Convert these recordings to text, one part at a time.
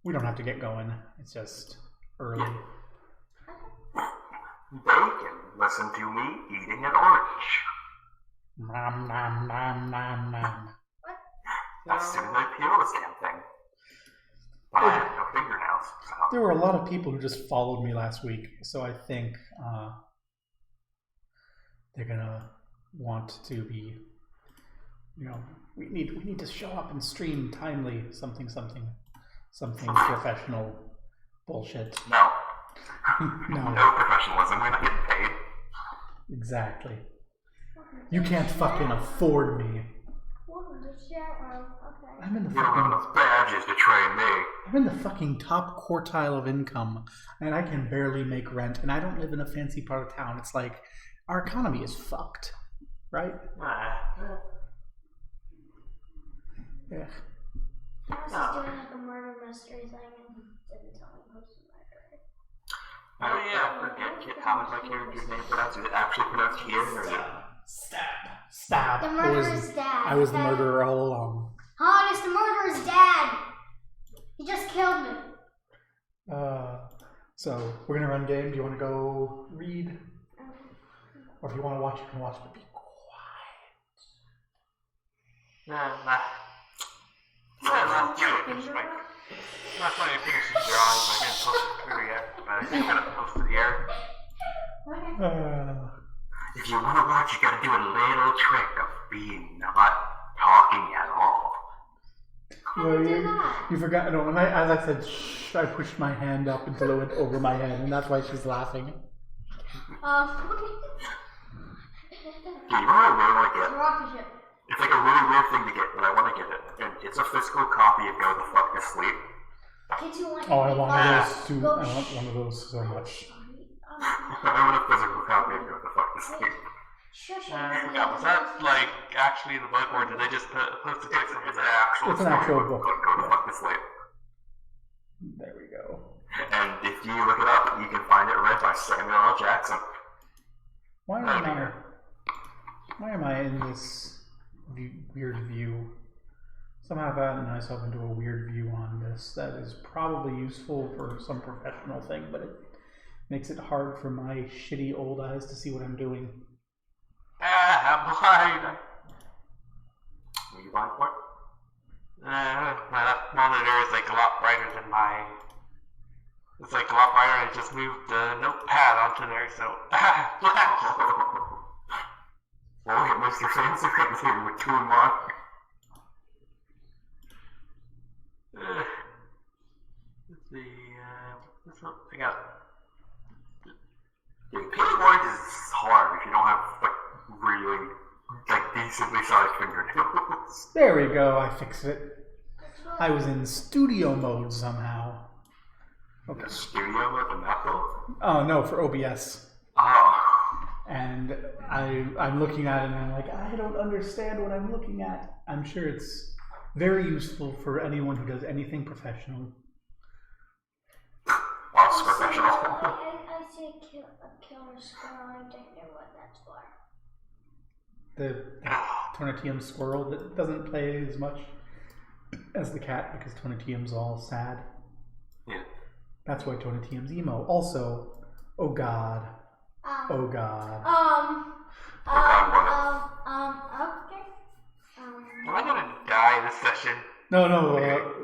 We don't have to get going. It's just early. They can listen to me eating an orange. Nom, nom, nom, nom, nom. As soon as I peel this damn thing. I have no fingernails. So. There were a lot of people who just followed me last week, so I think they're gonna want to be, we need to show up and stream timely something professional bullshit. No. No. No professionalism. We're not getting paid. Exactly. You can't fucking afford me. I'm in the You don't have enough badges to train me. I'm in the fucking top quartile of income, and I can barely make rent, and I don't live in a fancy part of town. It's like, our economy is fucked, right? Yeah. I was just doing like a murder mystery thing and didn't tell me who's the murderer. Oh yeah, I forget how is my character's name pronounced? Is it actually pronounced here or is it? Stab. The murderer's dad. I was the murderer all along. Huh? It's the murderer's dad. He just killed me. So we're gonna run game. Do you want to go read, or if you want to watch, you can watch, but be quiet. Last night I finished your drawing, but I didn't post it through yet. But I think I'm gonna post it here. If you want to watch, you gotta do a little trick of being not talking at all. Well, you forgot. No, as I said, shh, I pushed my hand up until it went over my head, and that's why she's laughing. You know what I really want to get? It's like a really weird thing to get, but I want to get it. And it's a physical copy of Go the Fuck to Sleep. Oh, I want one of those too. I want one of those so much. I want a physical copy of Go the Fuck to Sleep. Yeah, was that like actually in the book, or did they just post a text? It's an actual book. Go the Fuck to Sleep. There we go. And if you look it up, you can find it read by Samuel L. Jackson. Why am I in this weird view? Somehow I've gotten myself into a weird view on this that is probably useful for some professional thing, but it makes it hard for my shitty old eyes to see what I'm doing. I'm blind. Are you blind for it? My left monitor is like a lot brighter than my. It's like a lot brighter. I just moved the notepad onto there, so. Well, it must have fancy things here with 2 and 1. Let's see. This one I got. Peeling orange is hard if you don't have really decently sized fingernails. There we go. I fixed it. I was in studio mode somehow. Okay. Studio mode and that though? Oh no, for OBS. Oh. And I'm looking at it and I'm like, I don't understand what I'm looking at. I'm sure it's very useful for anyone who does anything professional. Us professional. I see a killer squirrel. I don't know what that's for. The Tonatium squirrel that doesn't play as much as the cat because Tonatium's all sad. Yeah. That's why Tonatium's emo. Also, oh god. Oh god. Okay. Am I gonna die this session? No,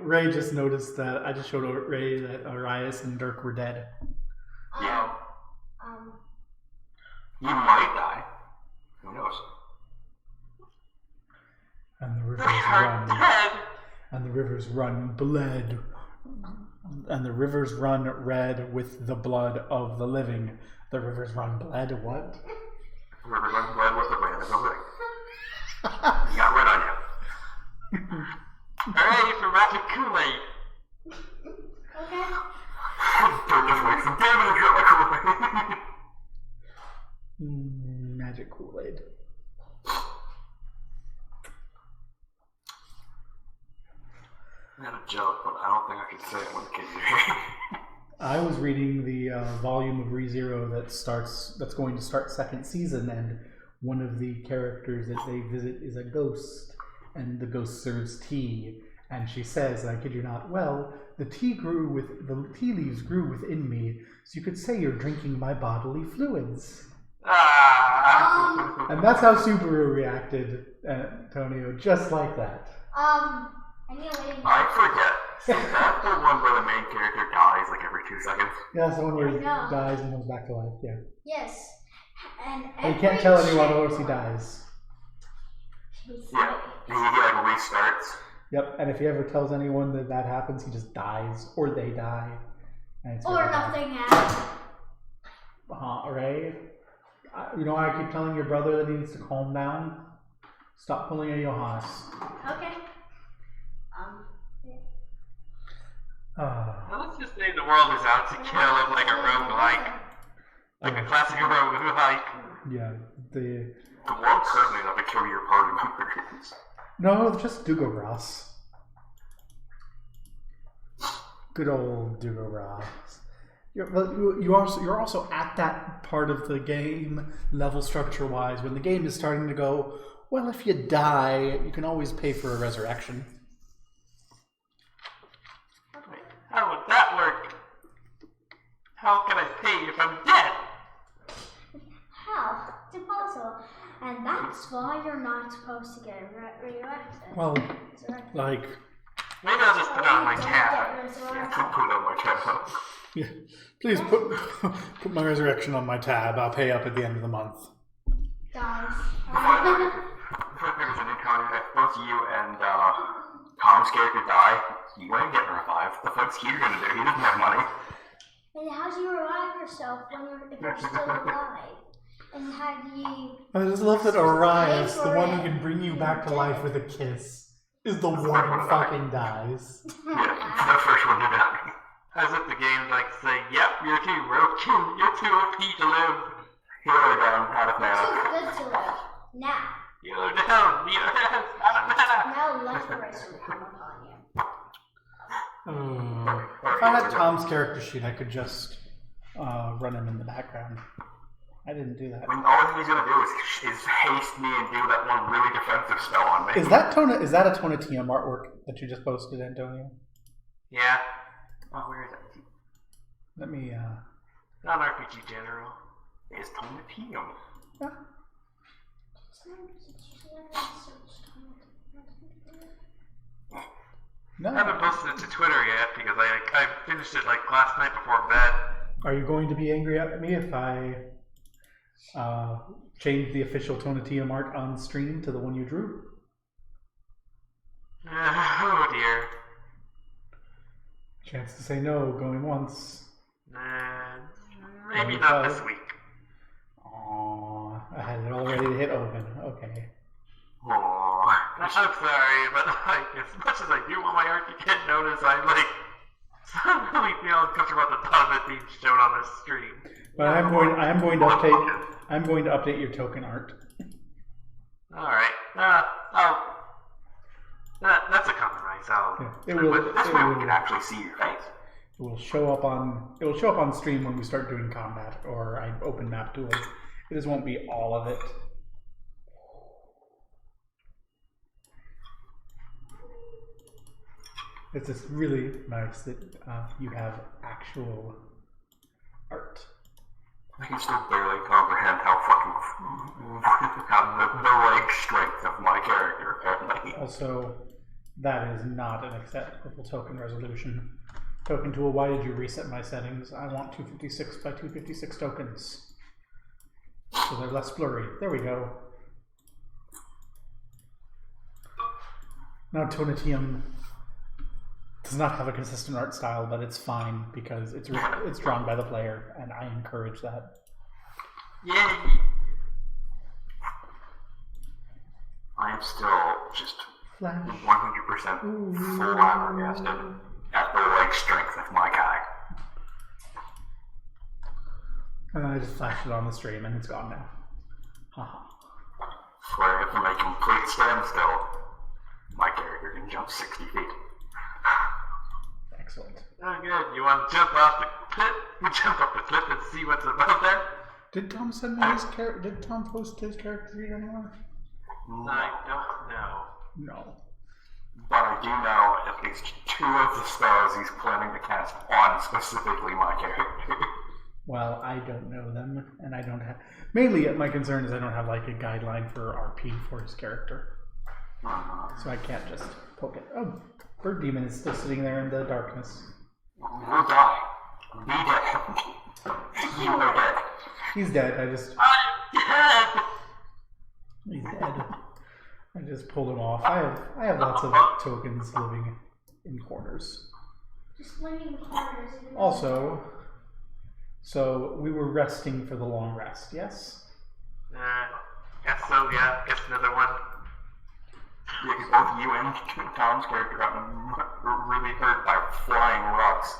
Ray just noticed that. I just showed Ray that Arias and Dirk were dead. Yeah. You might die. Who knows? And the rivers They are run. dead. And the rivers run bled. And the rivers run red with the blood of the living. The rivers run bled, what? The rivers run bled with the blood of the living. You got red on you. Hooray for magic Kool-Aid. Okay. Don't just make some damage on my Kool-Aid. Magic Kool-Aid. I had a joke, but I don't think I could say it when the kids hear. I was reading the volume of ReZero that's going to start second season, and one of the characters that they visit is a ghost, and the ghost serves tea, and she says, I kid you not, well, the tea leaves grew within me, so you could say you're drinking my bodily fluids. And that's how Subaru reacted, Antonio, just like that. I forget. Is that the one where the main character dies like every 2 seconds? Yeah, that's the one where he dies and comes back to life, yeah. Yes. And he can't tell anyone else he dies. Yeah. He like restarts. Yep, and if he ever tells anyone that happens, he just dies, or they die. And it's or nothing happens. Right? You know why I keep telling your brother that he needs to calm down? Stop pulling a Johannes. Okay. Let's just say the world is out to kill him like a roguelike. Like a classic roguelike. Yeah, the world's certainly not to kill your party members. No, just Dugobras. Good old Dugobras. You're also at that part of the game, level structure wise, when the game is starting to go, well, if you die, you can always pay for a resurrection. How would that work? How can I pay if I'm dead? How? It's impossible. And that's why you're not supposed to get resurrected. Well, like... Maybe I'll just put it on my tab. Put it on my tab. Yeah. Please put my resurrection on my tab. I'll pay up at the end of the month. Guys. If both you and Tom's character die, you ain't getting revived. The fuck's he gonna do? He doesn't have money. And how do you revive yourself if you're still alive? And how do you... I just love that Arias, the one who can bring you back to life with a kiss, is the one who fucking dies. Yeah, the first one to die. As if the game like say, yep, you're too broken, you're too OP to live. You're down, out of mana. Too good to live. Now. You're down, you're out of mana. Now let the rest will come upon you. If I had Tom's character sheet, I could just run him in the background. I didn't do that. I mean, all he's gonna do is haste me and do that one really defensive spell on me. Is that a Tonatium artwork that you just posted, Antonio? Yeah. Oh, where is it? Not RPG General. It's Tonatium. Yeah. No. I haven't posted it to Twitter yet because I finished it like last night before bed. Are you going to be angry at me if I change the official Tonatium art on stream to the one you drew? Oh dear. Chance to say no, going once. Maybe not this week. Aww, I had it all ready to hit open. Okay. Aww. I'm sorry, but like, as much as I do want my art to get noticed, I really feel uncomfortable about the thought of it being shown on this stream. But I'm going to update your token art. All right. That's a compromise. This way we can actually see your face. It will show up on stream when we start doing combat or I open map tools. It just won't be all of it. It's just really nice that you have actual art. I can still barely comprehend how the leg strength of my character apparently. Also, that is not an acceptable token resolution. Token tool, why did you reset my settings? I want 256 by 256 tokens. So they're less blurry. There we go. Now Tonatium does not have a consistent art style, but it's fine because it's drawn by the player, and I encourage that. Yay! I am still just 100% flabbergasted at the leg strength of my guy. And then I just flashed it on the stream, and it's gone now. Haha. Swear from a complete standstill, my character can jump 60 feet. Excellent. Oh, good. You want to jump off the cliff? We jump off the cliff and see what's above there? Did Tom send me his character? Did Tom post his character sheet anywhere? I don't know. No. but I do know at least 2 of the spells he's planning to cast on specifically my character. Well, I don't know them, and I don't have. Mainly, my concern is I don't have like a guideline for RP for his character, so I can't just poke it. Oh, Bird Demon is still sitting there in the darkness. You'll die. Be dead. You are dead. He's dead. I just. I'm dead! He's dead. I just pulled him off. I have lots of tokens living in corners. Just living corners. Also, so we were resting for the long rest, yes? Guess so, yeah. Guess another one. Yeah, because both you and Tom's character got really hurt by flying rocks.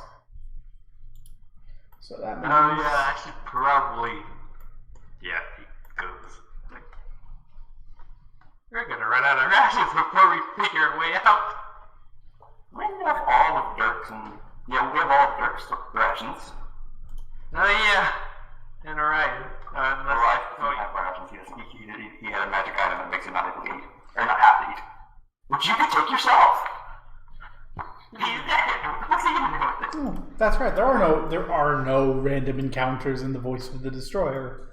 So that means. Oh, yeah, I should probably. Yeah, he goes. We're gonna run out of rations before we figure a way out. We have all of Dirk's and. Yeah, we have all of Dirk's rations. Oh, yeah. And Orion. Right, doesn't have rations. He had a magic item that makes him not able to eat. Or not have to eat. Which you could take yourself. He's dead. What's he gonna do with it? Oh, that's right. There are no random encounters in the Voice of the Destroyer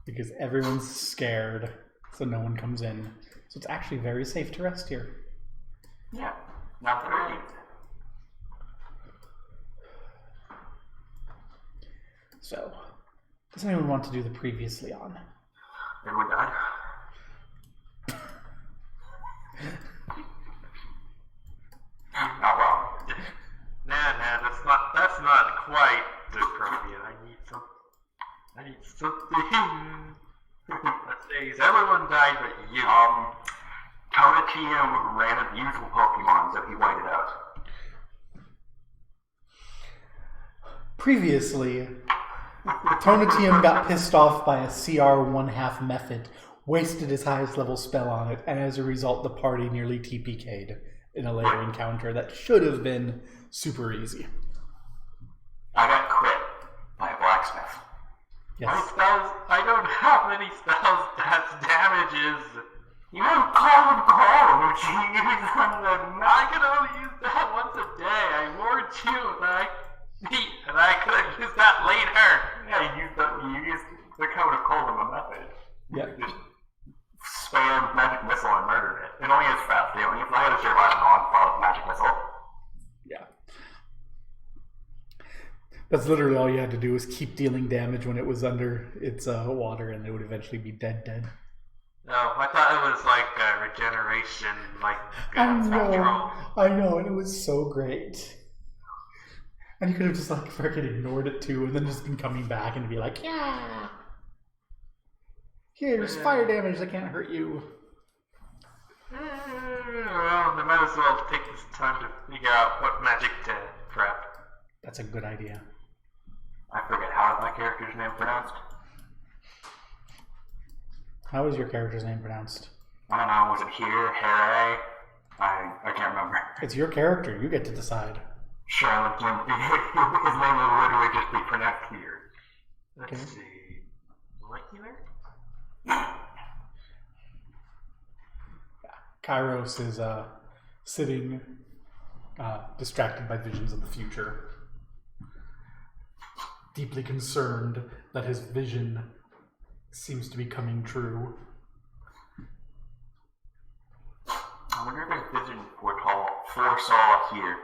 because everyone's scared, so no one comes in. So it's actually very safe to rest here. Yeah, not that I So, does anyone want to do the previously on? Everyone died. Not wrong. Nah, that's not quite appropriate. I need something. That says everyone died but you. Tonatium ran a useful Pokemon, so he whited out. Previously, Tonatium got pissed off by a CR 1/2 method, wasted his highest level spell on it, and as a result the party nearly TPK'd in a later encounter that should have been super easy. I got crit by a blacksmith. My Yes. spells, I don't have many spells that's damages. You have call, which you use on the I can only use that once a day. I warned you and I could have used that later. Yeah, you used the code of cold in the method. Yeah. You just spammed magic missile and murdered it. It only has fast healing. If I had a survival on follow magic missile. Yeah. That's literally all you had to do was keep dealing damage when it was under its water, and it would eventually be dead. No, I thought it was like a regeneration, like I know, and it was so great. And you could have just like freaking ignored it too, and then just been coming back and be like, yeah, here's fire damage that can't hurt you. Well, they might as well take this time to figure out what magic to prep. That's a good idea. I forget how is my character's name pronounced. How is your character's name pronounced? I don't know, was it here, Harry? I can't remember. It's your character. You get to decide. Charlotte, his name will literally just be pronounced here. Let's see. Molecular? Kairos is sitting distracted by visions of the future, deeply concerned that his vision seems to be coming true. I wonder if his vision foresaw here.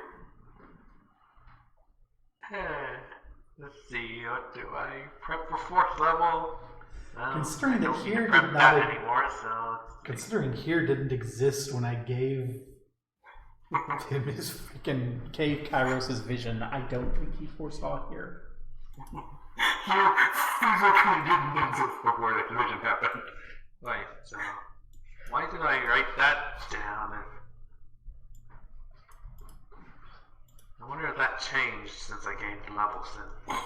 Let's see, what do I prep for 4th level? Considering I that don't need here to prep did that not- anymore, so Considering here didn't exist when I gave him his freaking cave Kairos' vision, I don't think he foresaw here. Here physically didn't exist before this vision happened. Right, so why did I write that down? I wonder if that changed since I gained levels then.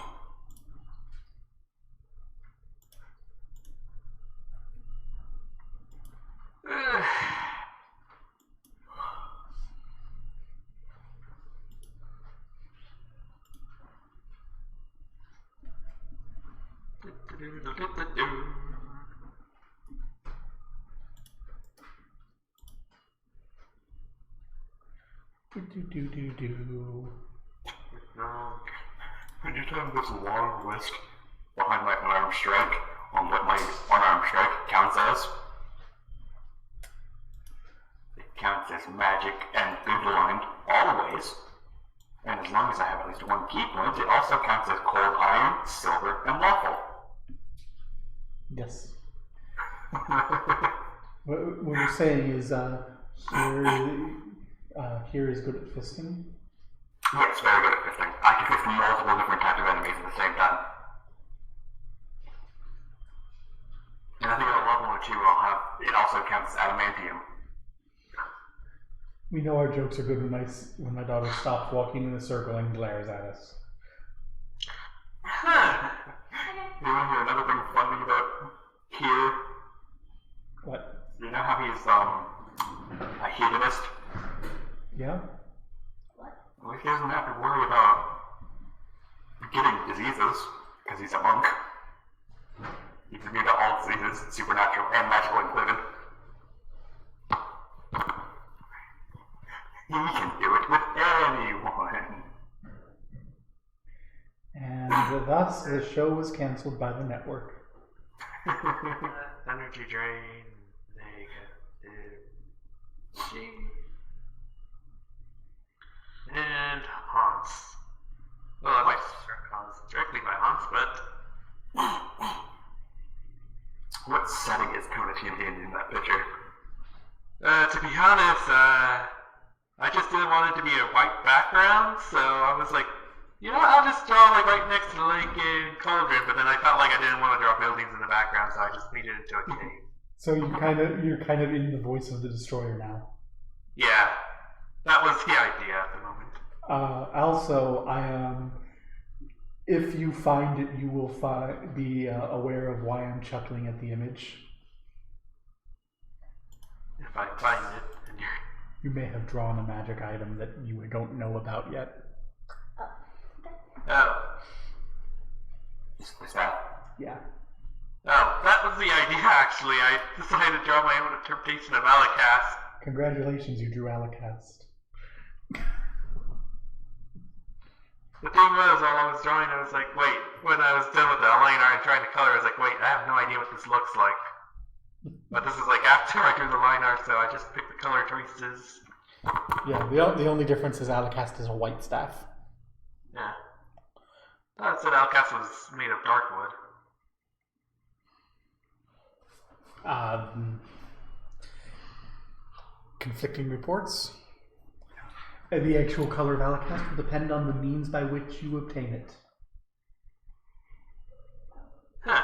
No. Anytime there's a long list behind my unarmed strike on what my unarmed strike counts as, it counts as magic and good aligned always. And as long as I have at least one key point, it also counts as cold iron, silver, and lawful. Yes. What you're saying is here is good at fisting? Yes, very good at fisting. I can fist multiple different types of enemies at the same time. And I think at level 2 I'll have, it also counts as adamantium. We know our jokes are good when my daughter stops walking in a circle and glares at us. You want to hear another thing funny about here? What? You know how he's a hedonist? Yeah? Well, he doesn't have to worry about getting diseases, because he's a monk. He can immune to all diseases, supernatural and magical included. He can do it with anyone. And thus the show was cancelled by the network. Energy drain. Negative. G. And haunts. Well, I might start caused directly by haunts, but What setting is Konachim in that picture? to be honest, I just didn't want it to be a white background, so I was like, you know what, I'll just draw like right next to the lake in Cauldron, but then I felt like I didn't want to draw buildings in the background, so I just made it into a cave. So you're kind of in the voice of the destroyer now. Yeah, that was the idea at the moment. Also, if you find it, you will be aware of why I'm chuckling at the image. If I find it, and you're... You may have drawn a magic item that you don't know about yet. Oh. Is that? Yeah. Oh, that was the idea, actually. I decided to draw my own interpretation of Alakast. Congratulations, you drew Alakast. The thing was, while I was drawing, I was like, wait, when I was done with the line art and trying to color, I was like, wait, I have no idea what this looks like. But this is like after I drew the line art, so I just picked the color choices. Yeah, the only difference is Alakast is a white staff. Yeah. I thought it said Alakast was made of dark wood. Conflicting reports. The actual color of Alakast will depend on the means by which you obtain it. Huh.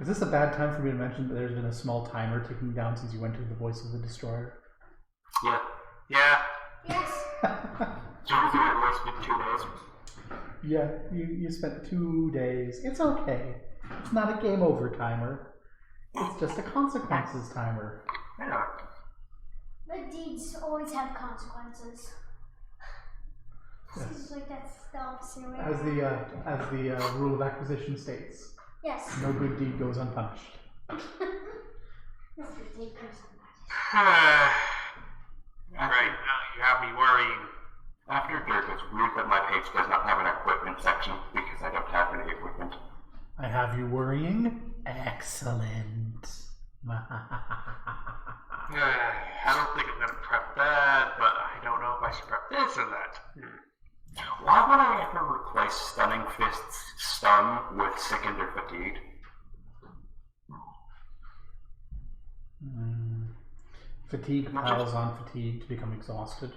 Is this a bad time for me to mention that there's been a small timer ticking down since you went to the voice of the destroyer? Yeah. Yeah. Yes. So you think it must be 2 days? Yeah, you spent 2 days. It's okay. It's not a game over timer. It's just a consequences timer. Yeah. The deeds always have consequences. Yes. Seems like that's the opposite way. As the rule of acquisition states, Yes. no good deed goes unpunished. Mr. Takers. Right now you have me worrying. After Dirk, it's weird that my page does not have an equipment section because I don't have any equipment. I have you worrying? Excellent. I don't think I'm gonna prep that, but I don't know if I should prep this or that. Why would I ever replace Stunning Fist's stun with Sickened or Fatigued? Fatigue piles on fatigue to become exhausted.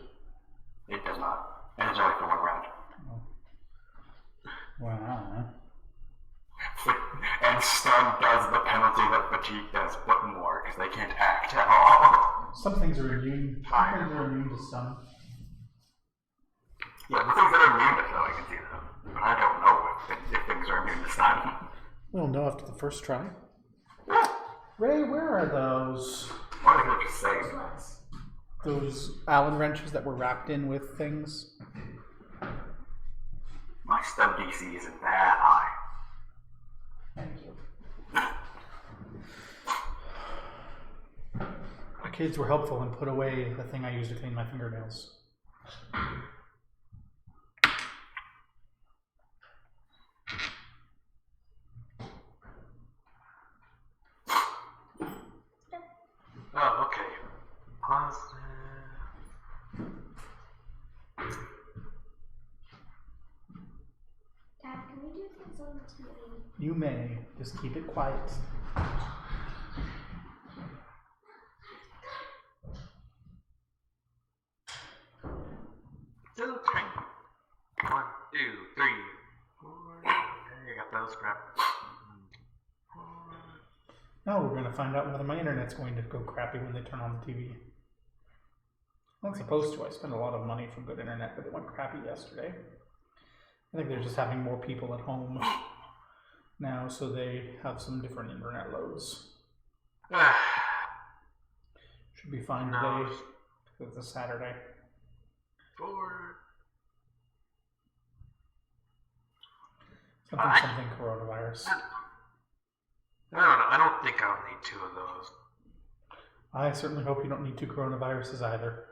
It does not. And it's only for 1 round. Well, I don't know. And stun does the penalty that fatigue does, but more, because they can't act at all. Some things are immune. Some things are immune to stun. Yeah, the things that are immune to stun, I can see them. But I don't know if things are immune to stun. We'll know after the first try. Yeah. Ray, where are those? Why are they just saying? Those Allen wrenches that were wrapped in with things? My stun DC isn't that high. Thank you. kids were helpful and put away the thing I used to clean my fingernails. Oh, okay. Pause. Dad, can we do things on the TV? You may. Just keep it quiet. Still trying. 1, 2, 3, 4. There, you got those crap. Now we're going to find out whether my internet's going to go crappy when they turn on the TV. Well, it's supposed to. I spent a lot of money for good internet, but it went crappy yesterday. I think they're just having more people at home now, so they have some different internet loads. Should be fine today, because it's a Saturday. 4. Something coronavirus. I don't know. I don't think I'll need 2 of those. I certainly hope you don't need 2 coronaviruses either.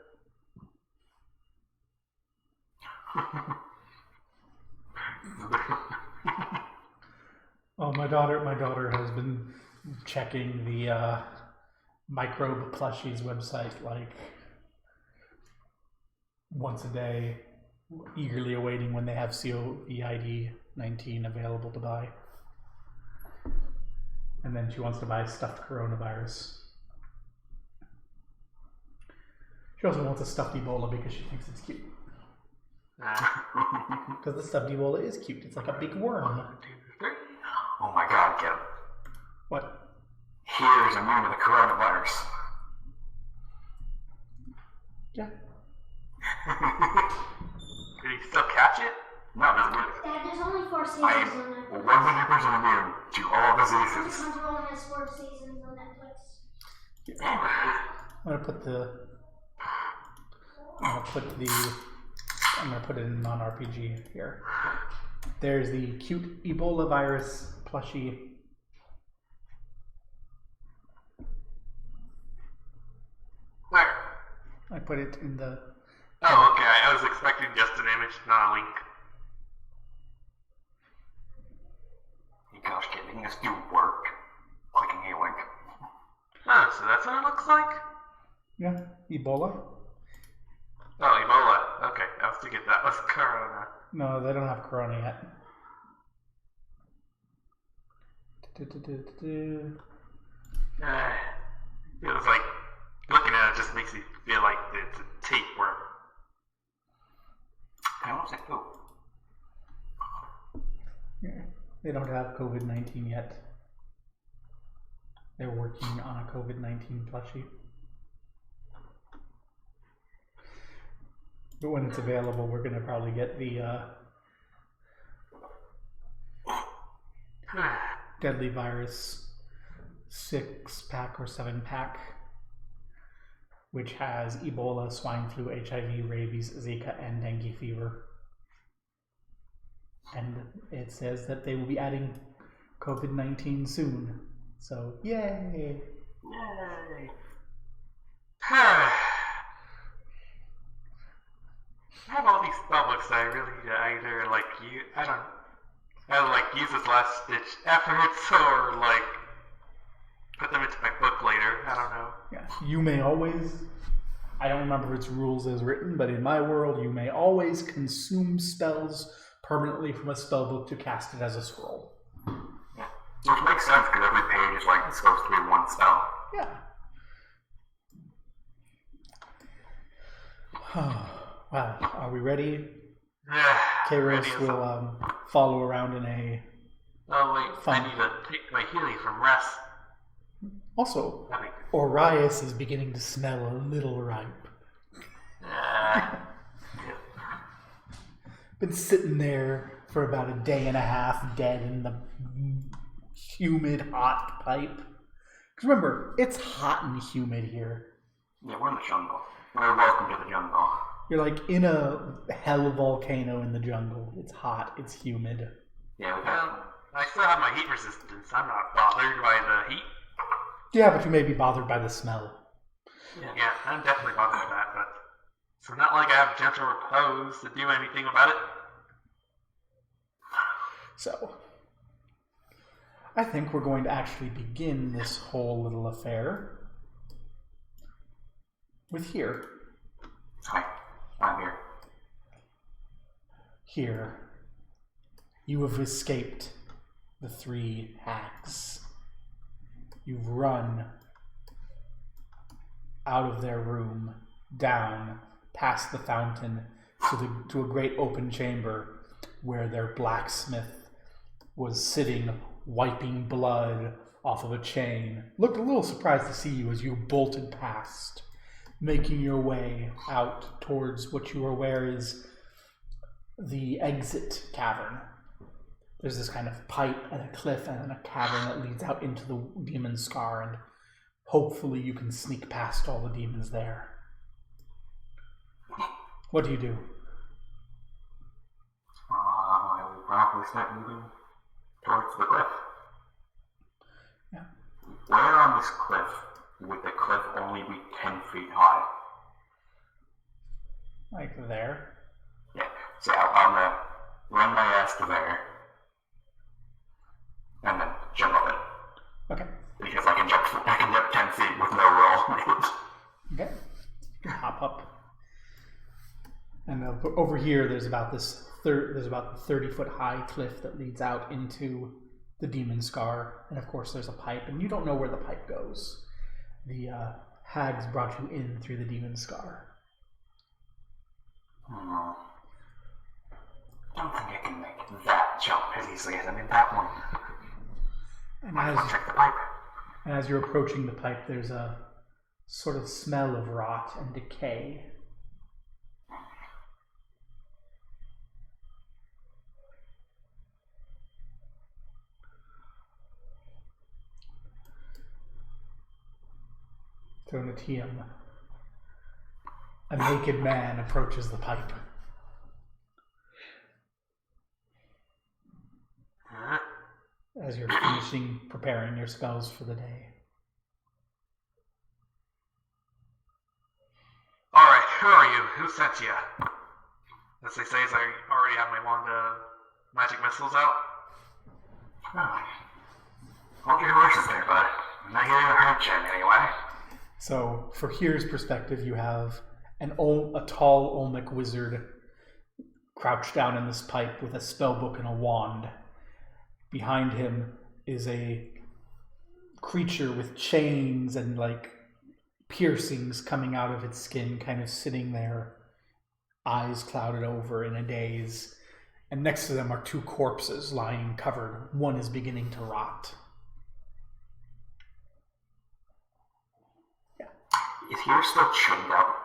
Oh, my daughter has been checking the microbe plushies website like once a day, eagerly awaiting when they have COVID-19 available to buy. And then she wants to buy stuffed coronavirus. She also wants a stuffed Ebola because she thinks it's cute. Because the stuffed Ebola is cute. It's like a big worm. 1, 2, 3. Oh my god, Kevin. What? Here's immune to the coronavirus. Yeah. Did he still catch it? No, not really. Dad, there's only 4 seasons I on am Netflix. 100% immune to all This diseases. country only has 4 seasons on Netflix. I'm gonna put it in non-RPG here. There's the cute Ebola virus plushie. Where? I put it in the. Oh, okay. I was expecting just an image, not a link. Gosh, kid, making us do work. Clicking a link. Oh, so that's what it looks like? Yeah, Ebola. Oh, Ebola. Okay, I was thinking that was Corona. No, they don't have Corona yet. Feels like looking at it just makes me feel like it's a tapeworm. I almost said poop. Yeah, they don't have COVID-19 yet. They're working on a COVID-19 plushie. But when it's available, we're gonna probably get the deadly virus 6-pack or 7-pack, which has Ebola, swine flu, HIV, rabies, Zika, and dengue fever. And it says that they will be adding COVID-19 soon. So, yay! Yay! I have all these spellbooks that I really need to either use as last ditch efforts or like put them into my book later. I don't know. Yeah, you may always, I don't remember its rules as written, but in my world, you may always consume spells permanently from a spellbook to cast it as a scroll. Yeah. Which makes sense because every page is like supposed to be one spell. Yeah. Wow, are we ready? Yeah. Kairos will follow around in a... Oh wait, Fun. I need to take my healing from rest. Also, Orias is beginning to smell a little ripe. Been sitting there for about a day and a half dead in the humid, hot pipe. Because remember, it's hot and humid here. Yeah, we're in the jungle. We're welcome to the jungle. You're like in a hell volcano in the jungle. It's hot, it's humid. Yeah, we Well, I still have my heat resistance. I'm not bothered by the heat. Yeah, but you may be bothered by the smell. Yeah, I'm definitely bothered by that, but it's not like I have gentle repose to do anything about it. So, I think we're going to actually begin this whole little affair with here. Hi, I'm here. Here, you have escaped the 3 hags. You've run out of their room, down, past the fountain, to a great open chamber where their blacksmith was sitting, wiping blood off of a chain. Looked a little surprised to see you as you bolted past, making your way out towards what you are aware is the exit cavern. There's this kind of pipe and a cliff and then a cavern that leads out into the demon scar, and hopefully you can sneak past all the demons there. What do you do? I will probably start moving towards the cliff. Yeah. Where on this cliff would the cliff only be 10 feet high? Like there? Yeah, so I'm gonna run my ass to there, and then jump up it. Okay. Because I can jump 10 feet with no roll. Okay. You can hop up. And over here, there's about this there's about the 30-foot high cliff that leads out into the demon scar, and of course there's a pipe, and you don't know where the pipe goes. The hags brought you in through the demon scar. I don't think I can make that jump as easily as I made that one. And Check the pipe. as you're approaching the pipe, there's a sort of smell of rot and decay. Tonatium. A naked man approaches the pipe. As you're finishing preparing your spells for the day. Alright, who are you? Who sent you? As they say, I already have my wand of magic missiles out. Hold your horses there, bud. I'm not getting a hurt gem anyway. So, for here's perspective, you have a tall Olmec wizard crouched down in this pipe with a spellbook and a wand. Behind him is a creature with chains and piercings coming out of its skin, kind of sitting there, eyes clouded over in a daze. And next to them are 2 corpses lying covered. One is beginning to rot. Is he still chained up?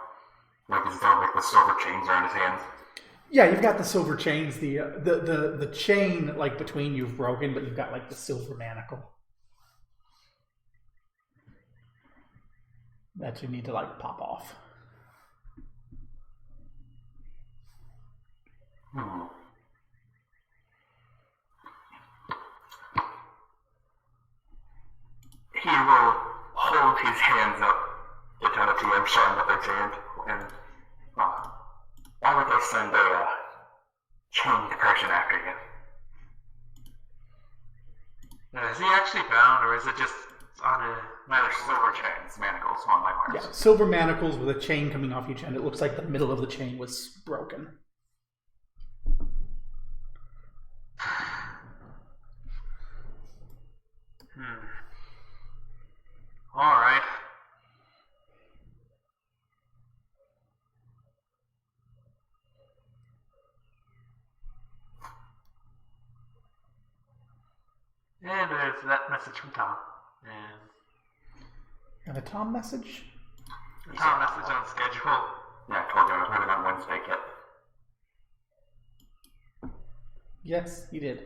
Is there the silver chains around his hands? Yeah, you've got the silver chains. The chain between you've broken, but you've got the silver manacle that you need to pop off. He will hold his hands up to Tonatium, showing that they're chained, and why would they send a chained person after you? Is he actually bound, or is it just on a There's silver chains, manacles on my arms. Yeah, silver manacles with a chain coming off each end. It looks like the middle of the chain was broken. Alright. And there's that message from Tom. And Got a Tom message? the Tom message on schedule. Yeah, I told you I was moving on Wednesday, kid. Yes, he did.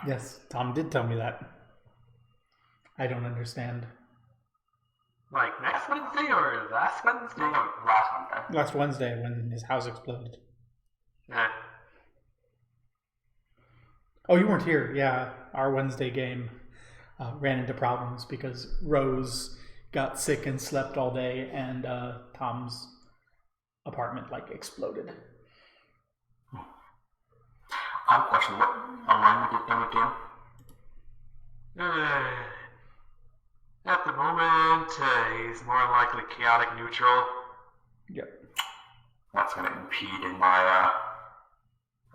Yes, Tom did tell me that. I don't understand. Like next Wednesday or last Wednesday? No, last Monday. Last Wednesday when his house exploded. Yeah. Oh, you weren't here. Yeah, our Wednesday game. ran into problems because Rose got sick and slept all day, and Tom's apartment exploded. I have a question. What alignment did them again? At the moment, he's more likely chaotic neutral. Yep. That's going to impede in my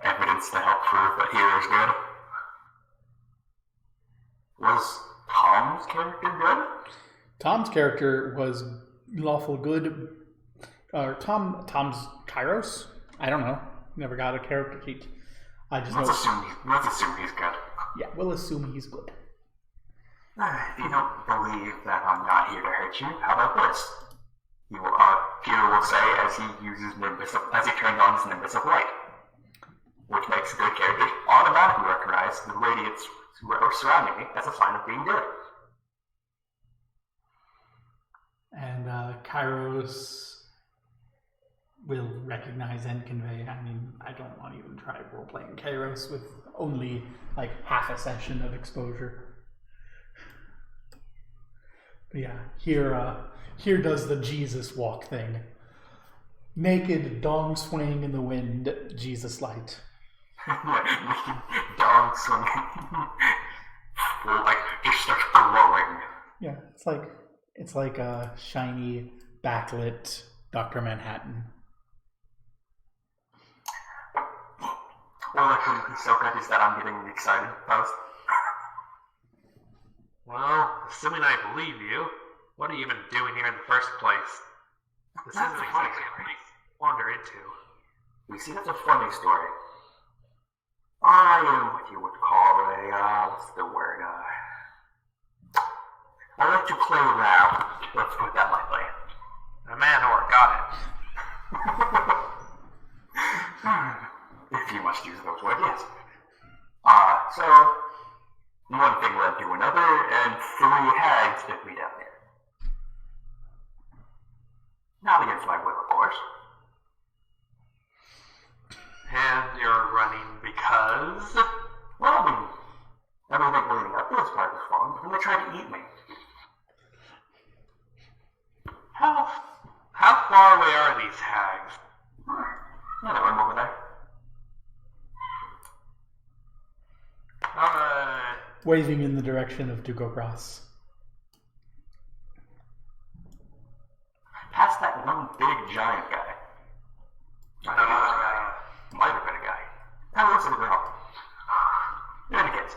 evidence to help prove that Hero is good. Was Tom's character good? Tom's character was lawful good. Tom's Kairos? I don't know. Never got a character sheet. I just Let's know. assume he's good. Yeah, we'll assume he's good. If you don't believe that I'm not here to hurt you, how about this? Hero will say as he uses as he turns on his Nimbus of Light, which makes good characters automatically recognize the radiance surrounding me as a sign of being good. And Kairos will recognize and convey. I mean, I don't want to even try role-playing Kairos with only half a session of exposure. But yeah, here does the Jesus walk thing. Naked, dong swaying in the wind, Jesus light. Dog swinging. Just starts glowing. Yeah, it's like a shiny, backlit Dr. Manhattan. Well, I couldn't be so good is that I'm getting excited post. Well, assuming I believe you, what are you even doing here in the first place? This isn't exactly a place to wander into. You see, that's a funny story. I am what you would call what's the word, I like to play around. Let's put that lightly. A man whore, got it. If you must use those words, yes. So, one thing led to another, and 3 hags took me down there. Not against my will, of course. And you're running because? Well, I mean, everything leading up to this part was fun, but then they tried to eat me. How far away are these hags? Yeah, they went over there. Waving in the direction of Dugo Cross. Past that one big giant guy. I think it was a guy. Might have been a guy. That looks like a girl. In any case.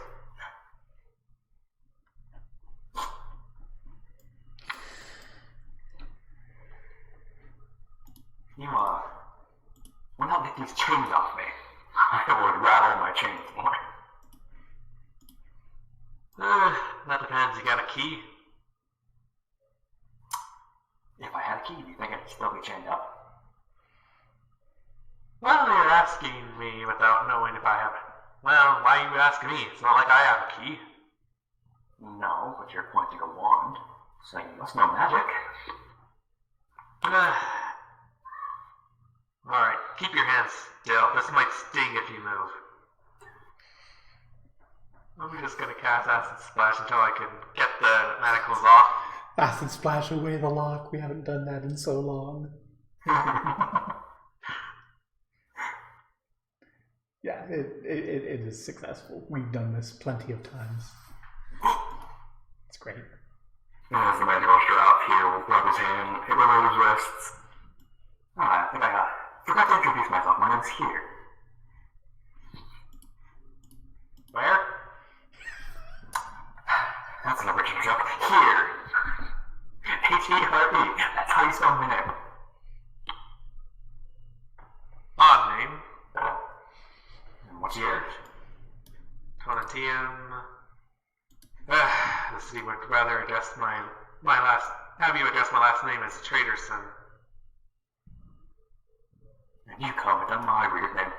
You, will not get these chains off me. I would rattle my chains more. That depends. You got a key? If I had a key, do you think I'd still be chained up? Well, you're asking me without knowing if I have it. Well, why are you asking me? It's not like I have a key. No, but you're pointing a wand, so you must know magic. Alright, keep your hands still. This might sting if you move. I'm just gonna cast Acid Splash until I can get the manacles off. Acid Splash away the lock. We haven't done that in so long. Yeah, it is successful. We've done this plenty of times. It's great. As the magic usher out here will rub his hand, hit his wrists. I think I forgot to introduce myself. My name's Here. Where? That's an original joke. Here. H-E-R-E. That's how you spell my name. Odd name. And what's yours? Conatium. Let's see, would rather adjust have you adjust my last name as Traderson. And you comment on my weird name.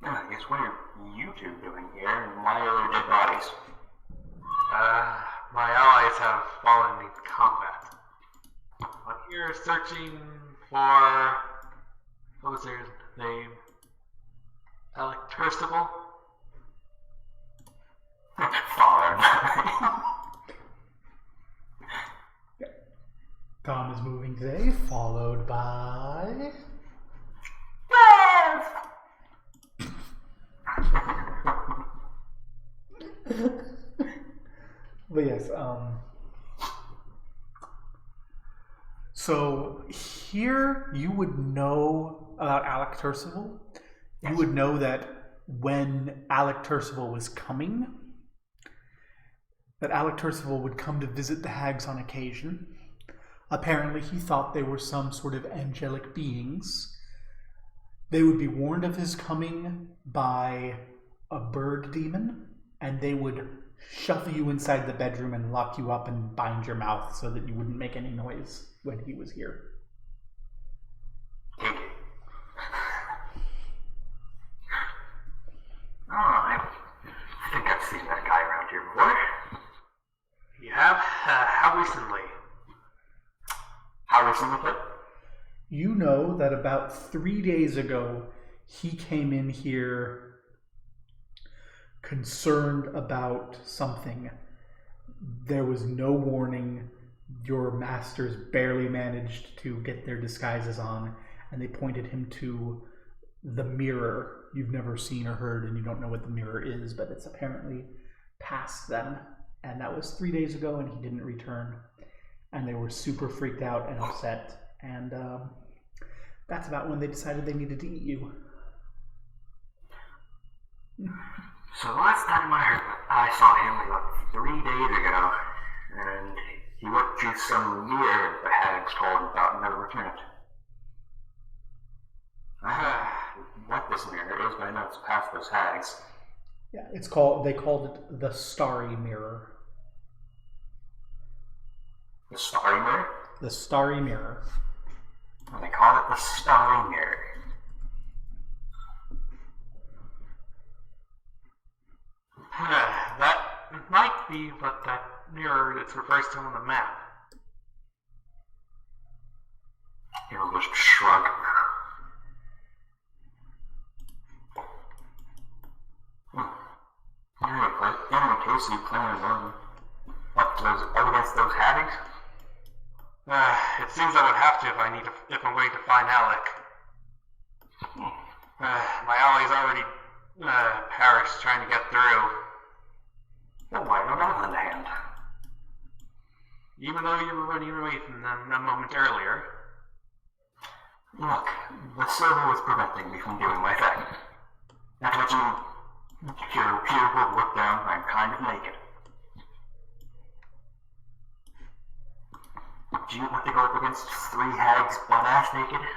I guess what are you two doing here, and why are there dead bodies? My allies have fallen in combat. I'm here searching for... what was their name? Percival? Followed. Tom is moving today, followed by. But yes, so here you would know about Alec Turcival. You would know that when Alec Turcival was coming, that Alec Turcival would come to visit the hags on occasion. Apparently he thought they were some sort of angelic beings. They would be warned of his coming by a bird demon, and they would shove you inside the bedroom and lock you up and bind your mouth so that you wouldn't make any noise when he was here. Kinky. Oh, I think I've seen that guy around here before. You have? How recently? How recently? You know that about 3 days ago, he came in here concerned about something. There was no warning. Your masters barely managed to get their disguises on, and they pointed him to the mirror. You've never seen or heard, and you don't know what the mirror is, but it's apparently past them. And that was 3 days ago, and he didn't return. And they were super freaked out and upset. And that's about when they decided they needed to eat you. So the last time I saw him was about 3 days ago, and he went through some mirror the hags told him about and never returned. I don't know what this mirror is, but I know it's past those hags. Yeah, they called it the Starry Mirror. The Starry Mirror? The Starry Mirror. They call it the Starry Mirror. That might be what that mirror that's refers to on the map. He'll just shrug. In any case, you plan on up against those hags? It seems I would have to if I'm going to find Alec. My ally's already perished trying to get through. Well, why don't I lend a hand? Even though you were running away from them a moment earlier. Look, the server was preventing me from doing my thing. Not to mention, Peter will look down, I'm kind of naked. Do you want to go up against 3 hags butt-ass naked?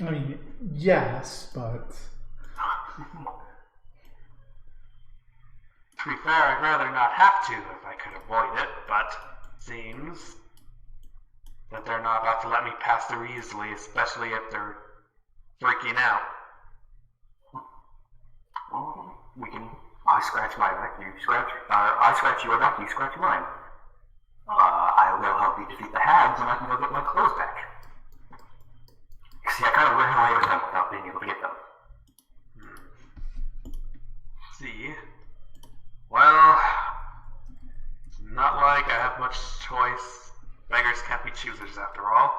I mean, yes, but... To be fair, I'd rather not have to if I could avoid it, but seems that they're not about to let me pass through easily, especially if they're freaking out. Well, I scratch my back, I scratch your back, you scratch mine. I will help you defeat the hags, and I can go get my clothes back. See, I kind of ran away with them without being able to get them. See? Well, it's not like I have much choice. Beggars can't be choosers after all.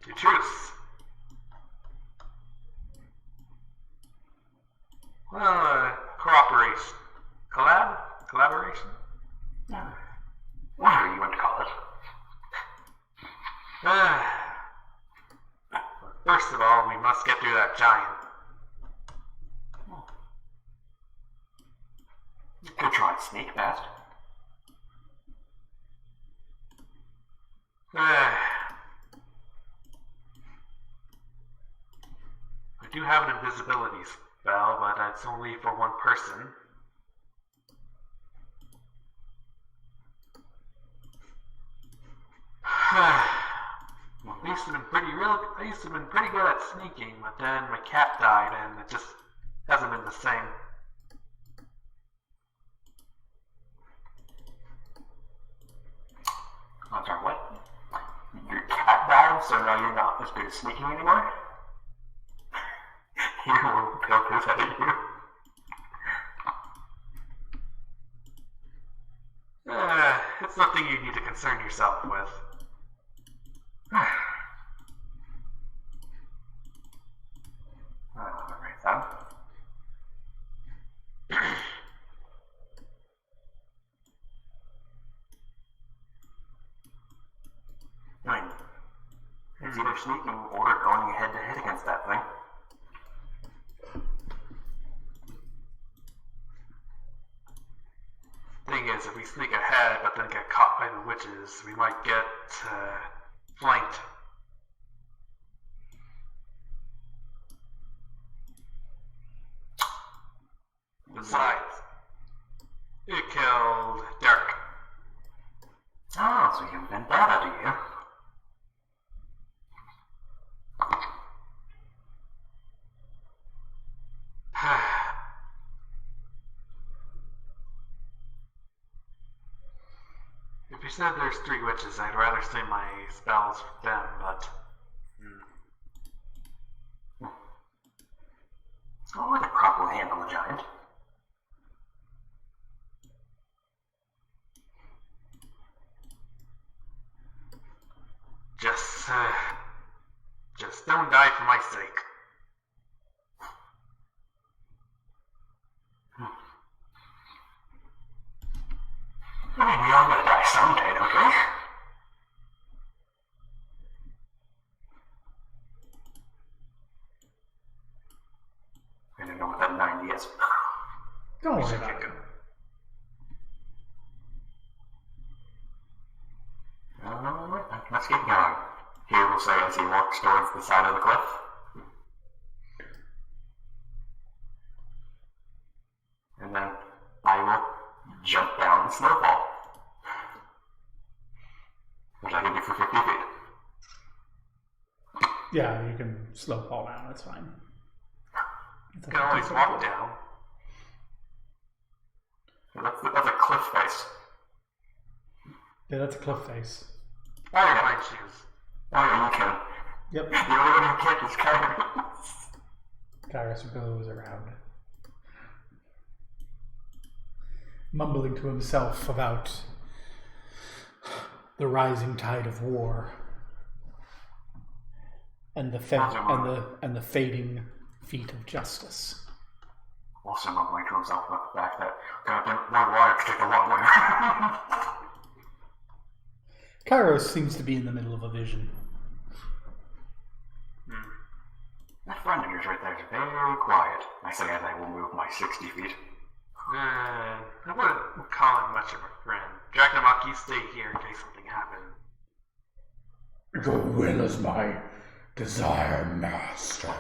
To truce. Well, cooperation. Collaboration? Whatever you want to call it. First of all, we must get through that giant. You could try and sneak past. I do have an invisibility spell, but it's only for one person. I used to have been pretty good at sneaking, but then my cat died and it just hasn't been the same. so now you're not as good at sneaking anymore. He will poke his head at you. It's nothing you need to concern yourself with. Alright then. I mean, it's either sneaking or going head to head against that thing. Thing is, if we sneak ahead but then get caught by the witches, we might get flanked. Besides, it killed Derek. Oh, so you've been bad, do you? If you said there's 3 witches, I'd rather say my spells with them, but... Oh, I could probably handle a giant. Just don't die for my sake. I mean, we all gotta die someday, don't we? I don't know what that 90 is. Don't worry about it. Let's keep going. He will say as he walks towards the side of the cliff. And then I will jump down the snowball. Which I can do for 50 feet. Yeah, you can slow fall down, it's fine. You can always walk down. That's a cliff face. Yeah, that's a cliff face. Oh, yeah. My shoes. Oh, yeah, you can. Yep. The only one who can't is Kyrie. Kyrus goes around, mumbling to himself about the rising tide of war and the fading feet of justice. Also mumbling to himself about the fact that goddamn my water could take a long way. Kairos seems to be in the middle of a vision. That friend of yours right there is very quiet. I say as I will move my 60 feet. I wouldn't call him much of a friend. Dragonamok, you stay here in case something happened. Your will is my desire, master.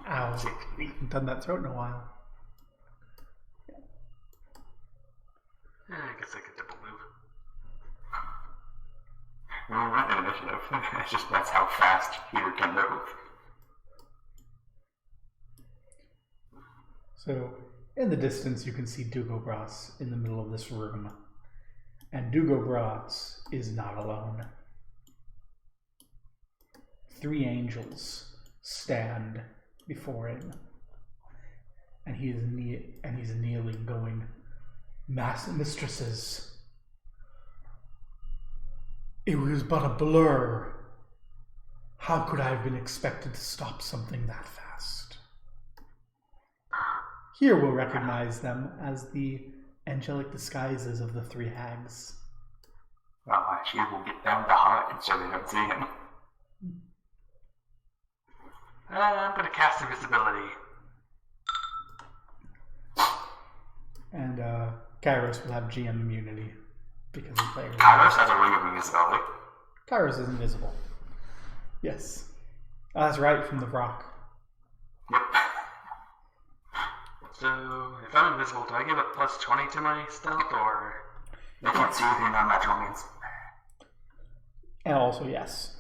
Ow. I haven't done that throat in a while. I guess I could double move. We're not in initiative. It's just that's how fast Peter can move. So, in the distance, you can see Dugobras in the middle of this room. And Dugobras is not alone. 3 angels stand before him. And he's kneeling, going, Mistresses, it was but a blur. How could I have been expected to stop something that fast? Here we'll recognize them as the angelic disguises of the 3 hags. Well, actually, we'll get down to hide so they don't see him. I'm going to cast invisibility. And Kairos will have GM immunity because he played. Kairos has a ring of invisibility. Kairos is invisible. Yes. Oh, that's right, from the rock. Yep. So, if I'm invisible, do I give a plus 20 to my stealth, or...? They can't see you non natural means. And also, yes.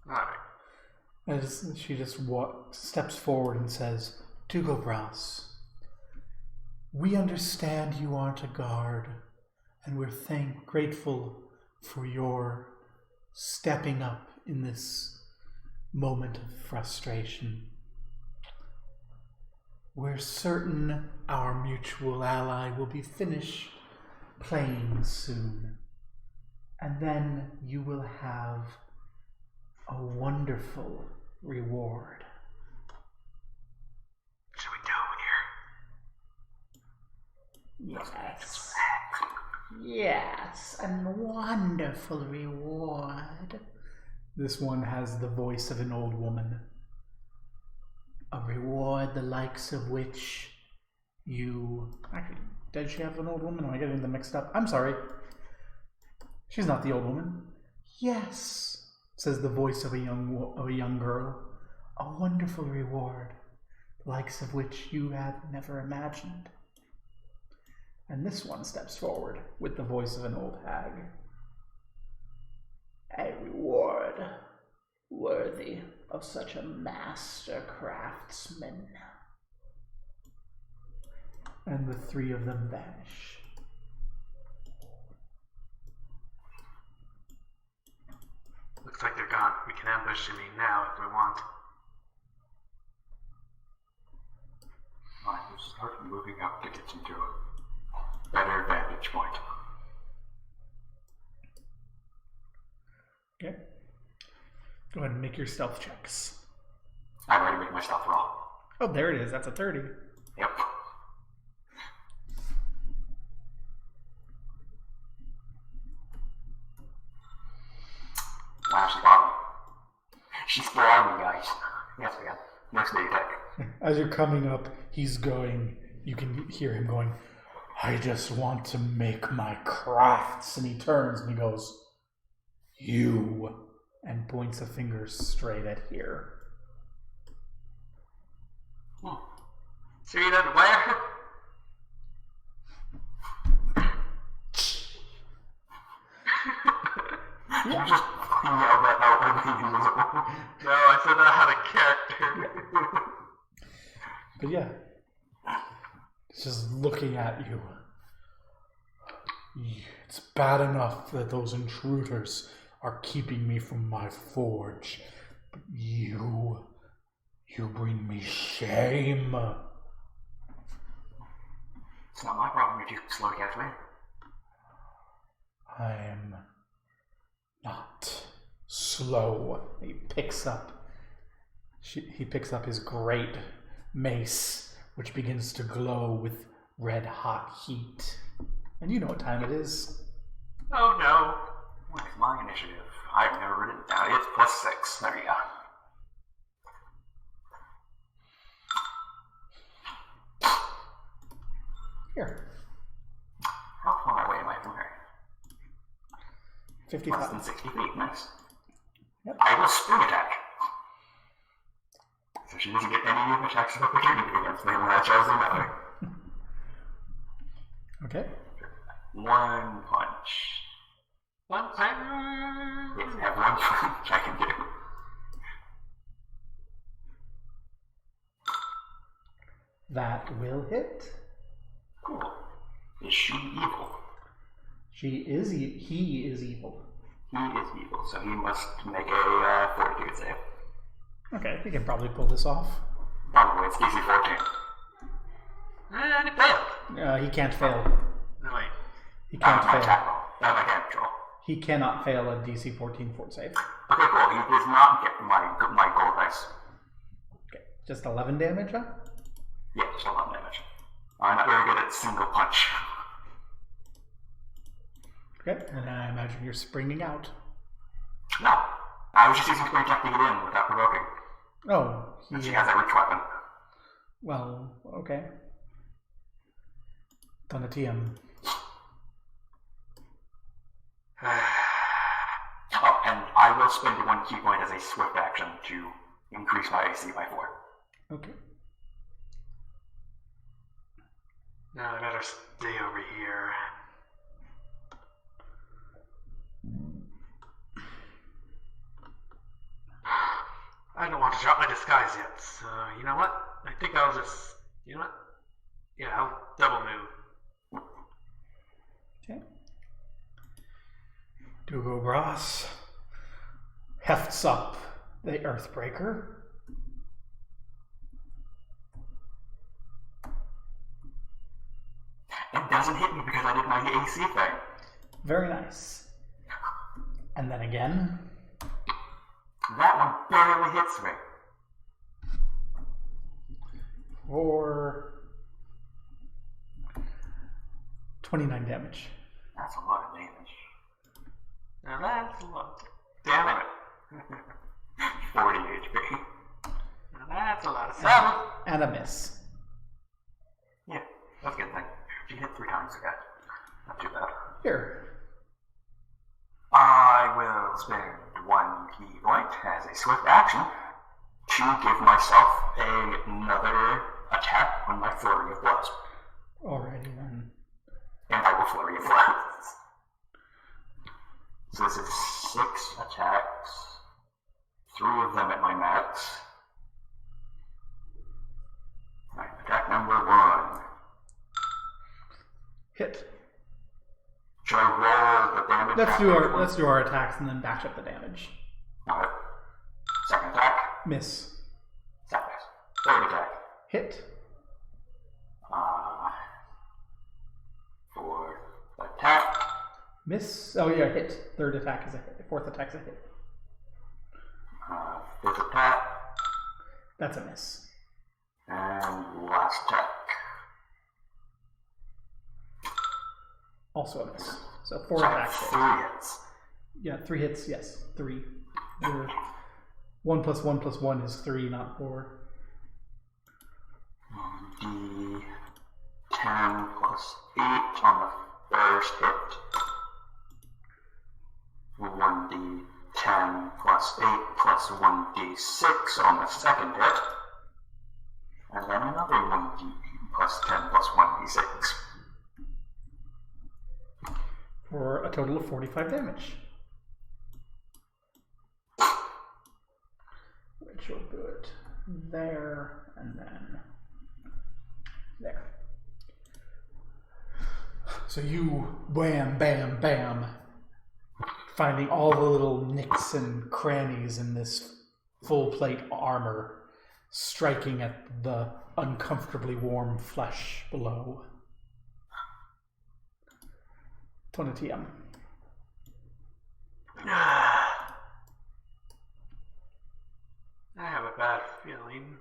Alright. She just steps forward and says, Dugobras, we understand you aren't a guard, And we're grateful for your stepping up in this moment of frustration. We're certain our mutual ally will be finished playing soon. And then you will have a wonderful reward. Should we go here? Yes. Yes, a wonderful reward. This one has the voice of an old woman. A reward the likes of which you... Actually, does she have an old woman? Am I getting them mixed up? I'm sorry. She's not the old woman. Yes, says the voice of a young girl. A wonderful reward, the likes of which you have never imagined. And this one steps forward with the voice of an old hag. A reward worthy of such a master craftsman. And the three of them vanish. Looks like they're gone. We can ambush Jimmy now if we want. I will start moving up to get into a better vantage point. Okay. Go ahead and make your stealth checks. I'm ready to make my stealth roll. Oh, there it is. That's a 30. Yep. Wow, she got me. She's scared me, guys. Yes, we got next day attack. As you're coming up, he's going, you can hear him going, I just want to make my crafts. And he turns and he goes, you, and points a finger straight at here. So you don't where? You just yelled that out like you know. No, I said that had a character. But yeah, it's just looking at you. It's bad enough that those intruders are keeping me from my forge. But you bring me shame. It's not my problem if you slow catch me. I'm not slow. He picks up his great mace, which begins to glow with red hot heat. And you know what time it is. Oh no. What is my initiative? I've never written it down. It's +6. There you go. Here. How far away am I from her? 55. Less than 60 feet. Nice. Yep. I will spring attack. So she doesn't get any attacks of opportunity against me when I chose another. Okay. One punch. One time. Yes, I have one punch I can do. That will hit. Cool. Is she evil? He is evil. He is evil, so he must make a fortitude save. Okay, he can probably pull this off. Probably it's DC 14. And it failed. He can't fail. No, wait. He can't my fail. attack roll. Not my damage roll. He cannot fail a DC 14 fort save. Okay, cool. He does not get my gold dice. Okay, just 11 damage, huh? Yeah, just 11 damage. I'm not very good at single punch. Okay, and I imagine you're springing out. No. I was just using spring attack to get in without provoking. Oh, And she has a rich weapon. well, okay. Donatium. Oh, and I will spend 1 key point as a swift action to increase my AC by 4. Okay. Now I better stay over here. I don't want to drop my disguise yet, so you know what? I think I'll just, you know what? Yeah, I'll double move. Okay. Dugo Brass hefts up the Earthbreaker. It doesn't hit me because I did my AC thing. Very nice. And then again. That one barely hits me. For 29 damage. That's a lot of damage. Now that's a lot. Damn it. 40 HP. Now that's a lot of 7. And a miss. Yeah, that's a good thing. She hit 3 times again. Not too bad. Here. I will spend 1 key point as a swift action to give myself another attack on my Flurry of Blows. Alrighty then. And I will Flurry of Blows. So this is 6 attacks. 3 of them at my max. Alright, attack number 1. Hit. Should I roll the damage? Let's do our attacks and then batch up the damage. Alright. Second attack. Miss. Second. Third attack. Hit. Fourth attack. Miss. Oh yeah, hit. Third attack is a hit. Fourth attack's a hit. Fifth attack. That's a miss. And last attack. Also a miss. So 4 So I have attacks. 3 hits. Yeah, 3 hits. Yes, 3. 1 plus 1 plus 1 is 3, not 4. D10 plus 8 on the first hit. 1d10 plus 8 plus 1d6 on the second hit. And then another 1d8 plus 10 plus 1d6. For a total of 45 damage. Which will do it there and then there. So you wham, bam, bam, finding all the little nicks and crannies in this full plate armor, striking at the uncomfortably warm flesh below. Tonatium. I have a bad feeling.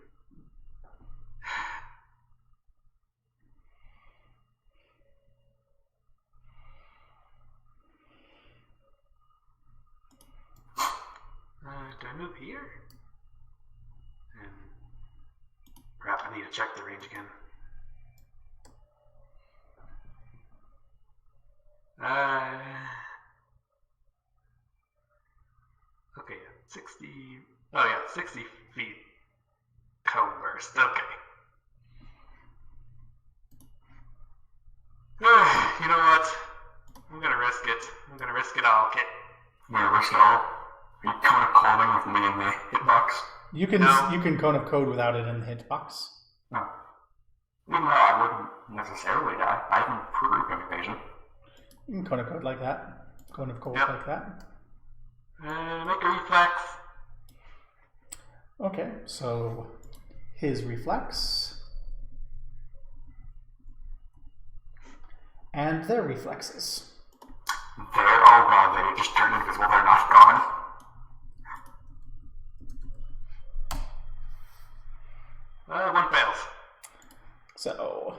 Do I move here? And perhaps I need to check the range again. Okay, 60. Oh yeah, 60 feet. Cone burst. Okay. You know what? I'm gonna risk it. I'm gonna risk it all. Okay. You gonna risk it all? Are you kind of calling with me in the hitbox? You can cone of code without it in the hitbox. No. Even though I wouldn't necessarily die. I have improved evasion. You can cone of code like that. Cone of code Yep. like that. Make a reflex. Okay, so his reflex and their reflexes. They're all gone. They just turned invisible. They're not gone. One fails. So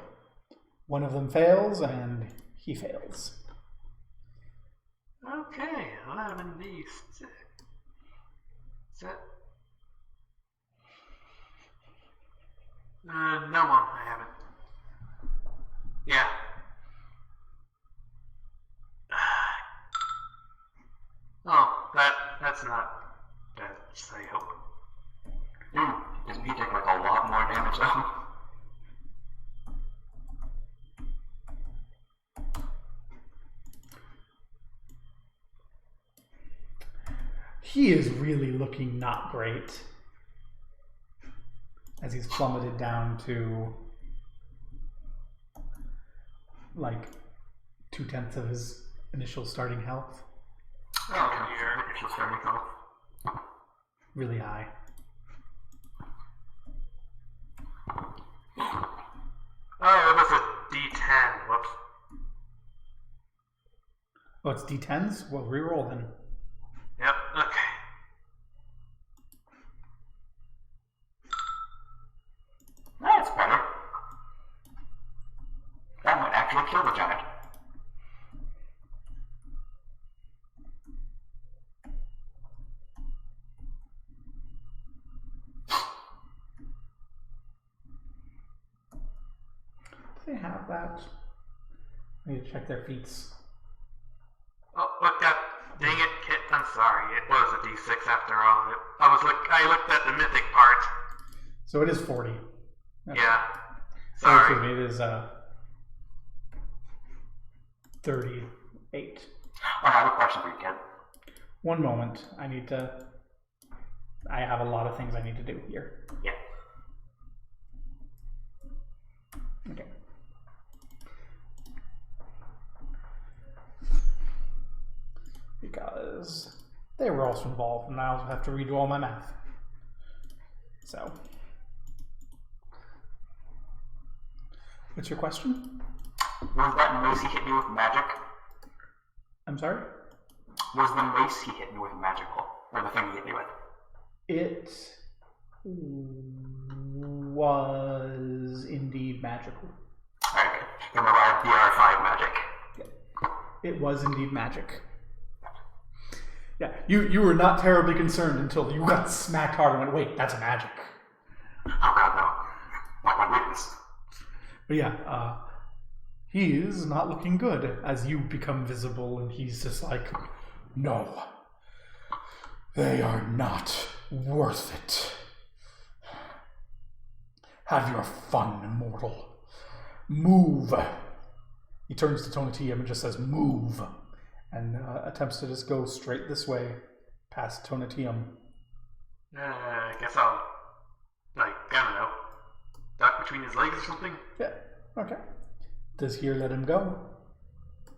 one of them fails and he fails. Okay, 11d6. Set. No one. I haven't. Yeah. Oh, that's not bad, I hope. Doesn't he take like a lot more damage though? He is really looking not great as he's plummeted down to like 2/10 of his initial starting health. Oh dear. If she's very cold. Really high. Oh, it was a D10. Whoops. Oh, it's D10s? Well, reroll then. Yep, okay. That's better. That might actually kill the giant. Do they have that? I need to check their feats. Oh, look at, dang it, Kit. I'm sorry. It was a D6 after all. I looked at the mythic part. So it is 40. Okay. Yeah. Sorry. Sorry. It is 38. I have a question for you, kid. One moment. I have a lot of things I need to do here. Yeah. Okay. Because they were also involved, and I also have to redo all my math. So, what's your question? Was that mace he hit me with magic? I'm sorry? Was the mace he hit me with magical? Or the thing he hit me with? It was indeed magical. Alright, good. Remember I have BR5 magic. It was indeed magic. Yeah, you were not terribly concerned until you got smacked hard and went, wait, that's magic. Oh god, no. Like my weakness. But yeah, he is not looking good as you become visible, and he's just like, No. They are not worth it. Have your fun, mortal. Move. he turns to Tonatiuh and just says, move, and attempts to just go straight this way, past Tonatiuh. I guess I'll, I don't know, duck between his legs or something? Yeah, okay. Does here let him go?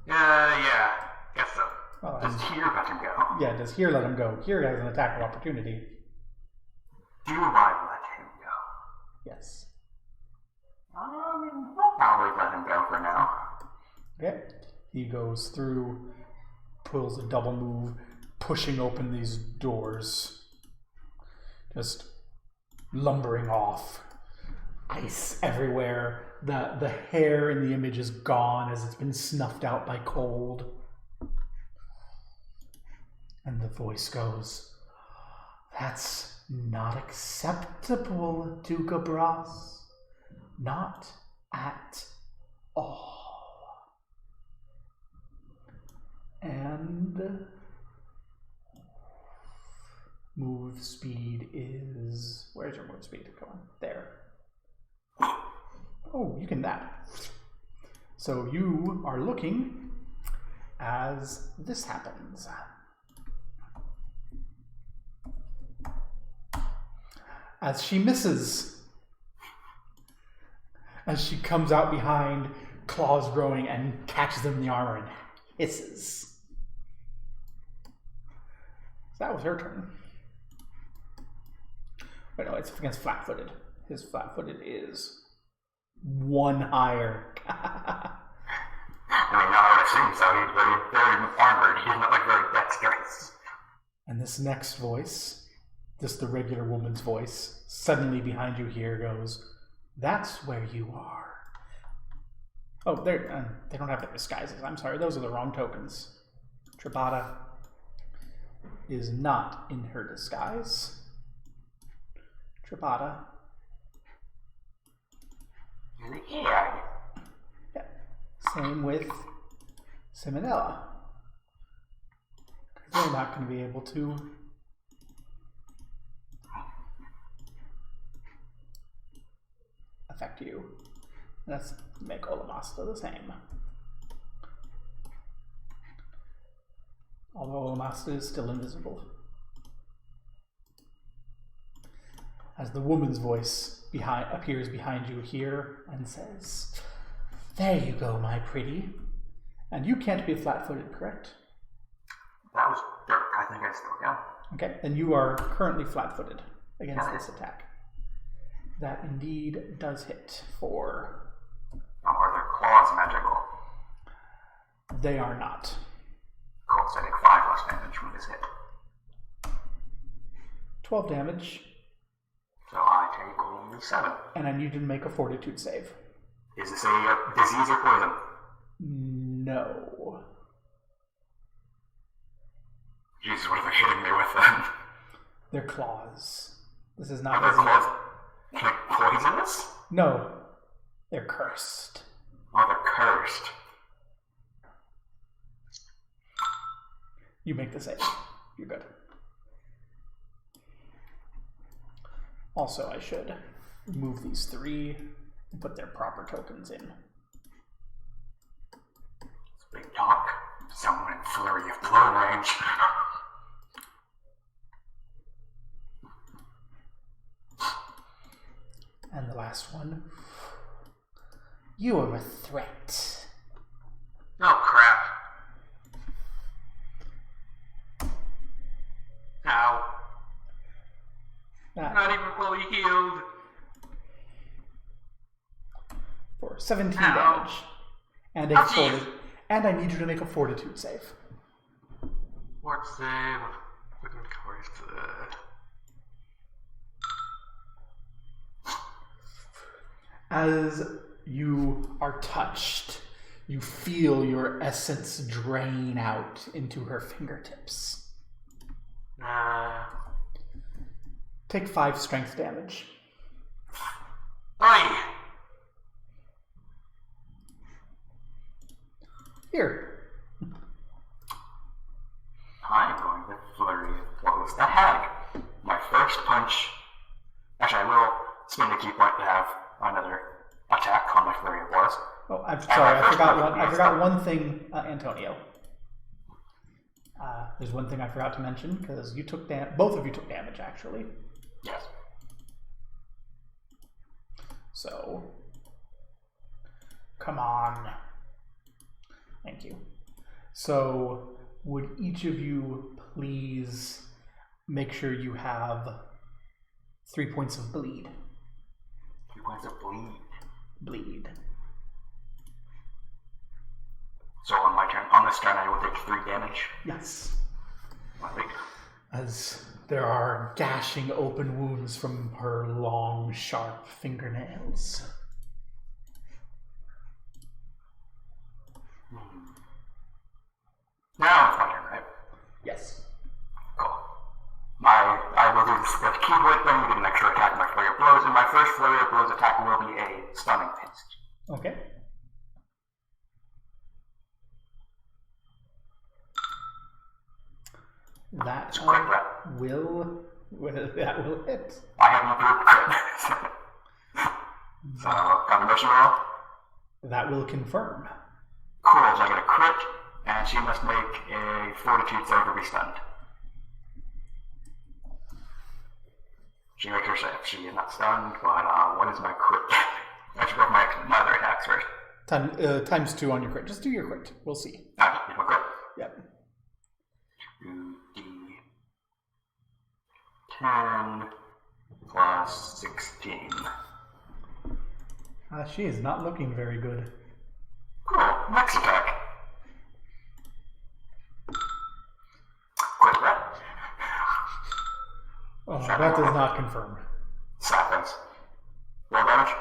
Yeah, guess so. Well, Does here let him go? yeah, does here let him go? Here has an attack of opportunity. Do I let him go? Yes. I'll probably let him go for now. Okay. He goes through, pulls a double move, pushing open these doors. Just lumbering off. Ice everywhere. The hair in the image is gone as it's been snuffed out by cold. And the voice goes, that's not acceptable, Dugabras. Not at all. And move speed is... Where's your move speed? Go on. There. Oh, you can that. So you are looking as this happens. As she misses. As she comes out behind, claws growing, and catches them in the armor and hisses. So that was her turn. Wait, no, it's against flat-footed. His flat-footed is one higher. I mean, now I would assume so. He's very armored. He's not like very dexterous. And this next voice, just the regular woman's voice, suddenly behind you here goes, that's where you are. Oh, they don't have their disguises. I'm sorry, those are the wrong tokens. Tribata is not in her disguise. Tribata. Yeah. Yeah. Same with Simonella. They're not going to be able to affect you. Let's make Olamasta the same. Although Olamasta is still invisible. As the woman's voice appears behind you here and says, there you go, my pretty. And you can't be flat-footed, correct? That was think I still can. Okay, and you are currently flat-footed against this attack. That indeed does hit for... Now, are their claws magical? They are not. Cool, so I take 5 less damage from this hit. 12 damage, So I take only 7. and I need you to make a fortitude save. Is this a disease or poison? No. Jesus, what are they hitting me with then? They're claws. This is Are not their disease. claws like poisonous? No. They're cursed. Oh, they're cursed. You make the save. You're good. Also, I should remove these 3 and put their proper tokens in. Big talk. Someone in flurry of blow range. And the last one. You are a threat. Oh, crap. Ow. That Not even fully healed. for 17 Ow. damage. And a Ouchie. and I need you to make a fortitude save. Fort save. Looking towards the... As you are touched, you feel your essence drain out into her fingertips. Take 5 strength damage. Oi! Here. I'm going to flurry of blows the hag. My first punch. Actually, I will spend a key point to have another attack on my flurry of blows. Oh, I'm sorry. I forgot one thing, Antonio. There's one thing I forgot to mention because you took both of you took damage actually. Yes. So, come on. Thank you. So, would each of you please make sure you have 3 points of bleed? 3 points of bleed. Bleed. So on my turn, on this turn, I will take 3 damage. Yes. Lovely. As there are gashing open wounds from her long, sharp fingernails. Now it's my turn, right? Yes. Cool. I will do the key point thing, get an extra attack in my flurry of blows, and my first flurry of blows attack will be a stunning fist. Okay. That Quick rep. that will hit. I have no proof. So, combination roll. That will confirm. Cool, so I get a crit, and she must make a fortitude save or be stunned. She makes her save. She is not stunned, but what is my crit? I should go with my other attacks first. Times 2 on your crit. Just do your crit. We'll see. Ah, my crit. Yep. 2d10 plus 16. She is not looking very good. Cool, next attack. Quick rep. Oh, that does not confirm. Sappings. Roll damage.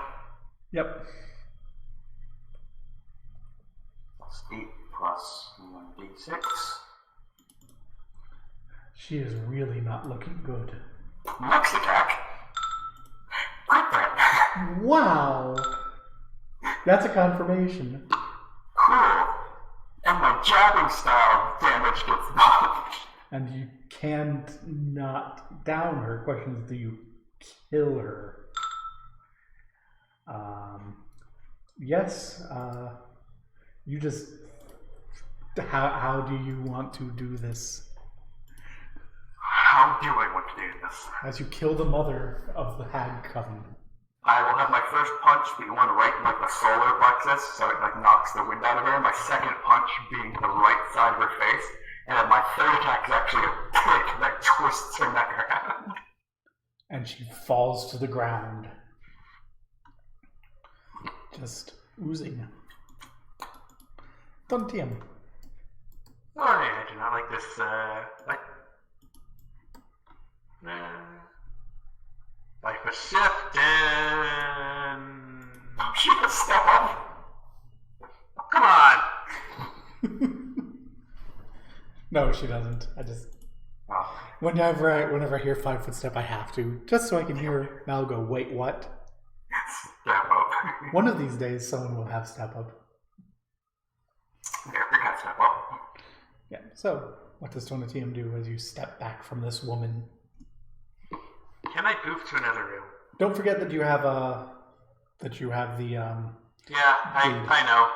Yep. Plus 8 plus 1d6. She is really not looking good. Next attack. Quick rep. Wow! That's a confirmation. Cool. And my jabbing style damage gets buffed. And you can't not down her. Question is, do you kill her? Yes. You just... How do you want to do this? How do I want to do this? As you kill the mother of the hag coven. I will have my first punch be one right in like the solar plexus, so it like knocks the wind out of her. My second punch being the right side of her face, and then my third attack is actually a stick that twists her neck around. And she falls to the ground. Just oozing. Dontium. Sorry, I do not like this, life was shifting. She can step up. Come on! No, she doesn't. I just... Oh, Whenever I hear 5 foot step, I have to. Just so I can hear Mal go, wait, what? step up. One of these days, someone will have step up. Yeah, we got step up. Yeah, so what does Donatium do as you step back from this woman? Can I move to another room? Don't forget that you have the Yeah, I know.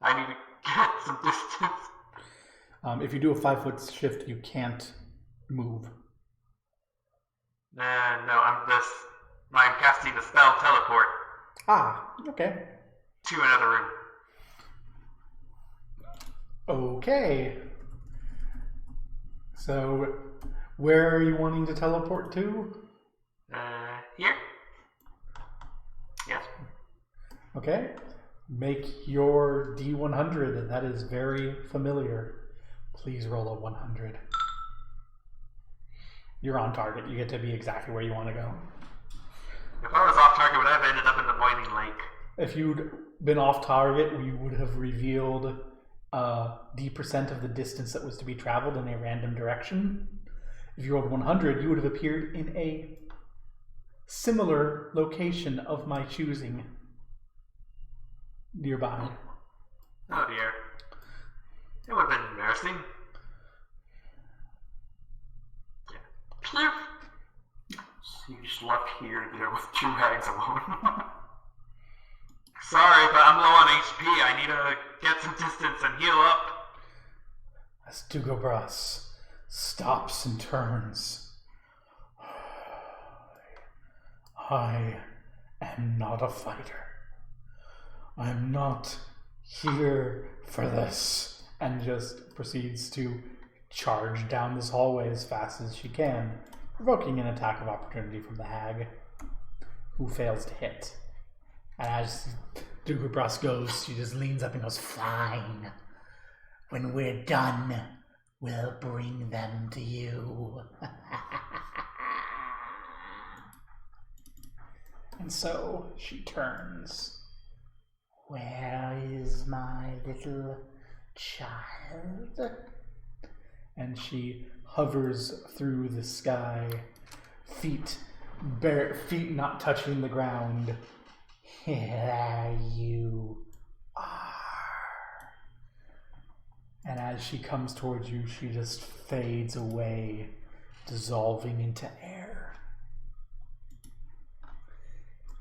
I need to get some distance. if you do a 5 foot shift, you can't move. No, I'm casting the spell teleport Ah, okay. to another room. Okay. So, where are you wanting to teleport to? Here? Yes. Okay. Make your D100. That is very familiar. Please roll a 100. You're on target. You get to be exactly where you want to go. If I was off target, would I have ended up in the boiling lake? If you'd been off target, we would have revealed D% of the distance that was to be traveled in a random direction. If you rolled 100, you would have appeared in a similar location of my choosing nearby. Oh dear. It would have been embarrassing. Yeah. Phew. So you just left here there with 2 hags alone. Sorry, but I'm low on HP. I need to get some distance and heal up. As Dugobras stops and turns. I am not a fighter. I'm not here for this. And just proceeds to charge down this hallway as fast as she can, provoking an attack of opportunity from the hag, who fails to hit. And as Dugobras goes, she just leans up and goes, "Fine. When we're done, we'll bring them to you." And so she turns. "Where is my little child?" And she hovers through the sky, feet not touching the ground. "Here you are." And as she comes towards you, she just fades away, dissolving into air.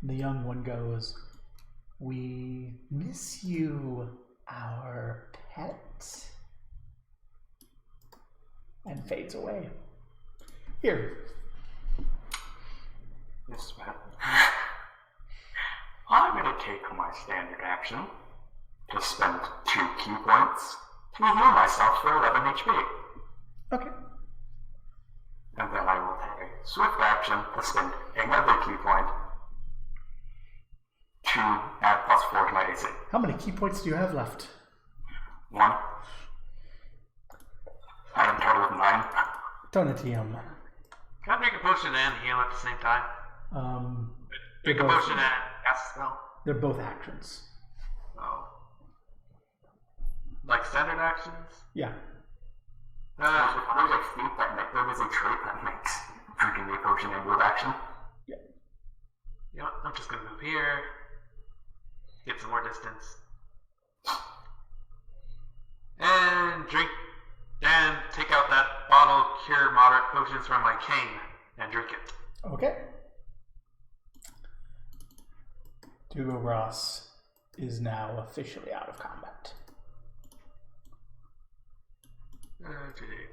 The young one goes, "We miss you, our pet," and fades away. Here. Yes, man. I'm going to take my standard action to spend 2 key points to heal myself for 11 HP. Okay. And then I will take a swift action to spend another key point to add +4 to my AC. How many key points do you have left? 1. I am total of 9. Donatium. Can I drink a potion and heal at the same time? Drink a potion and cast a spell. They're both actions. Oh. Like standard actions? Yeah. There's a feat that there is a trait that makes drinking a potion a move action. Yeah. You know what? I'm just gonna move here. Get some more distance. And drink. And take out that bottle, cure moderate potions from my cane, and drink it. Okay. Dugobras is now officially out of combat. Okay.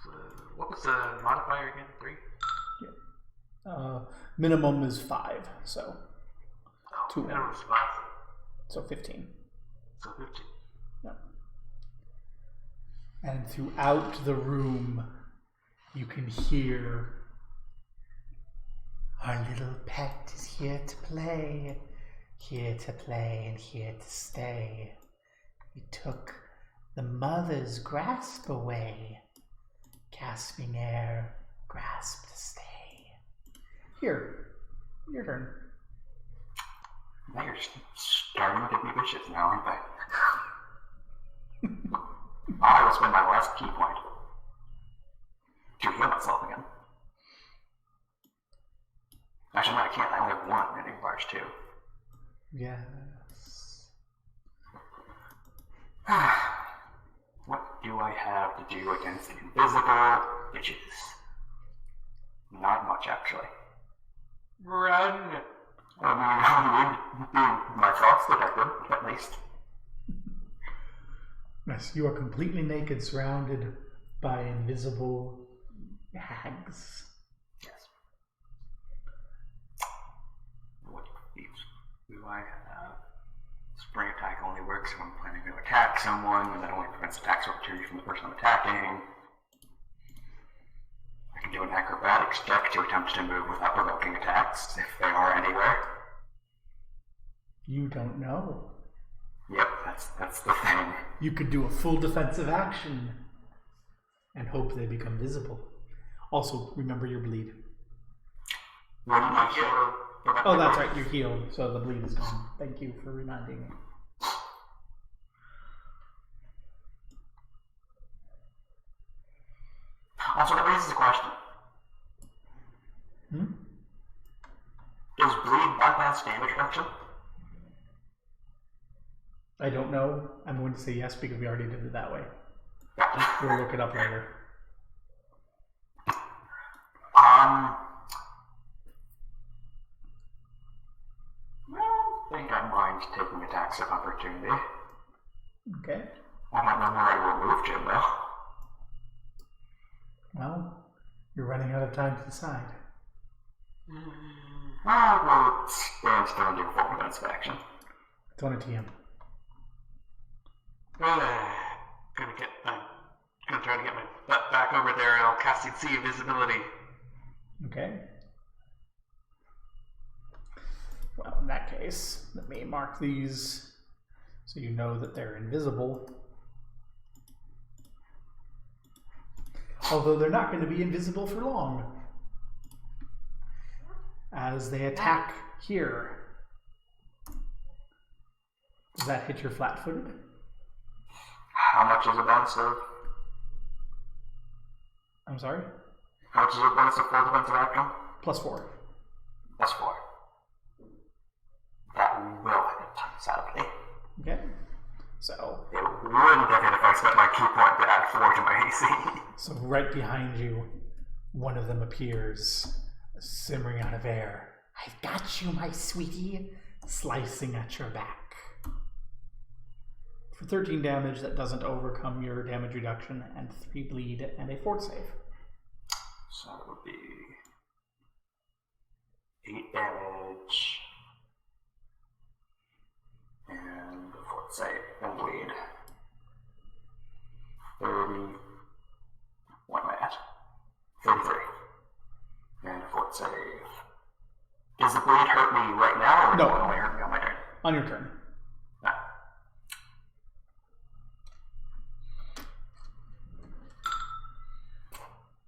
So, what was the modifier again? 3? Minimum is 5, so 2 Minimum more. is 5. So 15. So 15. Yep. And throughout the room, You can hear, our little pet is here to play and here to stay. We took the mother's grasp away, gasping air, grasp to stay. Here, your turn. They're starting to be vicious now, aren't they? I will spend my last key point to heal myself again. Actually, no, I can't. I only have one, and it requires two. Yes. What do I have to do against the invisible bitches? Not much, actually. Run! I mean, my thoughts detected, at least. Yes, you are completely naked, surrounded by invisible hags. Yes. What feats do I have? Spring attack only works when I'm planning to attack someone, and that only prevents attacks opportunity from the person I'm attacking. I can do an acrobatics check to attempt to move without provoking attacks, if they are anywhere. You don't know. Yep, that's the thing. You could do a full defensive action and hope they become visible. Also, remember your bleed. Wouldn't my healer prevent Oh, the that's bleed? right, you're healed, so the bleed is gone. Thank you for reminding me. Also, that raises a question. Does bleed bypass damage reduction? I don't know. I'm going to say yes because we already did it that way. We'll look it up later. I don't think I mind taking attacks of opportunity. Okay. I might know where I will move to, though. Well, you're running out of time to decide. I will stand still and do a full defensive action. It's on a TM. I'm gonna try to get my butt back over there and I'll cast See Invisibility. Okay. Well, in that case, let me mark these so you know that they're invisible. Although they're not going to be invisible for long. As they attack here. Does that hit your flat-footed? How much is a bonus of? I'm sorry? How much is a bonus of full defensive action? +4. +4. That will hit, sadly. Okay. So, It wouldn't have hit if I spent my key point to add 4 to my AC. so right behind you, one of them appears, simmering out of air. I've got you, my sweetie, slicing at your back. For 13 damage, that doesn't overcome your damage reduction, and 3 bleed, and a fort save. So it would be 8 damage and a fort save and bleed. 30. What am I at? 33. And a fort save. Does the bleed hurt me right now, or No. will it only hurt me on my turn? On your turn. Ah.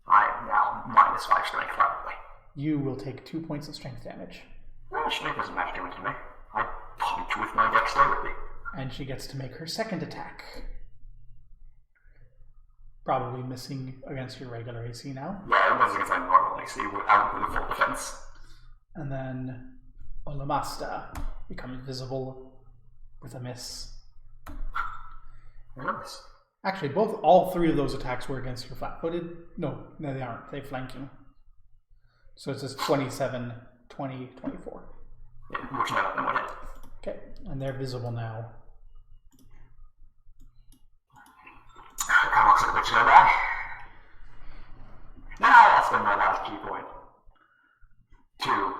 I am now -5 strength, probably. You will take 2 points of strength damage, Well, strength doesn't matter too much to me. I punch with my dexterity. and she gets to make her second attack. Probably missing against your regular AC now. Yeah, it was against my normal AC without the full defense. And then Olamasta becomes visible with a miss. Nice. Actually, all 3 of those attacks were against your flat-footed. No, they aren't. They flank you. So it's just 27, 20, 24. Yeah, which none of them would hit. Okay, and they're visible now. That looks like it's gonna die. Now I'll spend my last key point to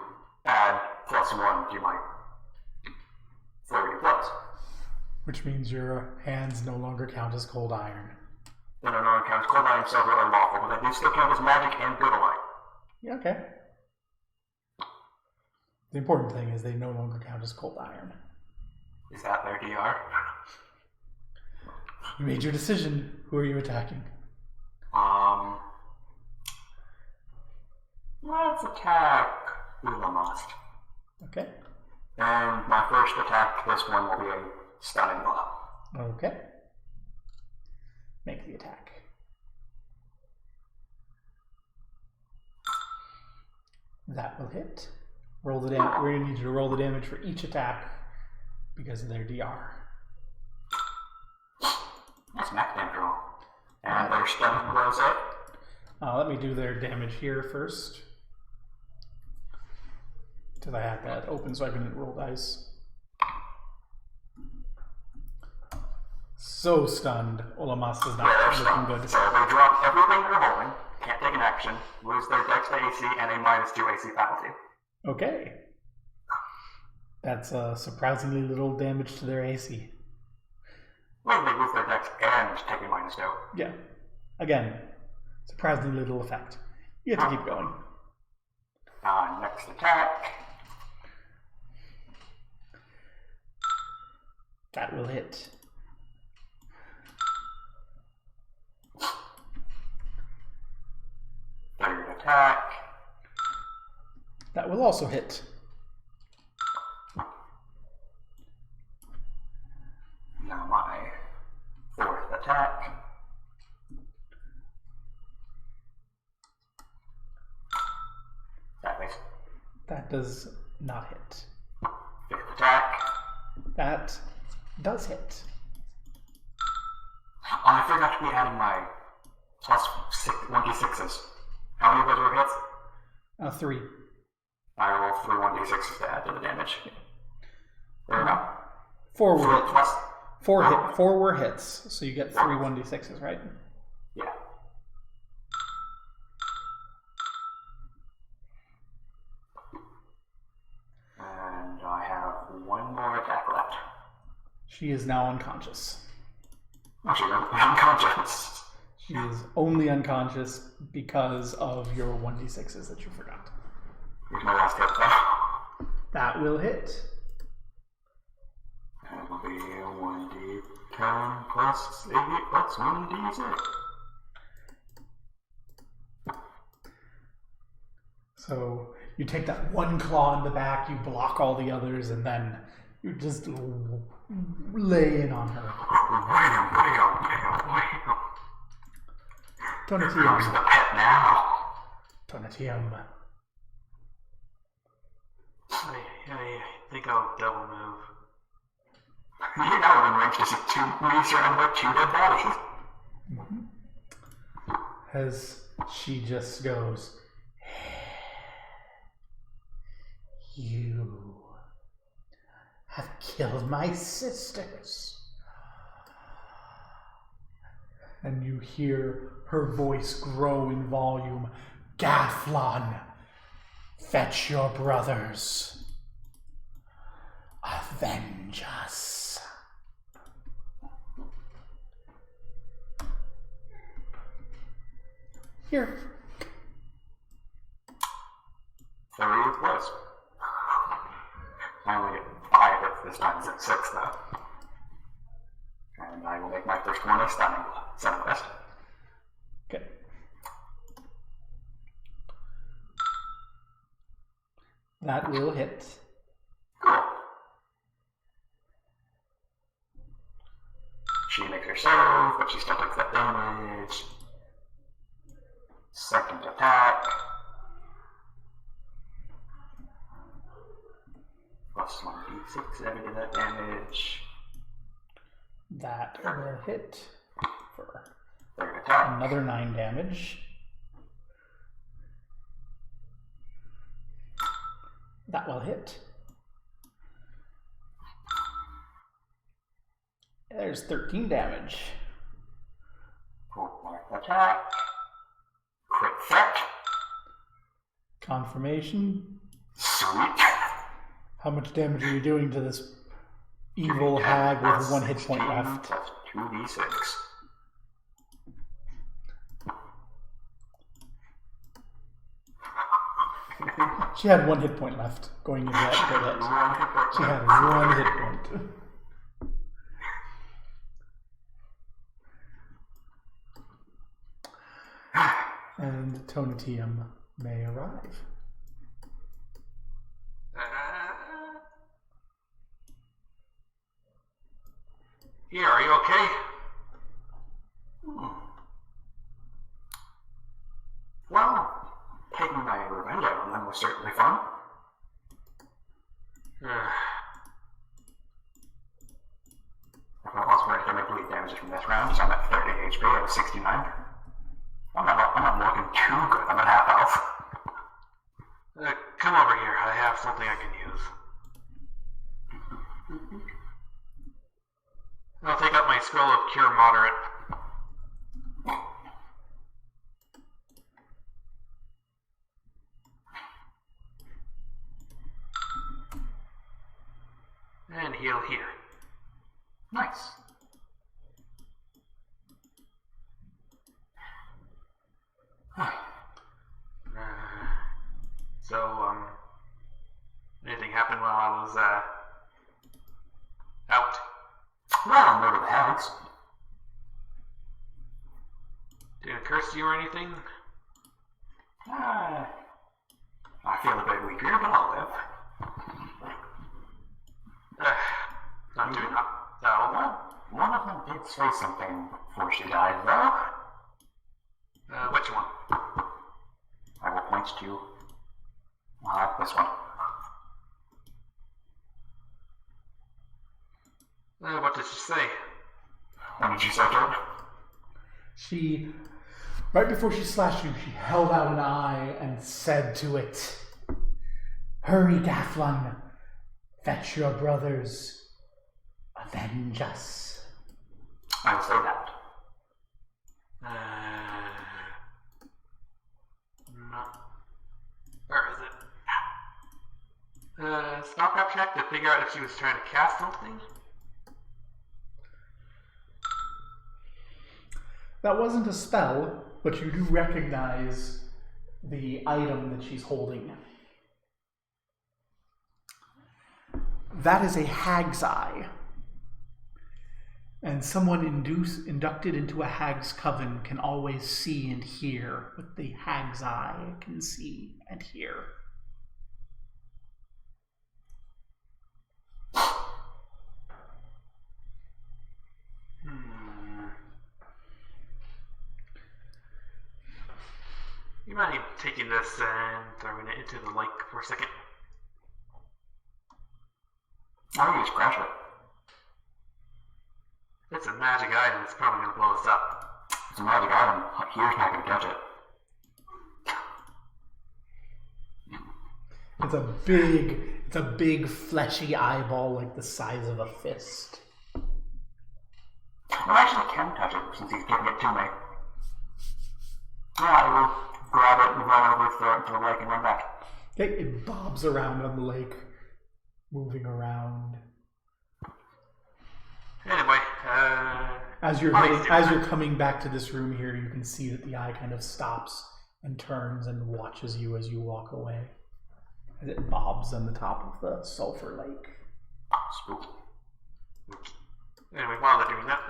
add +1 to my 30 plus. Which means your hands no longer count as cold iron. They no longer count as cold iron, silver, or lawful, but they do still count as magic and good alike. Yeah, okay. The important thing is they no longer count as cold iron. Is that their DR? You made your decision. Who are you attacking? Let's attack Ulamast. Okay. And my first attack, this one will be a stunning blow. Okay. Make the attack. That will hit. Roll the damage. We're going to need you to roll the damage for each attack because of their DR. That's max damage roll. And their stunning blows it. Let me do their damage here first. Because I had that open so I couldn't roll dice. So stunned. Olamas is not looking good. So they drop everything they're holding, can't take an action, lose their dex to AC, and a -2 AC penalty. Okay. That's surprisingly little damage to their AC. Well, they lose their dex and take a -2. Yeah. Again, surprisingly little effect. You have to keep going. Next attack. That will hit. Third attack. That will also hit. Now my fourth attack. That does not hit. Fifth attack. That does hit. Oh, I forgot to be adding my +1d6s. How many of those were hits? 3. I roll 3 1d6s to add to the damage. There we go. 4 were 4 hits. plus. 4 were hits, so you get 3 1d6s, right? Yeah. And I have one more attack left. She is now unconscious. Actually, I'm unconscious. She is only unconscious because of your 1d6s that you forgot. Here's my last hit, though. That will hit. That will be a 1d10 plus 8 plus 1d6. So you take that one claw in the back, you block all the others, and then you just lay in on her. Who's the Tonatium. pet now? Tonatium. I think I'll double move. You're now in range to see 2 me surrounded by 2 dead bodies. As she just goes, "You have killed my sisters." And you hear her voice grow in volume. "Gathlon, fetch your brothers. Avenge us." Here. 30 plus. I only get 5 hits this time, instead of 6 though. And I will make my first one a stunning Sunwest. Okay. That will hit. Cool. She makes her save, but she still takes that damage. Second attack. Plus 1d6 every that damage. That will hit for Third attack. another 9 damage. That will hit. There's 13 damage. Fourth attack. Crit threat. Confirmation. Sweet. How much damage are you doing to this evil hag with 1 hit point left? Plus 2d6. She had 1 hit point left going into that crit hit. She had 1 hit point. And Tonatium may arrive. Here, are you okay? Well, taking my revenge out on them was certainly fun. If I was going to make bleed damage from this round, so I'm at 30 HP, I was 69. I'm not looking too good, I'm at half health. Come over here, I have something I can use. I'll take out my scroll of Cure Moderate. And heal here. Nice. So, anything happened while I was, out? Well, maybe the hags. Did it curse you or anything? I feel a bit weaker, but I'll live. Not doing that. So, Well, one of them did say something before she died, though. which one? I will point to this one. What did she say? What did you say, Jordan? She, right before she slashed you, she held out an eye and said to it, "Hurry, Gafflon, fetch your brothers, avenge us." I will say that. No. Where is it? Snapchat check to figure out if she was trying to cast something? That wasn't a spell, but you do recognize the item that she's holding. That is a hag's eye. And someone inducted into a hag's coven can always see and hear what the hag's eye can see and hear. You mind taking this and throwing it into the lake for a second? I'll use pressure. It's a magic item, it's probably going to blow us up. It's a magic item. Here's not gonna touch it. It's a big fleshy eyeball like the size of a fist. I actually can touch it since he's giving it to me. Yeah, I will grab it and run over to the lake and run back. Okay, it bobs around on the lake, moving around. Anyway, As you're coming back to this room here, you can see that the eye kind of stops and turns and watches you as you walk away, as it bobs on the top of the sulfur lake. Spooky. Anyway, while they're doing that,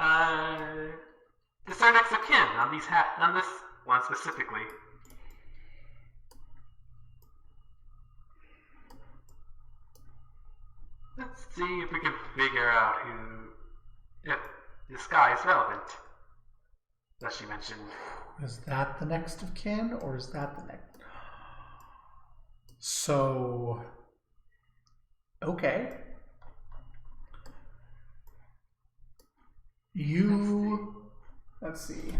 is our next of kin on these on this one specifically? Let's see if we can figure out if this guy is relevant. That she mentioned. Is that the next of kin, or is that the next? So, okay. Let's see.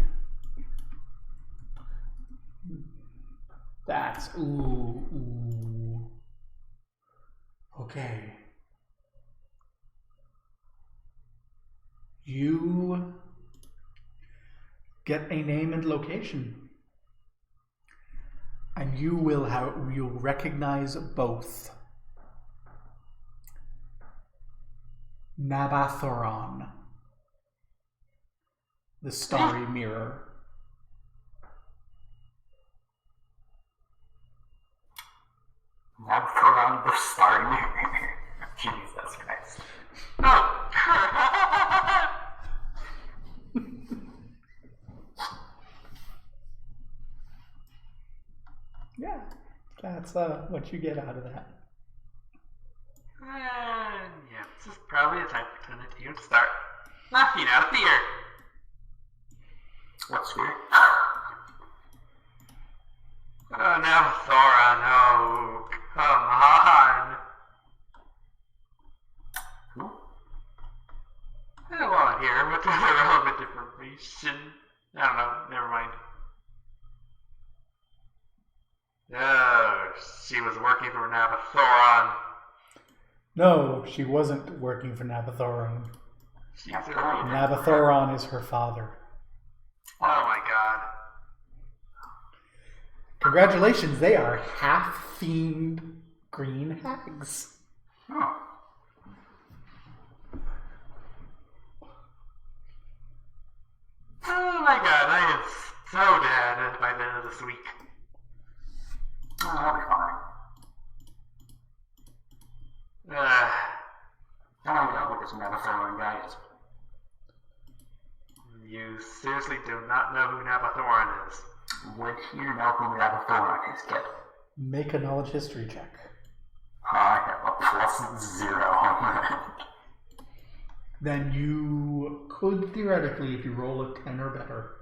That's, ooh. Okay. You get a name and location. And you'll recognize both. Nabathoron, the starry mirror. around the starting. Jesus Christ. Oh! Yeah, that's what you get out of that. Yeah, this is probably a time for you to start laughing out of fear. What's fear? Oh no, Thora, no. Come on. Who? I don't want to hear with other relevant information. I don't know, never mind. Oh, she was working for Nabathoron. No, she wasn't working for Nabathoron. She's a reader. Nabathoron is her father. Oh my god. Congratulations, they are half-fiend green hags. Oh. Oh my god, I am so dead by the end of this week. Oh, that'll be fine. I don't know what this Nabathoran guy is. You seriously do not know who Nabathoron is. Would you know who Nabathoran is, kid? Make a knowledge history check. I have a +0 on that. Then you could theoretically, if you roll a 10 or better,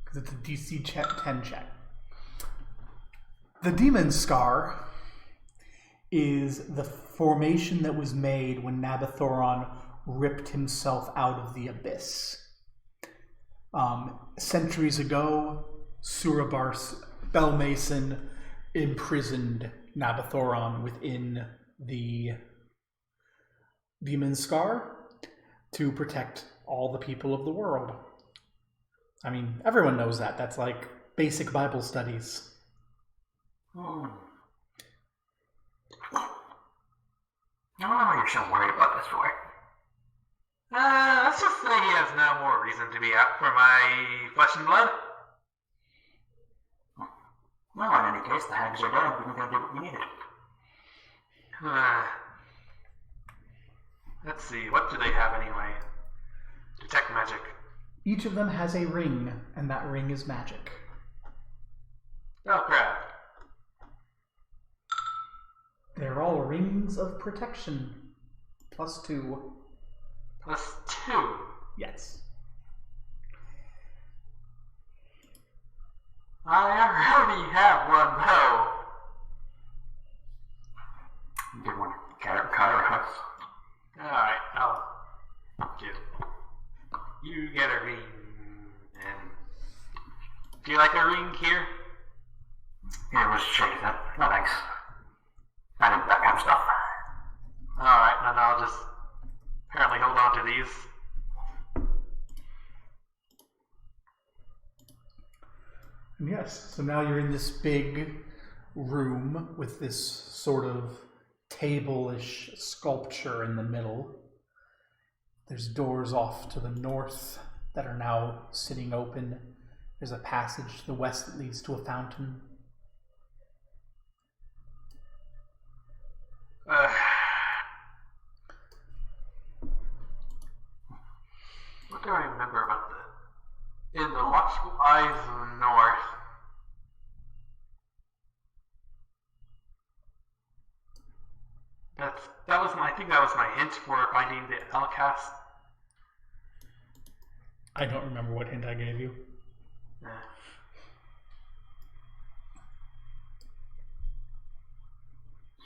because it's a DC 10 check. The demon scar is the formation that was made when Nabathoron ripped himself out of the abyss. Centuries ago, Surabars Belmason imprisoned Nabathoron within the demon scar to protect all the people of the world. I mean, everyone knows that. That's like basic Bible studies. I don't know why you're so worried about this for. Let's just say he has no more reason to be out for my flesh and blood. Well, in any case, the hags are dead. We can go do what we needed. Let's see, what do they have anyway? Detect magic. Each of them has a ring, and that ring is magic. Oh crap. They're all rings of protection. +2. +2. Yes. I already have one though. Good one. Kairos. Alright, I'll give you get a ring. And do you like a ring here? Yeah, let's shake that. No thanks. I need that kind of stuff. Alright, then I'll just apparently hold on to these. And yes, so now you're in this big room with this sort of table-ish sculpture in the middle. There's doors off to the north that are now sitting open. There's a passage to the west that leads to a fountain. What do I remember about in the watchful eyes of the north? I think that was my hint for finding the Elcast. I don't remember what hint I gave you.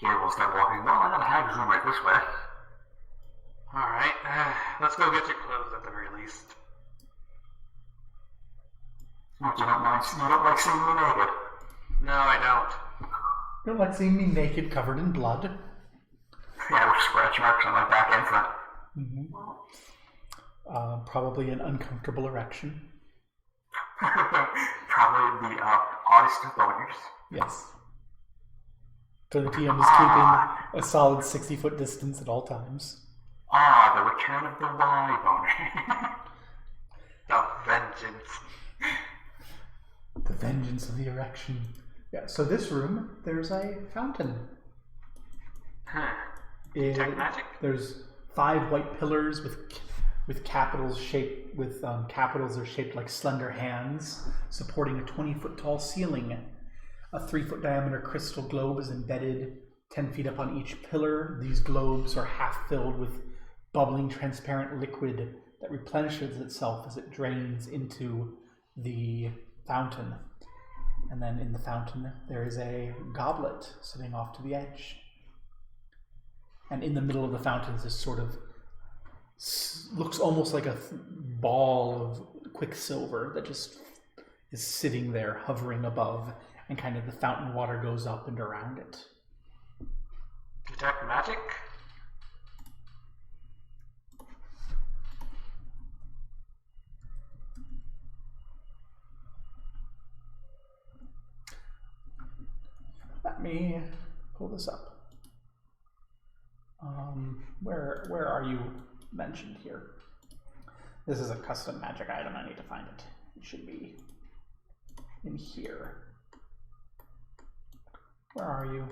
Here, we'll start walking. Well, I got a hag's room right this way. Alright, let's go get your clothes at the very least. What, you don't like seeing me naked? No, I don't. You don't like seeing me naked, covered in blood? Yeah, with scratch marks on my back and front. Probably an uncomfortable erection. Probably the oddest of boners. Yes. So the TM is keeping a solid 60-foot distance at all times. The return of the Y boner. The vengeance. The vengeance of the erection Yeah, so this room, there's a fountain. Huh. Detect magic? There's 5 white pillars with capitals shaped with capitals are shaped like slender hands, supporting a 20-foot tall ceiling. A 3-foot diameter crystal globe is embedded 10 feet up on each pillar. These globes are half filled with bubbling, transparent liquid that replenishes itself as it drains into the fountain. And then in the fountain, there is a goblet sitting off to the edge. And in the middle of the fountain is this sort of looks almost like a ball of quicksilver that just is sitting there, hovering above, and kind of the fountain water goes up and around it. Detect magic? Let me pull this up. Where are you mentioned here? This is a custom magic item. I need to find it. It should be in here. Where are you?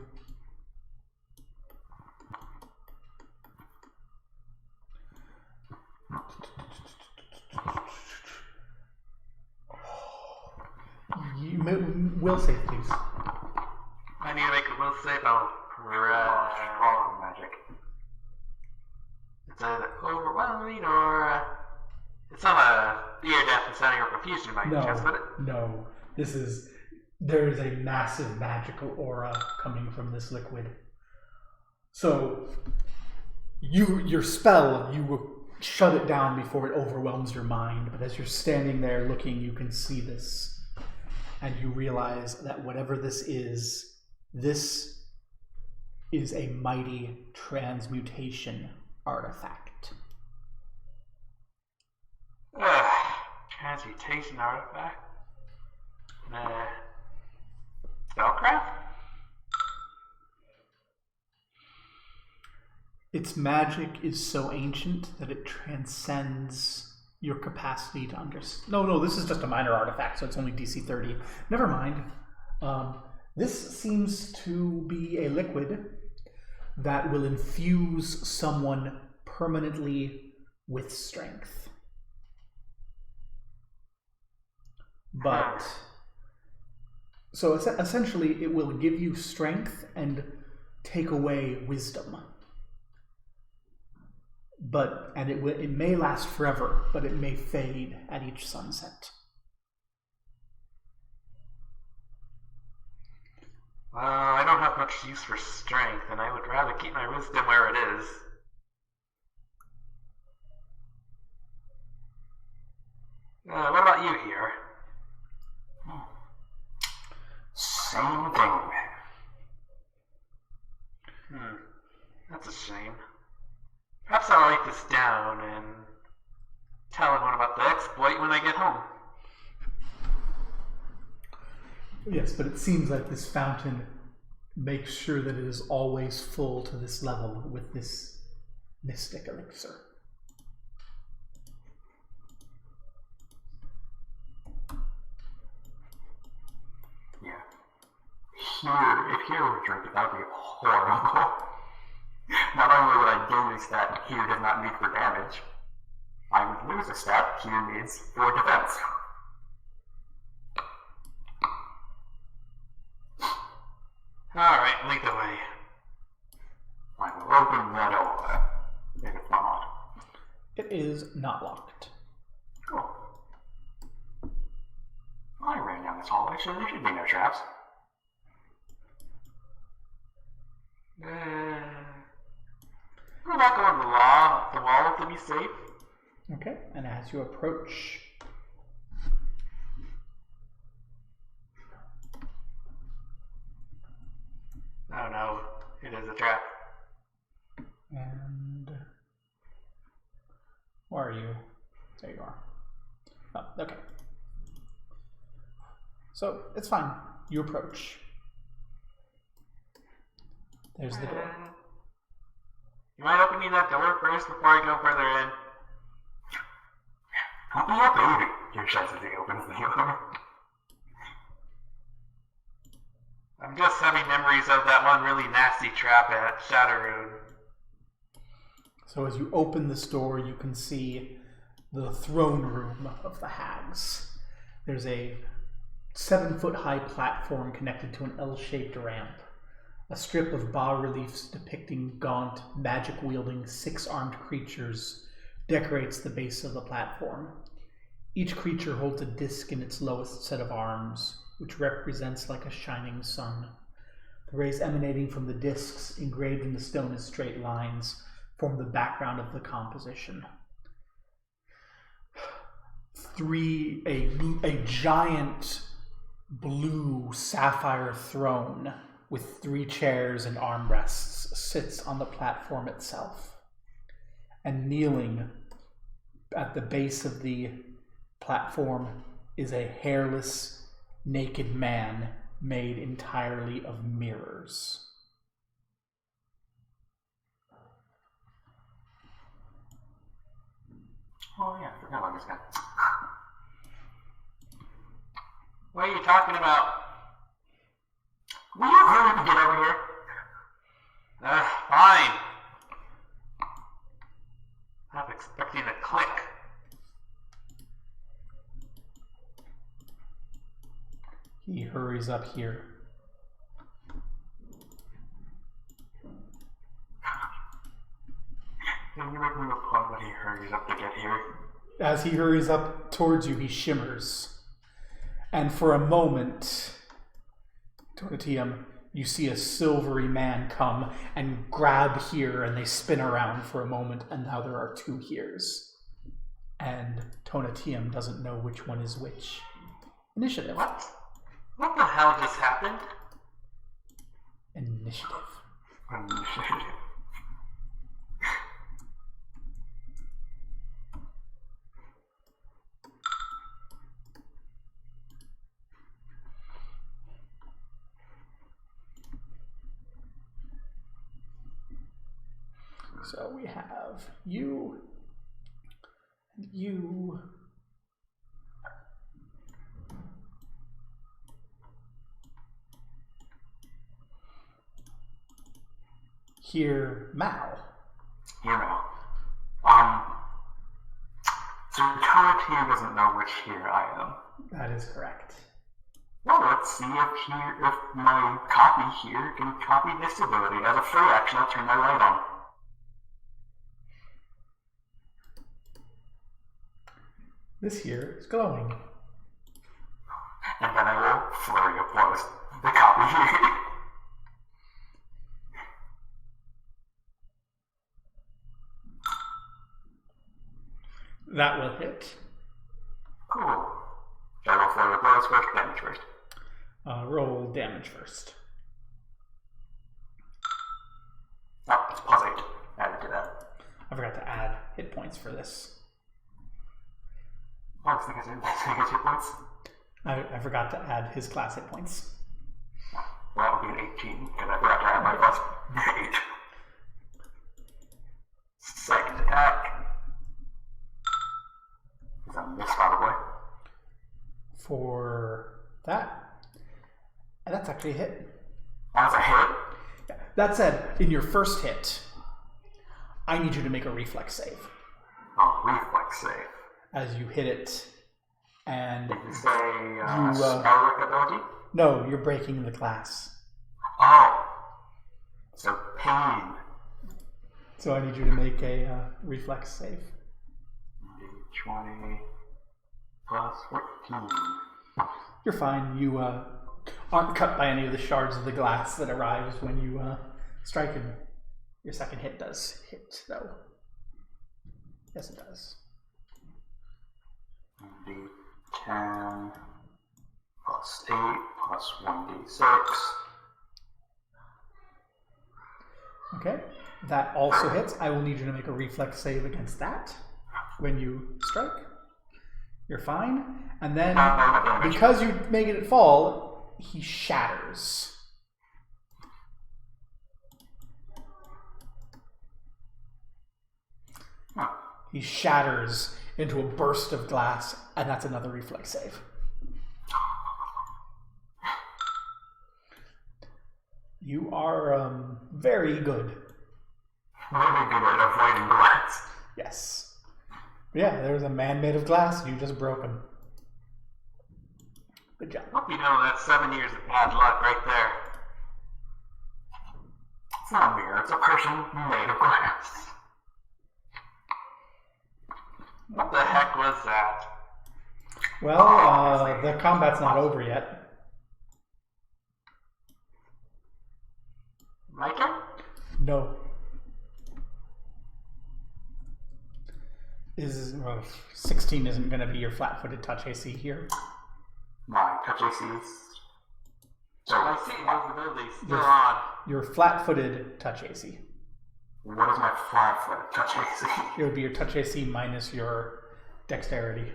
Will save, please. I need to make a will save on Strong magic. It's either overwhelming or it's not a fear, death, insanity, or confusion by any chance, but No. There is a massive magical aura coming from this liquid. So your spell, you will shut it down before it overwhelms your mind, but as you're standing there looking, you can see this. And you realize that whatever this is a mighty transmutation artifact. Transmutation artifact? Spellcraft? Its magic is so ancient that it transcends your capacity to understand. No, this is just a minor artifact, so it's only DC 30. Never mind. This seems to be a liquid that will infuse someone permanently with strength. But, so essentially it will give you strength and take away wisdom. It may last forever, but it may fade at each sunset. Well, I don't have much use for strength, and I would rather keep my wisdom where it is. What about you here? Same thing. That's a shame. Perhaps I'll write this down and tell everyone about the exploit when I get home. Yes, but it seems like this fountain makes sure that it is always full to this level with this mystic elixir. Yeah. If here were drink it, that would be horrible. Not only would I gain a stat Q does not need for damage, I would lose a stat Q needs for defense. Alright, lead the way. I will open that door if it's not locked. It is not locked. Cool. I ran down this hallway, so there should be no traps. What about going to the wall to be safe? Okay, and as you approach, Oh no, it is a trap. and where are you? There you are. Oh, okay. So it's fine. You approach. There's the door. You mind opening that door first before I go further in? Open up, baby. Your chest as he opens the door. I'm just having memories of that one really nasty trap at Shadow Road. So as you open this door, you can see the throne room of the hags. There's a 7-foot-high platform connected to an L-shaped ramp. A strip of bas-reliefs depicting gaunt, magic-wielding, 6-armed creatures decorates the base of the platform. Each creature holds a disc in its lowest set of arms, which represents like a shining sun. The rays emanating from the discs, engraved in the stone as straight lines, form the background of the composition. A giant blue sapphire throne with 3 chairs and armrests sits on the platform itself. And kneeling at the base of the platform is a hairless, naked man made entirely of mirrors. Oh yeah, I forgot about this guy. What are you talking about? Will you hurry to get over here? Fine. I'm expecting a click. He hurries up here. Can you make me applaud when he hurries up to get here? As he hurries up towards you, he shimmers. And for a moment, Tonatium, you see a silvery man come and grab here, and they spin around for a moment, and now there are 2 heres. And Tonatium doesn't know which one is which. Initiative. What? What the hell just happened? Initiative. So we have you, and you, here, Mal. Here now. So Tonatium doesn't know which here I am. That is correct. Well, let's see if my copy here can copy this ability. As a free action, I'll turn my light on. This here is glowing. And then I will flurry of blows the copy here. That will hit. Cool. Shall I roll flurry of blows first, damage first? Roll damage first. Oh, it's plus 8. Added to that. I forgot to add hit points for this. Oh, I think it's 2 points. I forgot to add his class hit points. Well, that would be an 18, because I forgot to add my plus 8. Second attack. Is that a miss, probably? For that. And that's actually a hit. That's a hit. Yeah. That said, in your first hit, I need you to make a reflex save. Oh, reflex save. As you hit it, and Did you say spell ability? no, you're breaking the glass. Oh. So pain. So I need you to make a reflex save. D20 plus 14. You're fine. You aren't cut by any of the shards of the glass that arrives when you strike him. Your second hit does hit, though. Yes, it does. D10 plus 8 plus 1d6. Okay, that also hits. I will need you to make a reflex save against that when you strike. You're fine. And then, because you make it fall, he shatters. He shatters into a burst of glass, and that's another reflex save. You are very good. Very good at avoiding glass. Yes. Yeah, there's a man made of glass. You just broke him. Good job. Hope you know that's 7 years of bad luck right there. It's not a mirror, it's a person made of glass. What the heck was that? Well, the combat's not over yet. My turn? No. 16 isn't going to be your flat-footed touch AC here. My touch AC is... So, I see invisibility still on. Your flat-footed touch AC. what is my flat foot touch AC? It would be your touch AC minus your dexterity.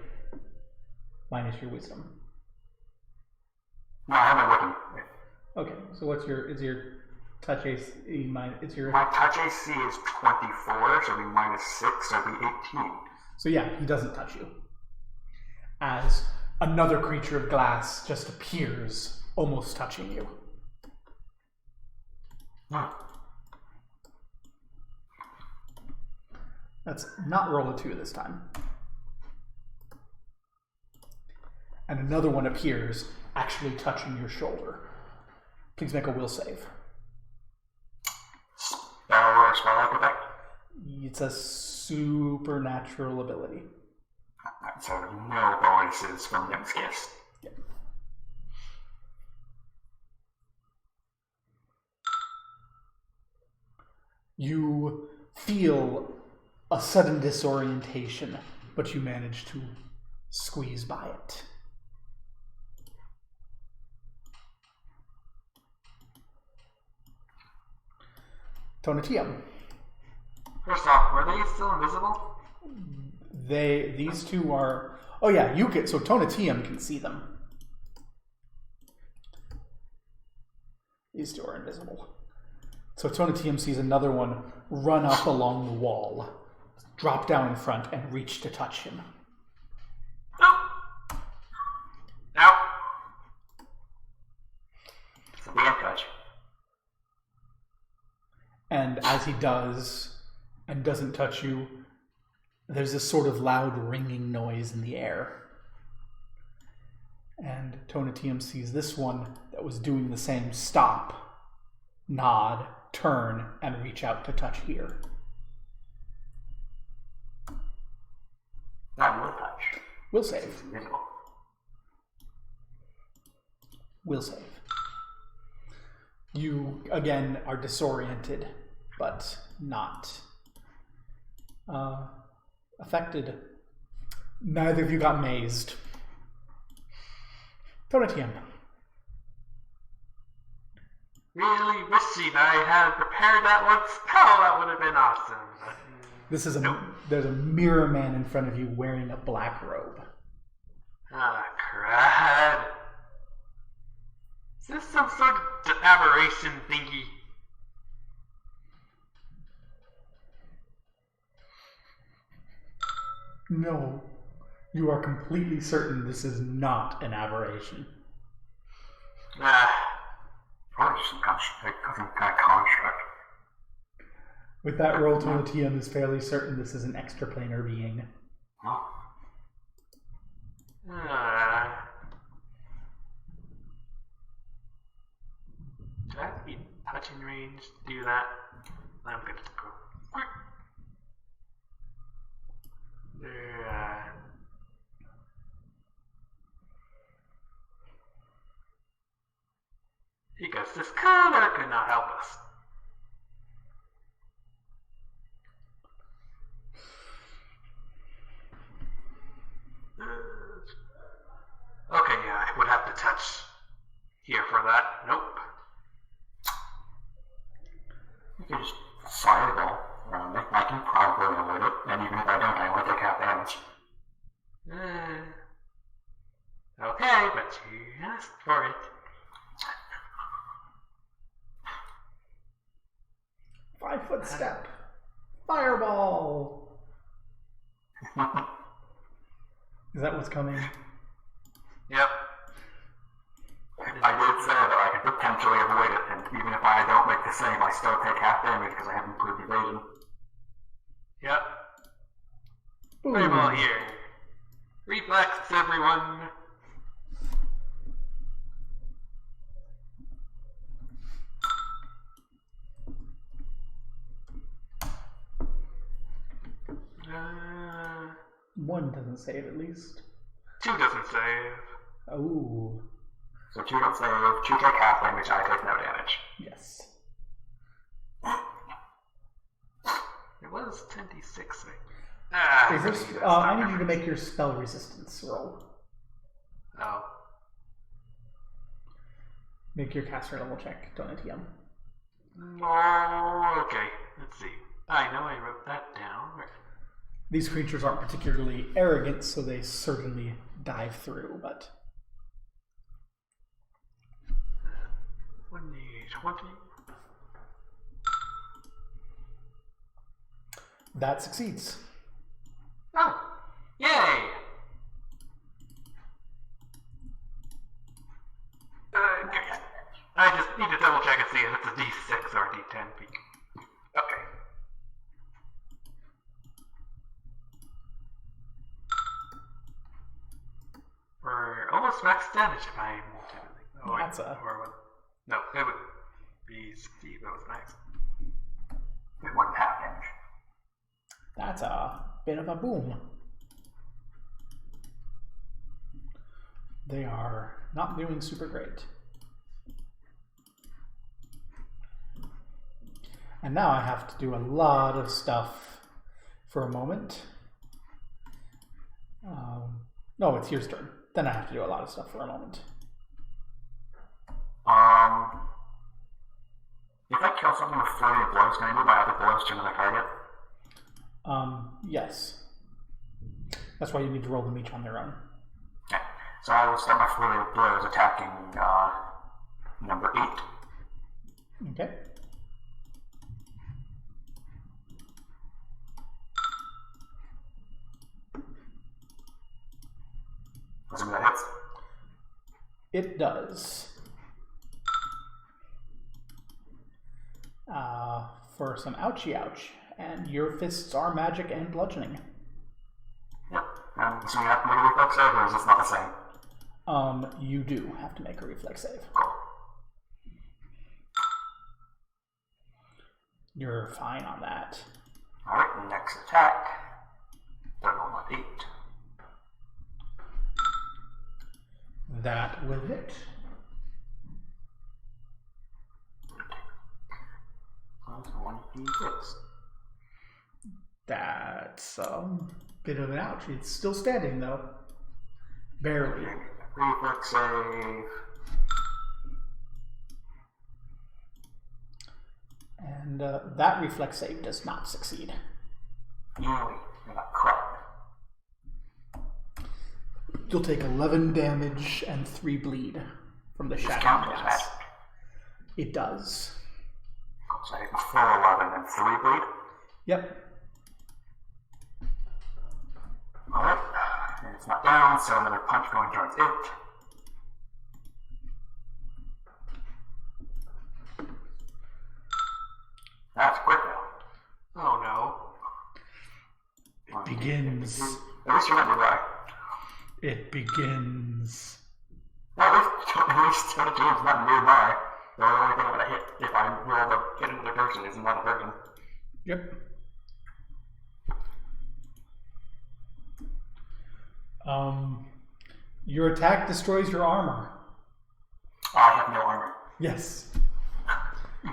Minus your wisdom. No, I haven't written. Okay, so what's your touch AC minus... It's your... My touch AC is 24, so it'll be minus 6, so it'll be 18. So yeah, he doesn't touch you. As another creature of glass just appears, almost touching you. Hmm. That's not roll a 2 this time. And another one appears, actually touching your shoulder. Please make a will save. Spell or spell effect? It's a supernatural ability. So no bonuses from next guest. Yep. You feel a sudden disorientation, but you manage to squeeze by it. Tonatium. First off, were they still invisible? These two are... Oh yeah, you can... So Tonatium can see them. These two are invisible. So Tonatium sees another one run up along the wall, drop down in front, and reach to touch him. No! Now! So we have touch. And as he does, and doesn't touch you, there's this sort of loud ringing noise in the air. And Tonatium sees this one that was doing the same stop, nod, turn, and reach out to touch here. That will touch. Will save. It's invisible. Will save. You, again, are disoriented, but not affected. Neither of you got mazed. Tonatium. Really wishing I had prepared that one spell. That would have been awesome. But, This is there's a mirror man in front of you wearing a black robe. ah, crud. Is this some sort of aberration thingy? No, you are completely certain this is not an aberration. Ah, Probably some kind of construct. With that roll, Tonatium is fairly certain this is an extraplanar being. Oh. Do I have to be touching range to do that? I'm gonna go quick. There, because this color could not help us. Okay, yeah, I would have to touch here for that. Nope. You can just fireball around it. I can probably avoid it, and even if I don't, I only take half damage. Okay, but you asked for it. 5-foot step. Fireball. Is that what's coming? Yep. I did say that I could potentially avoid it, and even if I I still take half damage because I have improved evasion. Yep. Fireball here. Reflex, everyone. One doesn't save at least. 2 doesn't save. Oh. So 2 don't save, 2 take half damage, I take no damage. Yes. It was 10d6. Is this, I need you to make your spell resistance roll. Oh. Make your caster level check, Donatium. Oh, okay. Let's see. I know I wrote that down. These creatures aren't particularly arrogant, so they certainly dive through, but... 20. That succeeds. Oh! Yay! I just need to double check and see if it's a d6 or a d10 peak. Okay. We're almost max damage if I'm... Oh, That's a... No, it would be 60 if it was max. It wouldn't have damage. That's a bit of a boom. They are not doing super great. And now I have to do a lot of stuff for a moment. No, it's your turn. Then I have to do a lot of stuff for a moment. If I kill something with flurry of blows, can I move my other blows to another target? Yes. That's why you need to roll them each on their own. Okay. So I will start my flurry of blows attacking number 8. Okay. Assuming that hits. It does. For some ouchie ouch. And your fists are magic and bludgeoning. Yep. I'm assuming I have to make a reflex save, or is this not the same? You do have to make a reflex save. Cool. You're fine on that. Alright, next attack. Third roll on 8. That will hit. That's 1d6. That's a bit of an ouch. It's still standing though. Barely. Reflex save. And that reflex save does not succeed. You got crap. You'll take 11 damage and 3 bleed from the Count Shackled as gas. magic. It does. So I take 4, 11, and 3 bleed. Yep. Alright. And it's not down, so another punch going towards it. That's quick though. Oh no. It begins. At least you're not nearby. It begins. At least Team's not nearby. The only thing I'm gonna hit if I roll to hit another person is another person. Yep. Your attack destroys your armor. Oh, I have no armor. Yes.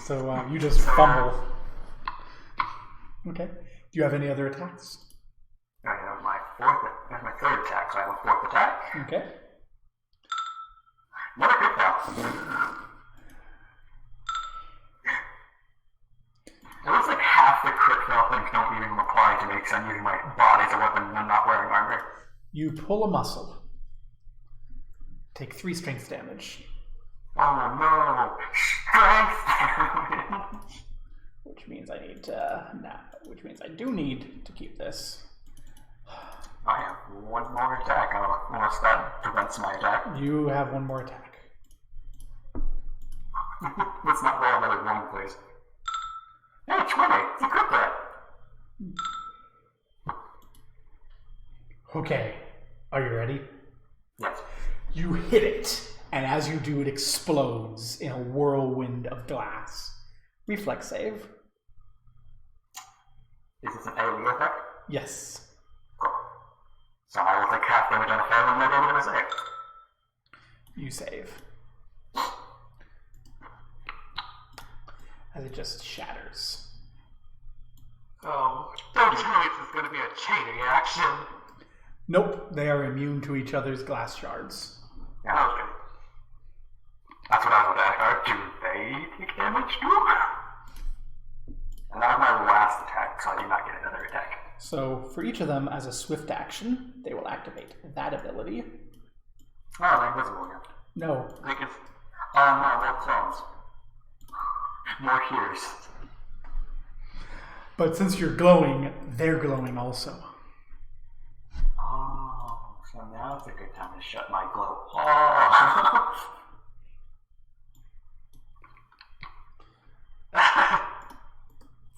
So you just fumble. Okay. Do you have any other attacks? I have my third attack, so I have a 4th attack. Okay. Another crit fail. It looks like half the crit fail things don't even apply to me because I'm using my body as a weapon and I'm not wearing armor. You pull a muscle. Take 3 strength damage. Oh no! Strength damage! Which means I need to... which means I do need to keep this. I have one more attack, unless that prevents my attack. You have one more attack. Let's not roll another 1, please. 20. It's a crit threat. Okay, are you ready? Yes. You hit it, and as you do, it explodes in a whirlwind of glass. Reflex save. Is this an AoE effect? Yes. Cool. So I will take half damage on a fail and never going to save. You save. As it just shatters. Oh, don't tell me this is going to be a chain reaction. Nope, they are immune to each other's glass shards. Yeah, okay. That's what I was about. Do they take damage too? And that was my last attack, so I do not get another attack. So, for each of them, as a swift action, they will activate that ability. Oh, they're invisible again. No, I think it's... No, they're clones. More hears. but since you're glowing, they're glowing also. Oh, so now it's a good time to shut my glow off.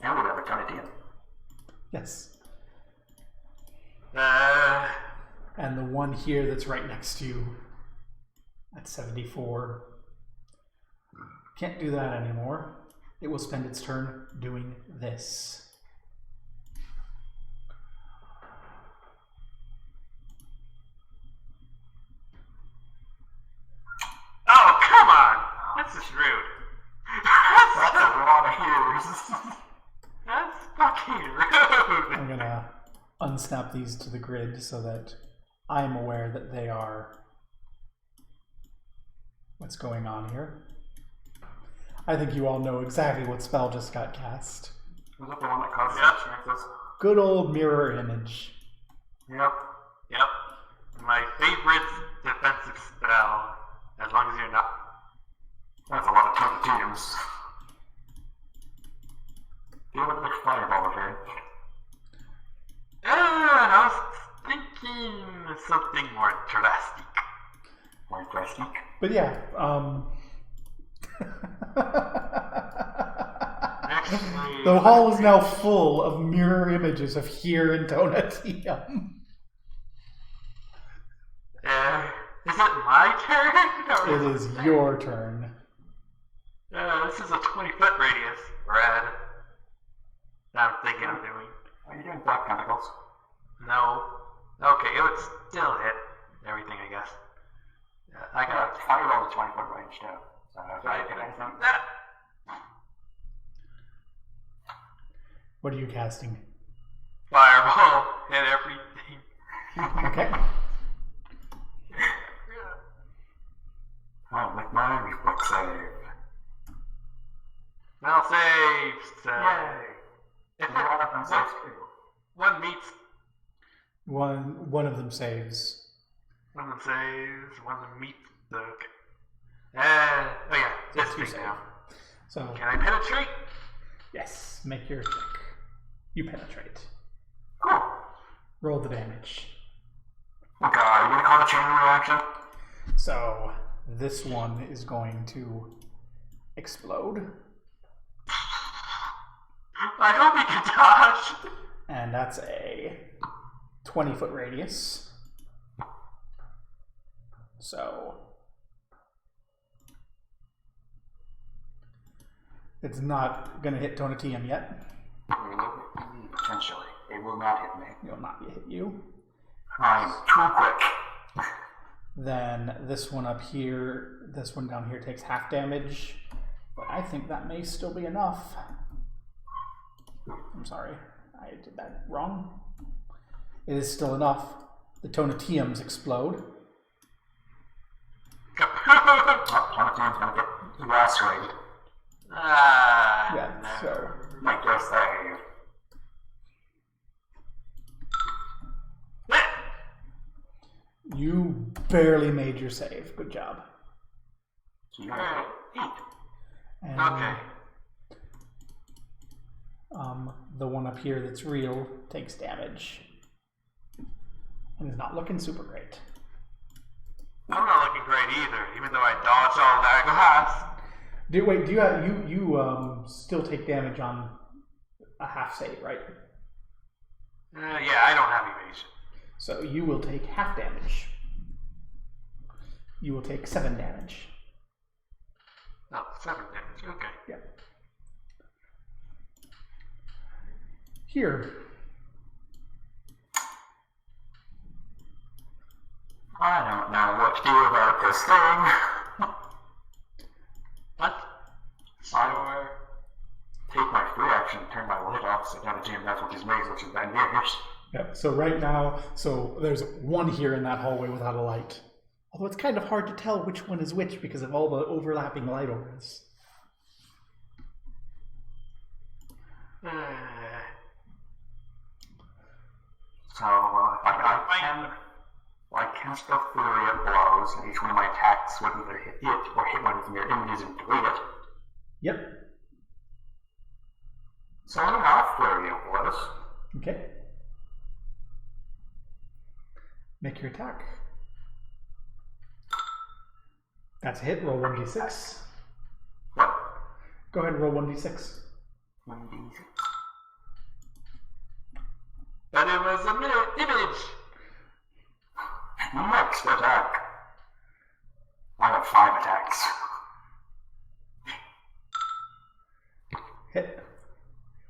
And we have a ton of DM. Yes. Uh, And the one here that's right next to you at 74 can't do that anymore. It will spend its turn doing this. oh, come on! This is rude. That's a lot of hears. That's fucking rude. I'm gonna unsnap these to the grid so that I'm aware that they are what's going on here. I think you all know exactly what spell just got cast. Was that the one that causes Yep. chances? Good old mirror image. Yep. Yep. My favorite defensive spell, as long as you're not... That's a lot of ton of teams. Deal with the fireball event. I was thinking something more drastic. More drastic. But yeah, Actually... the hall is now full of mirror images of here and Donatium. Is it my turn? Or It is your turn. This is a 20-foot radius, Brad. I'm thinking of doing. Are you doing Black Tentacles? No. Okay, it would still hit everything, I guess. I got Fireball is 20-foot range too. So if I hit anything. What are you casting? Fireball hit everything. Okay. I'll make my reflex save. Well, saves. Yay! If And one of them saves too. one meets, One of them saves. one of them saves, one of them meets the. Okay. Oh yeah, this You thing save. now. So Can I penetrate? yes, make your check. You penetrate. Cool. Roll the damage. Okay, are you gonna call the chain reaction? So this one is going to explode, I hope he can dodge. and that's a 20-foot radius. So it's not going to hit Donatium yet. Potentially. It will not hit me. It will not hit you. I'm too quick. Then this one up here, this one down here takes half damage, but I think that may still be enough. I'm sorry, I did that wrong. It is still enough. The Tonatiums explode. Oh, Jonathan's gonna get lacerated. Yeah, so Make your save. you barely made your save. Good job. So you're gonna hit 8. And, Okay. the one up here that's real takes damage. And is not looking super great. I'm not looking great either, even though I dodged all that glass. Do you still take damage on a half save, right? Yeah, I don't have evasion. So you will take half damage. You will take 7 damage. Oh, 7 damage. Okay. Yeah. Here. I don't know what to do about this thing. What? I take my free action and turn my light off so I can jam that's which is raised, which is bad news. Yep. So right now, there's one here in that hallway without a light. Although it's kind of hard to tell which one is which because of all the overlapping light auras. So, I cast a flurry of blows, and each one of my attacks, whether they hit it or hit one of your images and delete it. Yep. So I have flurry of blows. Okay. Make your attack. That's a hit. Roll 1d6. What? Go ahead and roll 1d6. 1d6. But it was a image. Next attack. I have 5 attacks. Hit.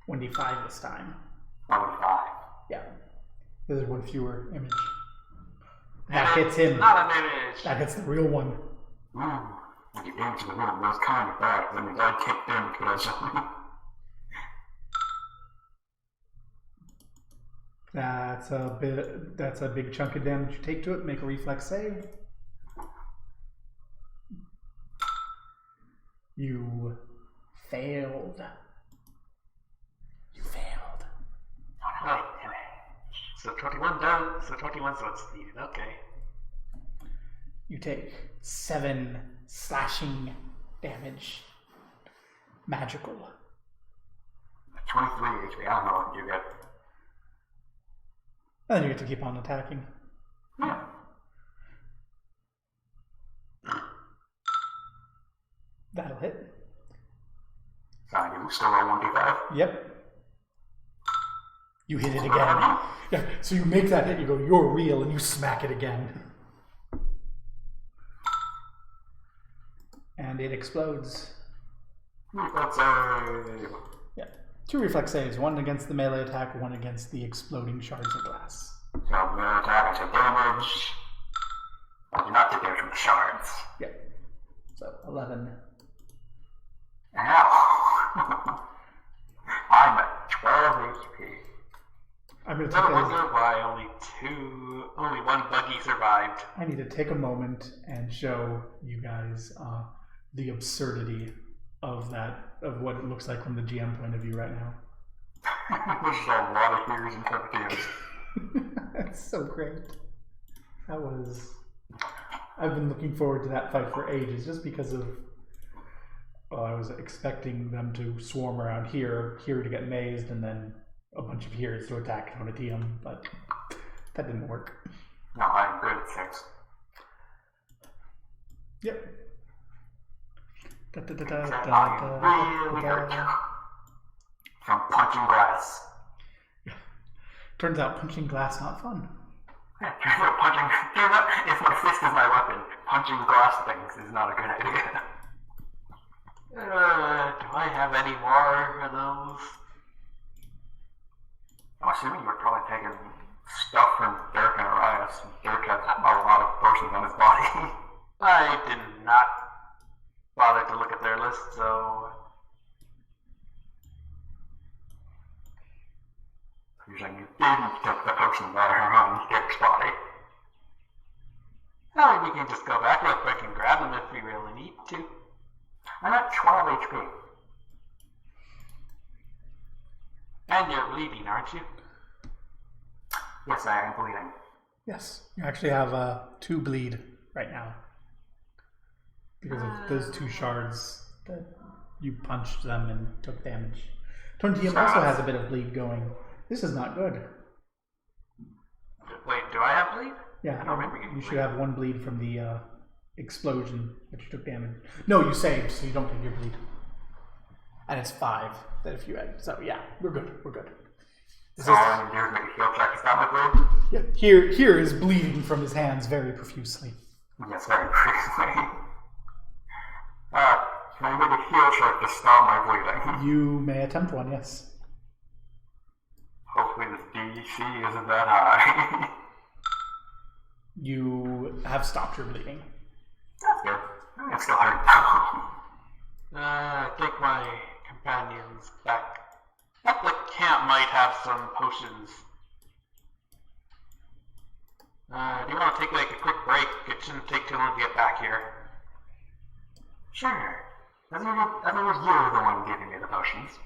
1d5 this time. 1d5. Yeah. There's one fewer image. That hits him. Not an image. That hits the real one. When you damage the room, that's kind of bad. That means I take damage for that something. That's a big chunk of damage you take to it. Make a reflex save. You failed. You failed. Oh. So 21 done. So 21 so it's needed. Okay. You take 7 slashing damage. Magical. 23 HP. I don't know what you get. And then you get to keep on attacking. Yeah. That'll hit. So you still roll 1d5? Yep. You hit it again. Yeah, so you make that hit, you go, you're real, and you smack it again. And it explodes. That's a... Yeah. 2 reflex saves, one against the melee attack, one against the exploding shards of glass. So melee attack, I take damage. I do not take damage from the shards. Yeah. So 11. Ow! I'm at 12 HP. I'm gonna I take wonder why only one buggy survived. I need to take a moment and show you guys the absurdity of what it looks like from the GM point of view right now. There's a lot of heroes and captains. That's so great. I've been looking forward to that fight for ages, just because of. Well, I was expecting them to swarm around here to get mazed, and then a bunch of heroes to attack Tonatium, but that didn't work. No, I'm good at 6. Yep. I'm really hurt from punching glass. Turns out punching glass not fun. If my fist is my weapon, punching glass things is not a good idea. Do I have any more of those? I'm assuming you're probably taking stuff from Dirk and Arias. Dirk has a lot of potions on his body. I did not bother to look at their list, so... You're saying you didn't take the potions that are on Dirk's body. Oh, we can just go back real quick and grab them if we really need to. I'm at 12 HP. And you're bleeding, aren't you? Yes, I am bleeding. Yes, you actually have 2 bleed right now. Because of those 2 shards that you punched them and took damage. Tonatium also has a bit of bleed going. This is not good. Wait, do I have bleed? Yeah, I don't remember getting you should bleed. have 1 bleed from the explosion that you took damage. No, you saved, so you don't take your bleed. And it's 5 that if you add. So yeah, we're good. We're good. So all I need to do is make a heal check to stop my bleeding? Yeah, here is bleeding from his hands very profusely. Yes, very briefly. Can I make a heal check to stop my bleeding? You may attempt one, yes. Hopefully the DC isn't that high. You have stopped your bleeding. That's good. It's still hurt though. I think my companion's back at the camp might have some potions. Do you want to take like a quick break? It shouldn't take too long to get back here. Sure. I think you're the one giving me the potions.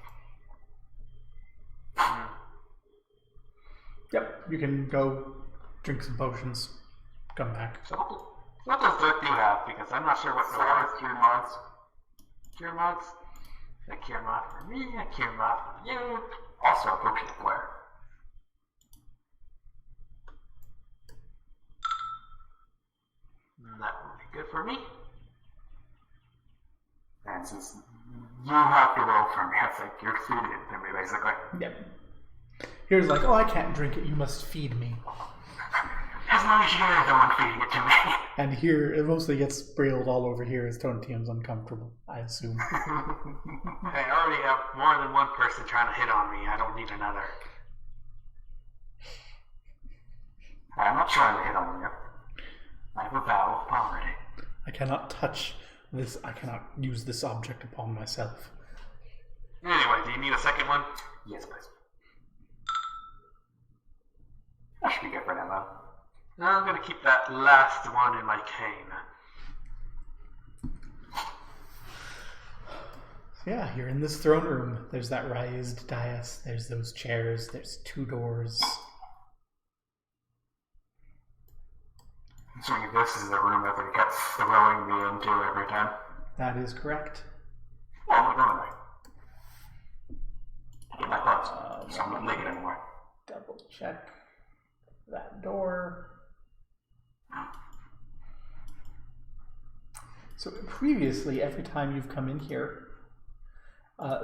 Yep, you can go drink some potions. Come back. So what does Dirk do have? Because I'm not sure what the Four cure mods. cure mods. A cure mod for me, a cure mod for you. Also a potion player. That would be good for me. And since you have to roll for me, I think you're feeding it to me, basically. Yep. Here's like, oh, I can't drink it. You must feed me. As long as you're the one feeding it to me. And here, it mostly gets sprinkled all over here as Tontium's uncomfortable, I assume. I already have more than one person trying to hit on me. I don't need another. I'm not trying to hit on you. I have a vow of poverty. I cannot touch this. I cannot use this object upon myself. Anyway, do you need a second one? Yes, please. That should be good for now, though. I'm gonna keep that last one in my cane. Yeah, you're in this throne room. There's that raised dais. There's those chairs. There's 2 doors. So this is the room that they kept throwing me into every time. That is correct. Oh, I'm not going I get my clothes, so I'm not naked anymore. Double check that door. So previously, every time you've come in here,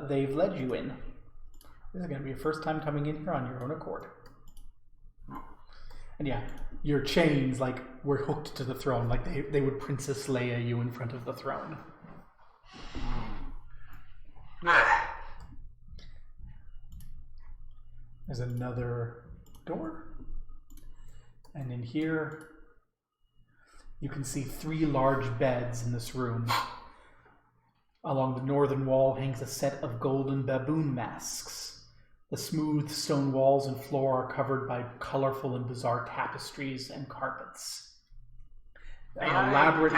they've led you in. This is going to be your first time coming in here on your own accord. And yeah, your chains, like, were hooked to the throne. Like, they would Princess Leia you in front of the throne. There's another door. And in here, you can see 3 large beds in this room. Along the northern wall hangs a set of golden baboon masks. The smooth stone walls and floor are covered by colorful and bizarre tapestries and carpets. An elaborate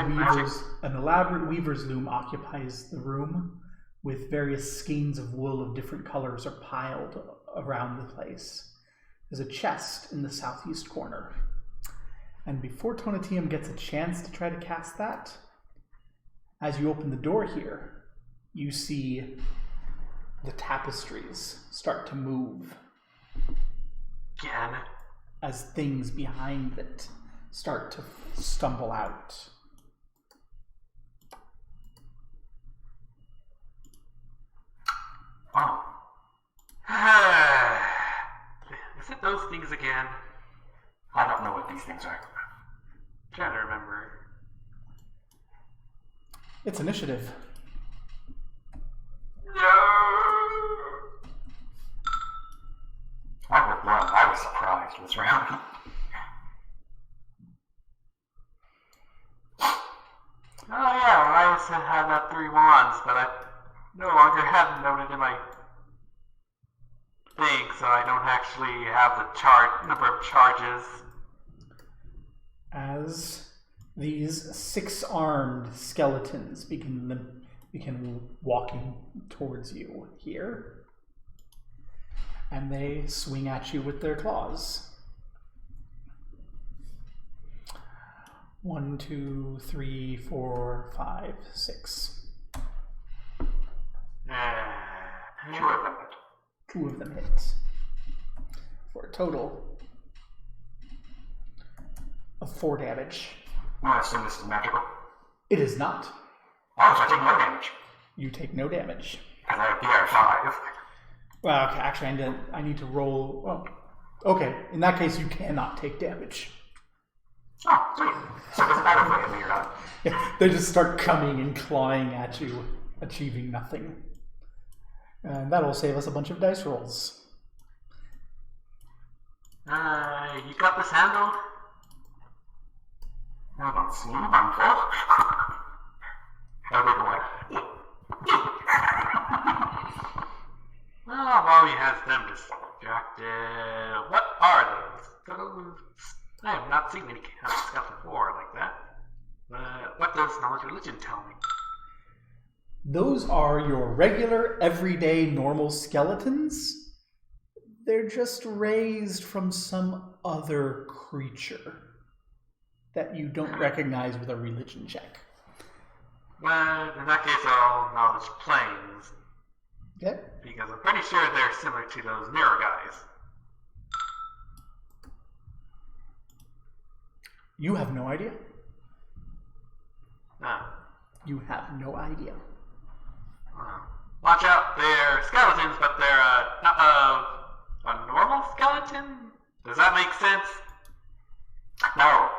weaver's loom occupies the room, with various skeins of wool of different colors are piled around the place. There's a chest in the southeast corner. And before Tonatium gets a chance to try to cast that, as you open the door here, you see the tapestries start to move. Again? As things behind it start to stumble out. Oh. Is it those things again? I don't know what these things are. I'm trying to remember. It's initiative. I was surprised this round. Oh yeah, I always had that 3 wands, but I no longer have them noted in my thing, so I don't actually have the number of charges. As these 6-armed skeletons begin walking towards you here, and they swing at you with their claws. 1, 2, 3, 4, 5, 6. 2 of them hit. For a total of 4 damage. I assume this is magical. It is not. Oh, so I take no damage. You take no damage. Because I have DR5. Well, okay, actually, I need to roll. Well, okay, in that case, you cannot take damage. Oh, sweet. So it doesn't matter if they hit me or not. Yeah, they just start coming and clawing at you, achieving nothing. And that'll save us a bunch of dice rolls. You got this handled? I don't see you, Uncle. How big one? Well, while he has them distracted, what are those? I have not seen any stuff before like that. What does knowledge religion tell me? Those are your regular, everyday, normal skeletons. They're just raised from some other creature that you don't recognize with a religion check. Well, in that case, I'll knowledge planes. Okay. Because I'm pretty sure they're similar to those mirror guys. You have no idea. You have no idea. Watch out, they're skeletons, but they're not a normal skeleton? Does that make sense? No.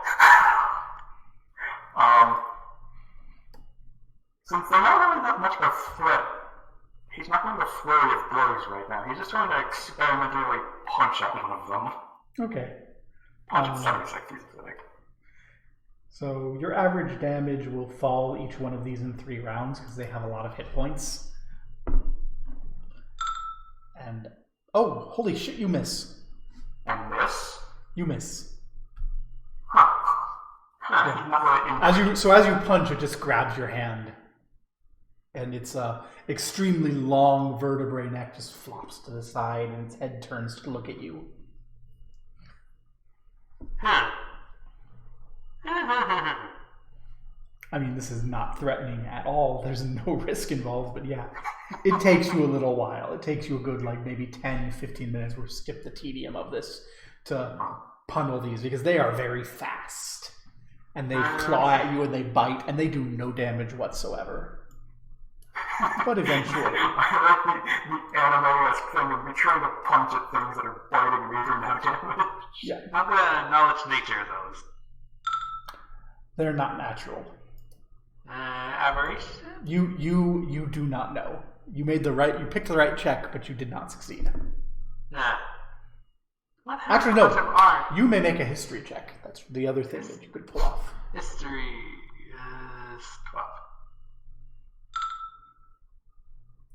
Since they're not really that much of a threat, he's not going to flurry of blows right now. He's just going to experimentally punch at one of them. Okay. Punch at 76, he's pathetic. So your average damage will fall each one of these in 3 rounds because they have a lot of hit points. And oh, holy shit! You miss. And this? You miss. Huh. Yeah. As you punch, it just grabs your hand, and its extremely long vertebrae neck just flops to the side, and its head turns to look at you. I mean, this is not threatening at all. There's no risk involved, but yeah, it takes you a little while. It takes you a good, maybe 10, 15 minutes. We'll skip the tedium of this to pummel these because they are very fast. And they claw at you and they bite and they do no damage whatsoever. But eventually. I like the anime-esque thing of me trying to punch at things that are biting me for no damage. Yeah. Not the knowledge nature of those. They're not natural. Aberration? You do not know. You picked the right check, but you did not succeed. Nah. Actually, no. You may make a history check. That's the other thing that you could pull off. History is 12.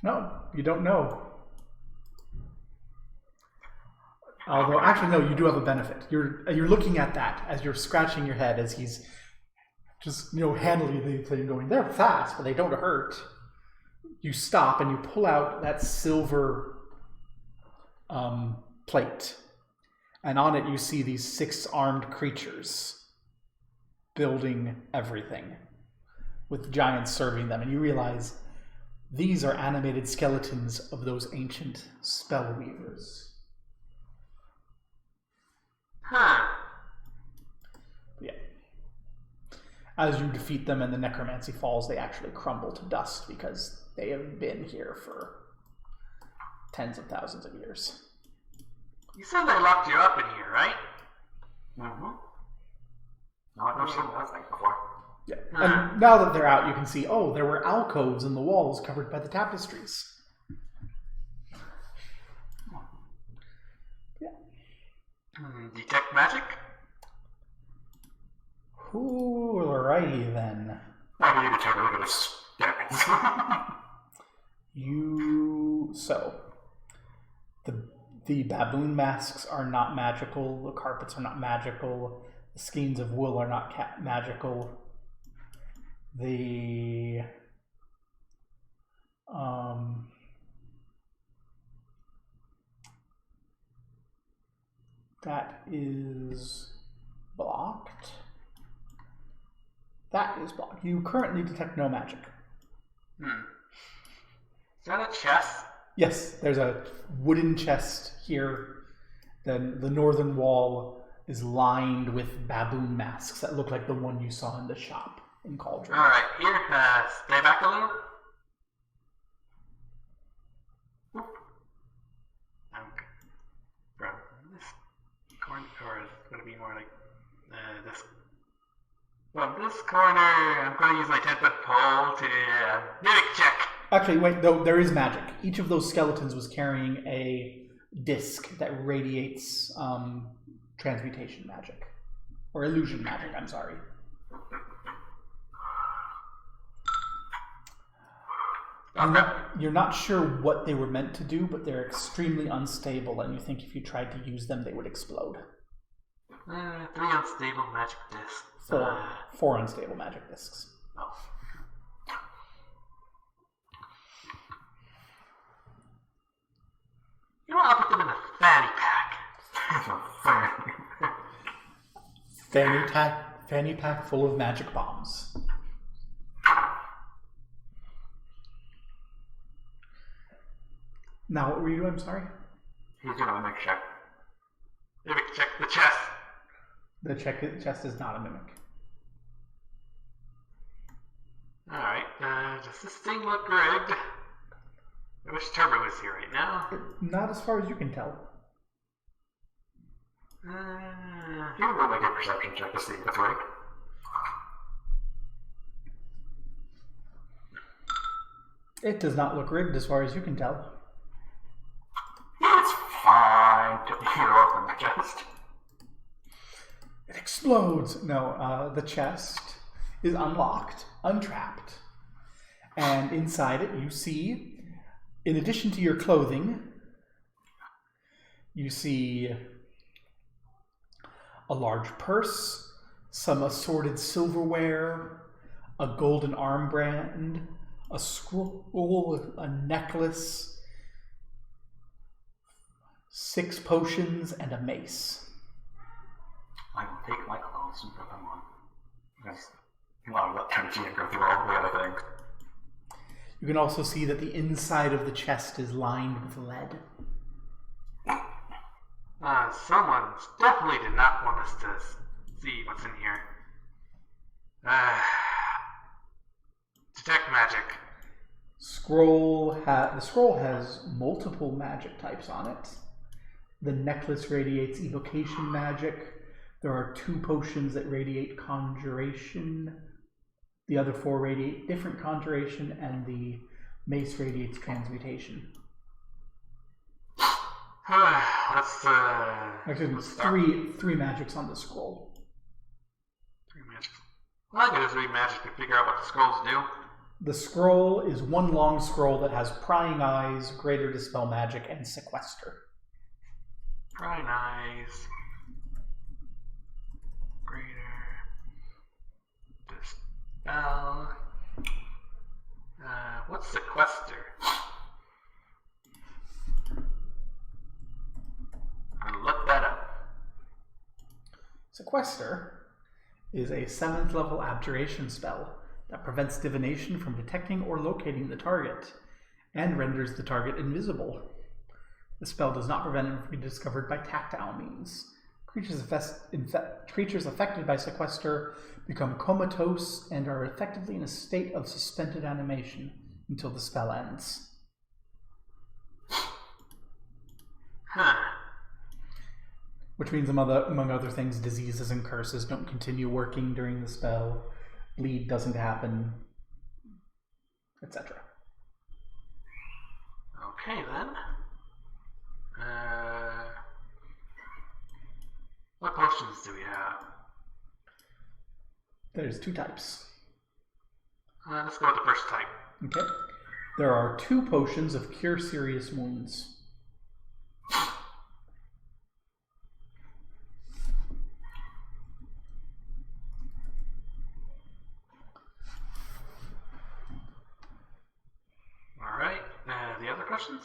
No, you don't know. Although, actually, no, you do have a benefit. You're looking at that as you're scratching your head as he's just, handling the thing going, they're fast, but they don't hurt. You stop and you pull out that silver plate. And on it you see these 6 armed creatures building everything with giants serving them. And you realize these are animated skeletons of those ancient spell weavers. Huh. Yeah. As you defeat them and the necromancy falls, they actually crumble to dust because they have been here for tens of thousands of years. You said they locked you up in here, right? Mm-hmm. No, I've never seen that thing before. Yeah. And now that they're out, you can see, there were alcoves in the walls covered by the tapestries. Yeah. Detect magic? Alrighty then. I need to take a look at his stats. The baboon masks are not magical. The carpets are not magical. The skeins of wool are not magical. That is blocked. That is blocked. You currently detect no magic. Is that a chest? Yes, there's a wooden chest here. Then the northern wall is lined with baboon masks that look like the one you saw in the shop in Cauldron. Alright, here, stay back a little. this corner, I'm going to use my 10-foot pole to mimic check. Actually, wait, though, there is magic. Each of those skeletons was carrying a disc that radiates transmutation magic. Or illusion magic, I'm sorry. You're not sure what they were meant to do, but they're extremely unstable, and you think if you tried to use them, they would explode. 3 unstable magic discs. Four unstable magic discs. Oh. You know, I'll put them in a fanny pack. Fanny pack full of magic bombs. Now, what were you doing? I'm sorry? He's doing a mimic check. Mimic check the chest. The chest is not a mimic. Alright, does this thing look rigged? I wish Turbo was here right now. Not as far as you can tell. You can roll make a perception check to see if it's rigged. It does not look rigged as far as you can tell. It's fine. You open the chest. It explodes. No, the chest is unlocked, untrapped. And inside it you see, in addition to your clothing, you see a large purse, some assorted silverware, a golden armband, a scroll, a necklace, 6 potions, and a mace. I will take my clothes and put them on. Because you want to let Tenchi and go through all the other things. You can also see that the inside of the chest is lined with lead. Someone definitely did not want us to see what's in here. Detect magic. The scroll has multiple magic types on it. The necklace radiates evocation magic. There are 2 potions that radiate conjuration. The other 4 radiate different conjuration, and the mace radiates transmutation. Actually, there's 3 magics on the scroll. 3 magics. Well, I can just read magic to figure out what the scrolls do. The scroll is one long scroll that has prying eyes, greater dispel magic, and sequester. Prying eyes. Greater dispel. What's sequester? I'll look that up. Sequester is a 7th level abjuration spell that prevents divination from detecting or locating the target and renders the target invisible. The spell does not prevent it from being discovered by tactile means. Creatures affected by sequester become comatose and are effectively in a state of suspended animation until the spell ends. Huh. Which means, among other things, diseases and curses don't continue working during the spell, bleed doesn't happen, etc. Okay, then. What potions do we have? There's 2 types. Let's go with the first type. Okay. There are 2 potions of cure serious wounds. Alright, the other questions?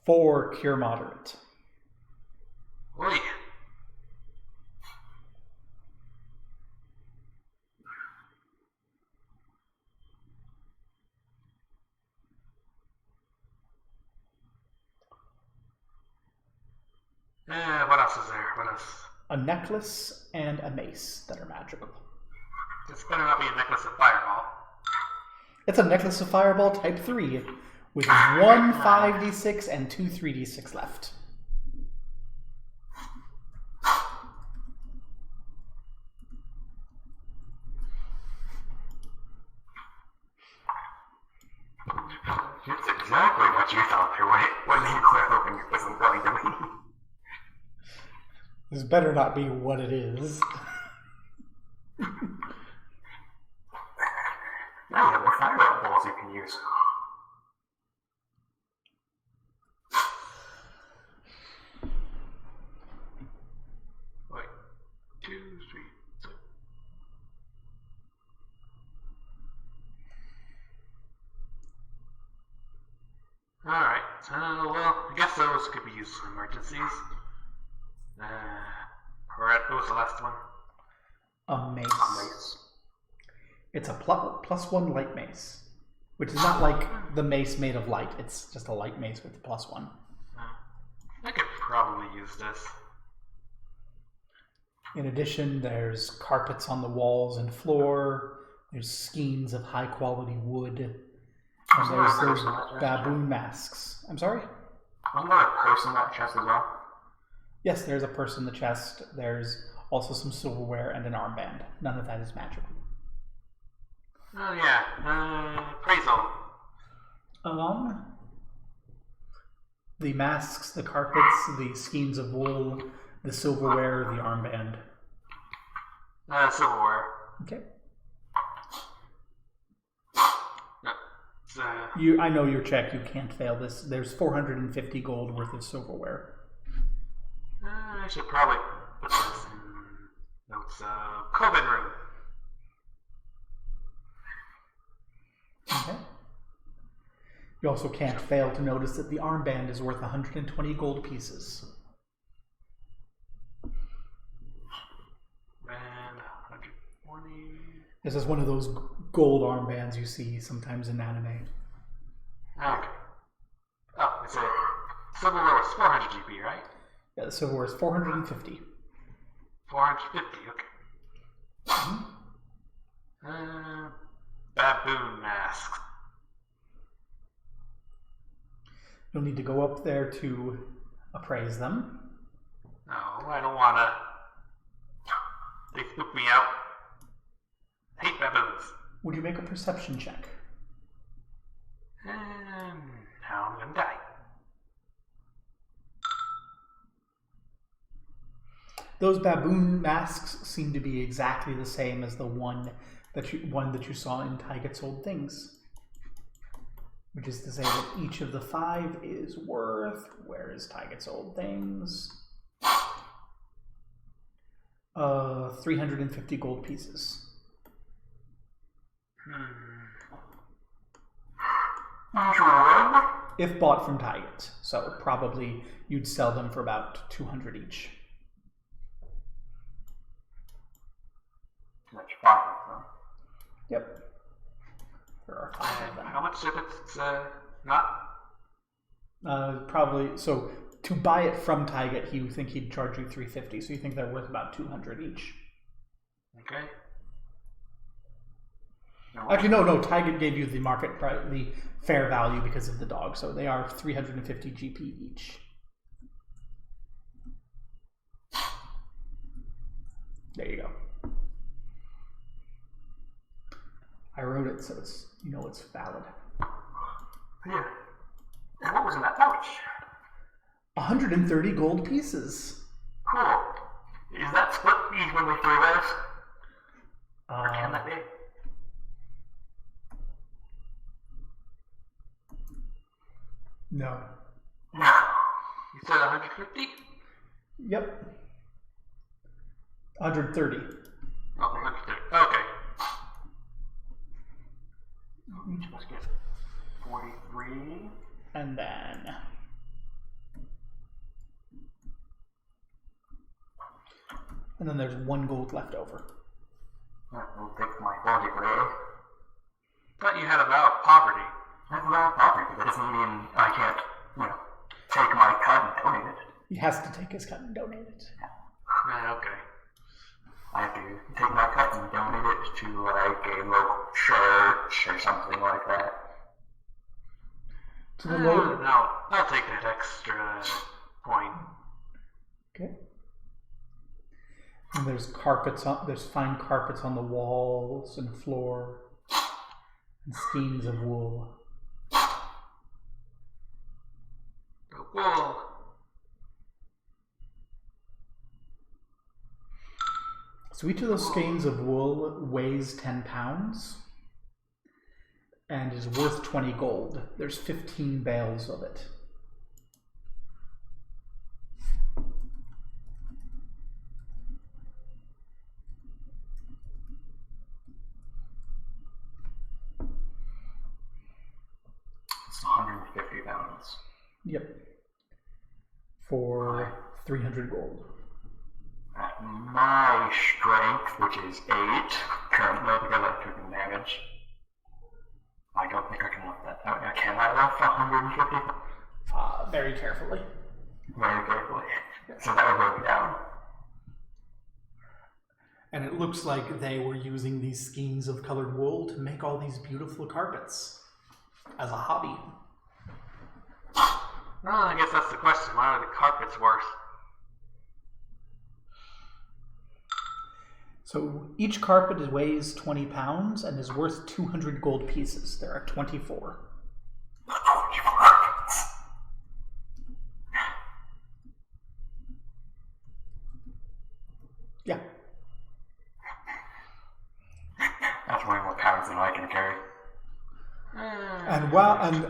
4 cure moderate. Oi. What else is there? What else? A necklace and a mace that are magical. This better not be a necklace of fireball. It's a necklace of fireball type 3 with 1 5d6 and 2 3d6 left. This better not be what it is. Now you have more fire balls you can use. Wait, 2, 3, 6. Alright, well, I guess those could be used for emergencies. Alright, what was the last one? A mace. Mace. It's a +1 light mace, which is not like the mace made of light. It's just a light mace with a +1. I could probably use this. In addition, there's carpets on the walls and floor. There's skeins of high quality wood. And there's those baboon masks. I'm sorry? Wasn't there a purse in that chest as well? Yes, there's a purse in the chest. There's also some silverware and an armband. None of that is magical. Oh yeah, appraisal. The masks, the carpets, the skeins of wool, the silverware, the armband. Silverware. Okay. No, I know your check. You can't fail this. There's 450 gold worth of silverware. I should probably put this in notes. Coven room. Okay. You also can't fail to notice that the armband is worth 120 gold pieces. And 120. This is one of those gold armbands you see sometimes in anime. Okay. Oh, it's a silverware was 400 GP, right? Yeah, the silverware is 450. 450, okay. Baboon masks. You'll need to go up there to appraise them. No, I don't wanna. They spook me out. I hate baboons. Would you make a perception check? And now I'm gonna die. Those baboon masks seem to be exactly the same as the one that you saw in Tyget's Old Things. Which is to say that each of the 5 is worth, where is Tyget's Old Things? 350 gold pieces. If bought from Tyget. So probably you'd sell them for about 200 each. Much fun, huh? Yep. There are 5 of them. How much if it's not? Probably, so to buy it from Tyget, you think he'd charge you 350, so you think they're worth about 200 each. Okay. Actually, no, Tyget gave you the market price, the fair value because of the dog, so they are 350 GP each. There you go. I wrote it so it's it's valid. Yeah. And what was in that pouch? 130 gold pieces. Cool. Is that split evenly through those? Or can that be? No. No. You said 150? Yep. 130. Oh, 130. Okay. Each of us get 43. And then there's 1 gold left over. I don't think my body really. Thought you had a vow of poverty. I have a lot of property, but that doesn't mean I can't, take my cut and donate it. He has to take his cut and donate it. Okay. I have to take my cut and donate it to like a local church or something like that. To the lower. No, I'll take that extra point. Okay. And there's fine carpets on the walls and floor, and skeins of wool. Wool. So each of those skeins of wool weighs 10 pounds and is worth 20 gold. There's 15 bales of it. It's 150 pounds. Yep. For 300 gold. At my strength, which is 8, currently because I took damage, I don't think I can lift that. Can I lift 150? Very carefully. Very carefully. So that would bring me down. And it looks like they were using these skeins of colored wool to make all these beautiful carpets as a hobby. Well, I guess that's the question. Why are the carpets worth? So each carpet weighs 20 pounds and is worth 200 gold pieces. There are 24. 24 carpets. Yeah. That's way more pounds than I can carry. And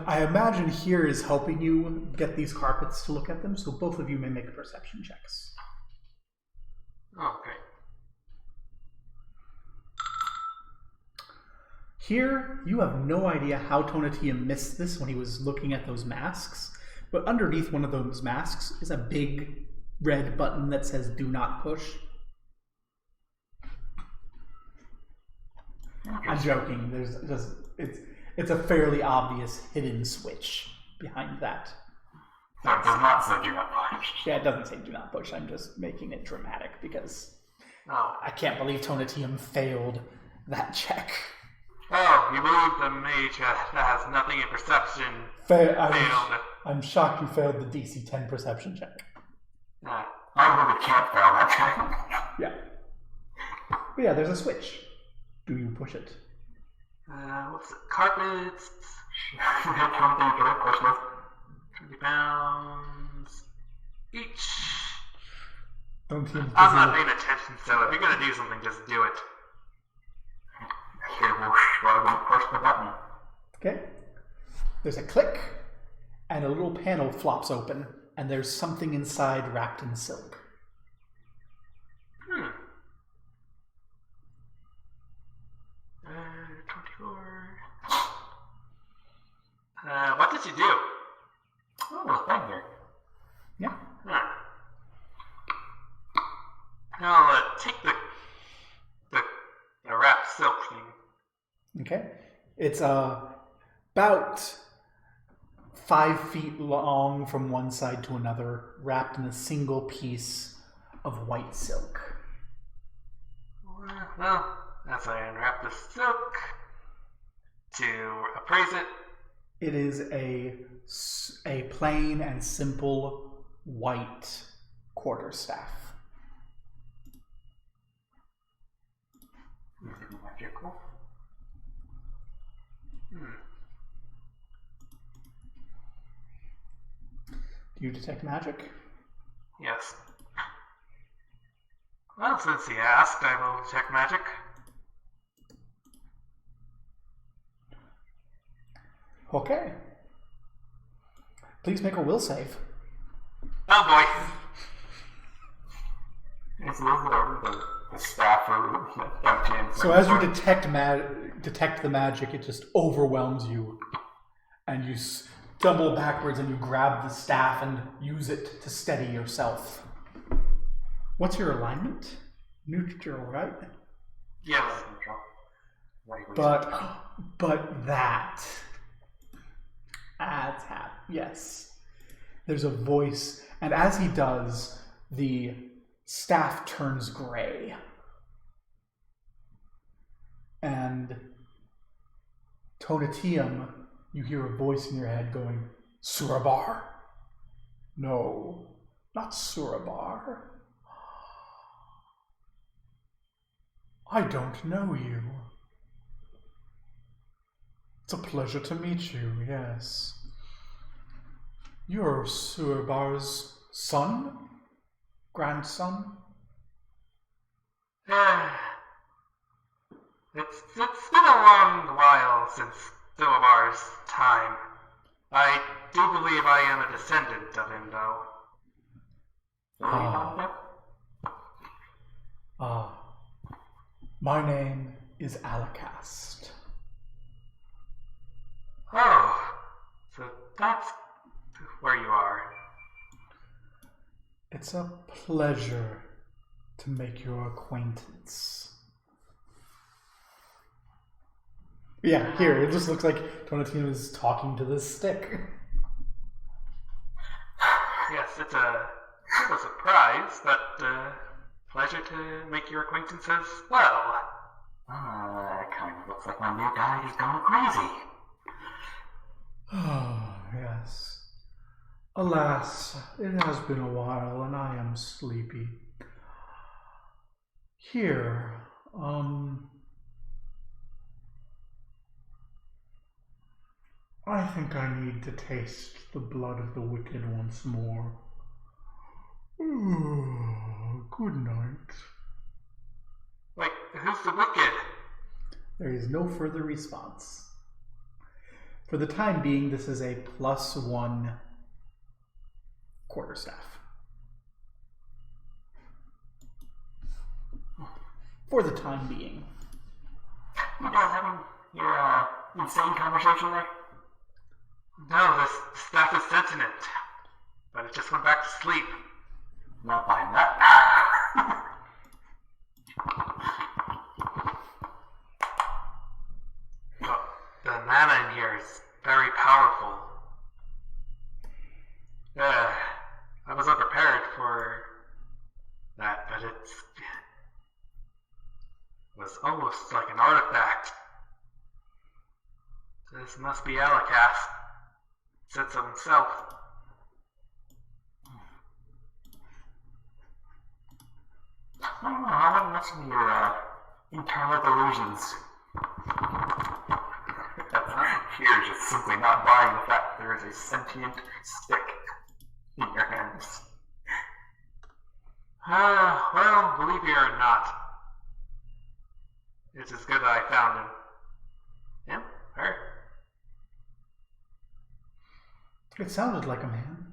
I imagine here is helping you get these carpets to look at them, so both of you may make perception checks. Okay. Here, you have no idea how Tonatia missed this when he was looking at those masks, but underneath one of those masks is a big red button that says "Do not push." I'm joking. It's a fairly obvious hidden switch behind that. No, it does not say do not push. Yeah, it doesn't say "Do not push." I'm just making it dramatic because Oh. I can't believe Tonatium failed that check. Oh, you believe the mage that has nothing in perception failed. I'm shocked you failed the DC 10 perception check. I really can't fail that check. Yeah. But yeah, there's a switch. Do you push it? What's it? Carpets. 20 pounds each. Don't seem to I'm not paying attention, so if you're gonna do something, just do it. Here, we'll shrug and push the button. Okay. There's a click, and a little panel flops open, and there's something inside wrapped in silk. 24. What did you do? Oh, thank you. Yeah. I'll take the wrapped silk thing. Okay. It's about 5 feet long from one side to another, wrapped in a single piece of white silk. Well, as I unwrap the silk to appraise it. It is a plain and simple white quarterstaff. Magical. Do you detect magic? Yes. Well, since he asked, I will detect magic. Okay. Please make a will save. Oh boy. It's the staff or So as you detect the magic, it just overwhelms you, and you stumble backwards and you grab the staff and use it to steady yourself. What's your alignment? Neutral, right? Yes. But that adds yes. There's a voice, and as he does, the staff turns gray. And Tonatium, you hear a voice in your head going, Surabar? No, not Surabar. I don't know you. It's a pleasure to meet you, yes. You're Surabar's son? Grandson? It's been a long while since Silmar's time. I do believe I am a descendant of him, though. My name is Alakast. Oh, so that's where you are. It's a pleasure to make your acquaintance. Yeah, here, it just looks like Tonatino is talking to this stick. Yes, it's a surprise, but pleasure to make your acquaintance as well. Kind of looks like my new guide is going crazy. Oh, yes. Alas, it has been a while and I am sleepy. Here, I think I need to taste the blood of the wicked once more. Good night. Wait, who's the wicked? There is no further response. For the time being, this is a +1 quarterstaff. For the time being. You guys having your insane conversation there? No, this staff is sentient, but it just went back to sleep. Not buying that. The mana in here is very powerful. I was unprepared for that, but it was almost like an artifact. This must be Alakast. Said so himself. I don't know, I wouldn't listen to your internal delusions. You're just simply not buying the fact that there is a sentient stick in your hands. Well, believe it or not, it's as good that I found him. Him? Her? It sounded like a man.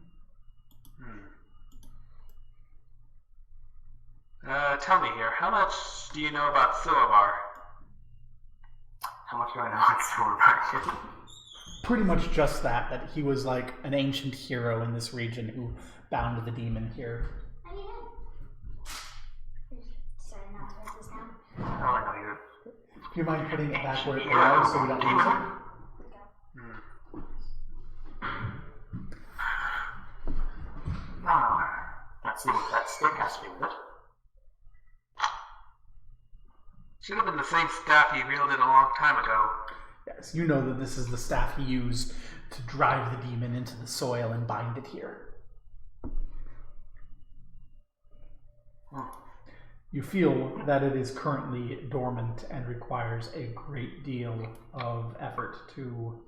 Tell me here, how much do you know about Silmar? How much do I know about Silverback? Pretty much just that he was like an ancient hero in this region who bound the demon here. I mean, sorry, not to write this down. Oh, I know you. Do you mind putting it back where it belongs so we don't lose it? Now, let's see what that stick has to do with it. Should have been the same staff he wielded a long time ago. Yes, you know that this is the staff he used to drive the demon into the soil and bind it here. You feel that it is currently dormant and requires a great deal of effort to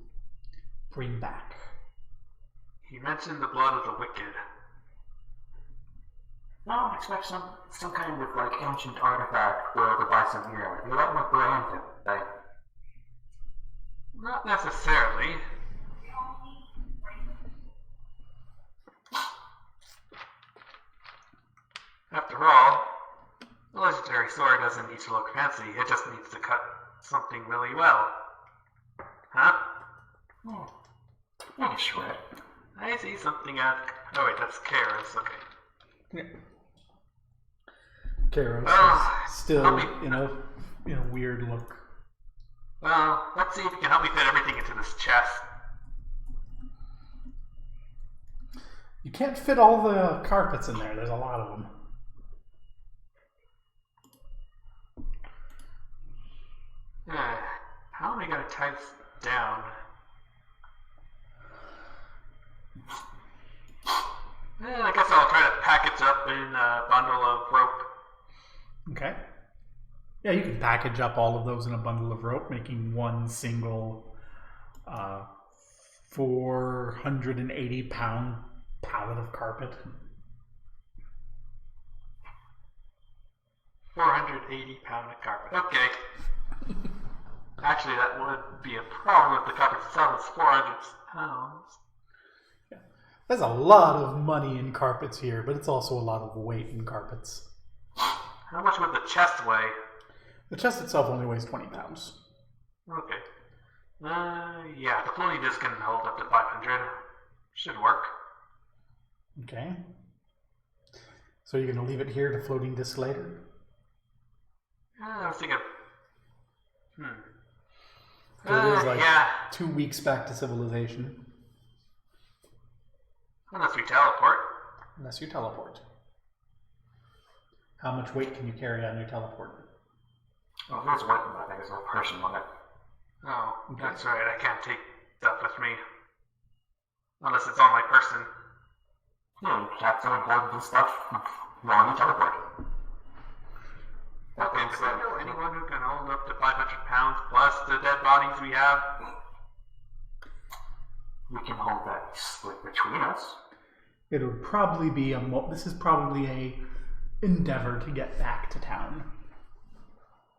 bring back. He mentioned the blood of the wicked. No, I expect some kind of like ancient artifact wielded by some hero. You let me brand him, right? Not necessarily. After all, a legendary sword doesn't need to look fancy, it just needs to cut something really well. Huh? Yeah, sure. I see something at... Oh wait, that's Kara's, okay. Yeah. Kairos Oh, is still help me. in a weird look. Well, let's see if you can help me fit everything into this chest. You can't fit all the carpets in there. There's a lot of them. How am I going to tie this down? I guess I'll try to package up in a bundle of rope. Okay. Yeah, you can package up all of those in a bundle of rope, making one single 480-pound pallet of carpet. 480-pound carpet. Okay. Actually, that would be a problem if the carpet itself is 400 pounds. There's a lot of money in carpets here, but it's also a lot of weight in carpets. How much would the chest weigh? The chest itself only weighs 20 pounds. Okay. Yeah, the floating disc can hold up to 500. Should work. Okay. So you're going to leave it here to floating disc later? I was thinking... So it is like yeah. 2 weeks back to civilization. Unless we teleport. Unless you teleport. How much weight can you carry on your teleport? Oh, there's one, but I think there's no person on it. Oh, that's right. I can't take stuff with me. Unless it's on my person. Yeah, you have to hold this stuff while you teleport. Okay, does that know anyone who can hold up to 500 pounds plus the dead bodies we have? We can hold that split between us. It would probably be this is probably a endeavor to get back to town.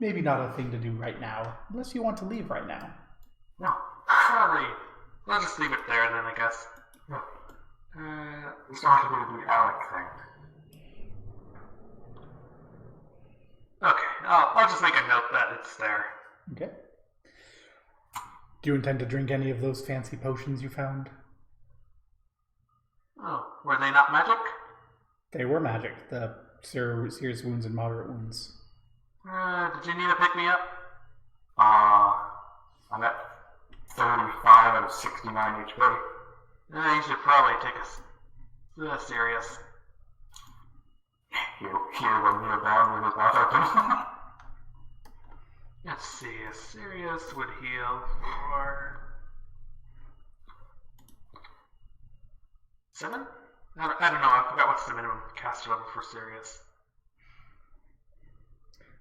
Maybe not a thing to do right now, unless you want to leave right now. No. Sorry. We'll just leave it there then, I guess. No. We still have to do the Alec thing. Okay, I'll just make a note that it's there. Okay. Do you intend to drink any of those fancy potions you found? Oh, were they not magic? They were magic. The serious wounds and moderate wounds. Did you need to pick me up? I'm at 35 out of 69 HP. You should probably take a serious. Here when you're down with his mouth open. Let's see, a serious would heal for 7? I don't know, I forgot what's the minimum caster level for serious.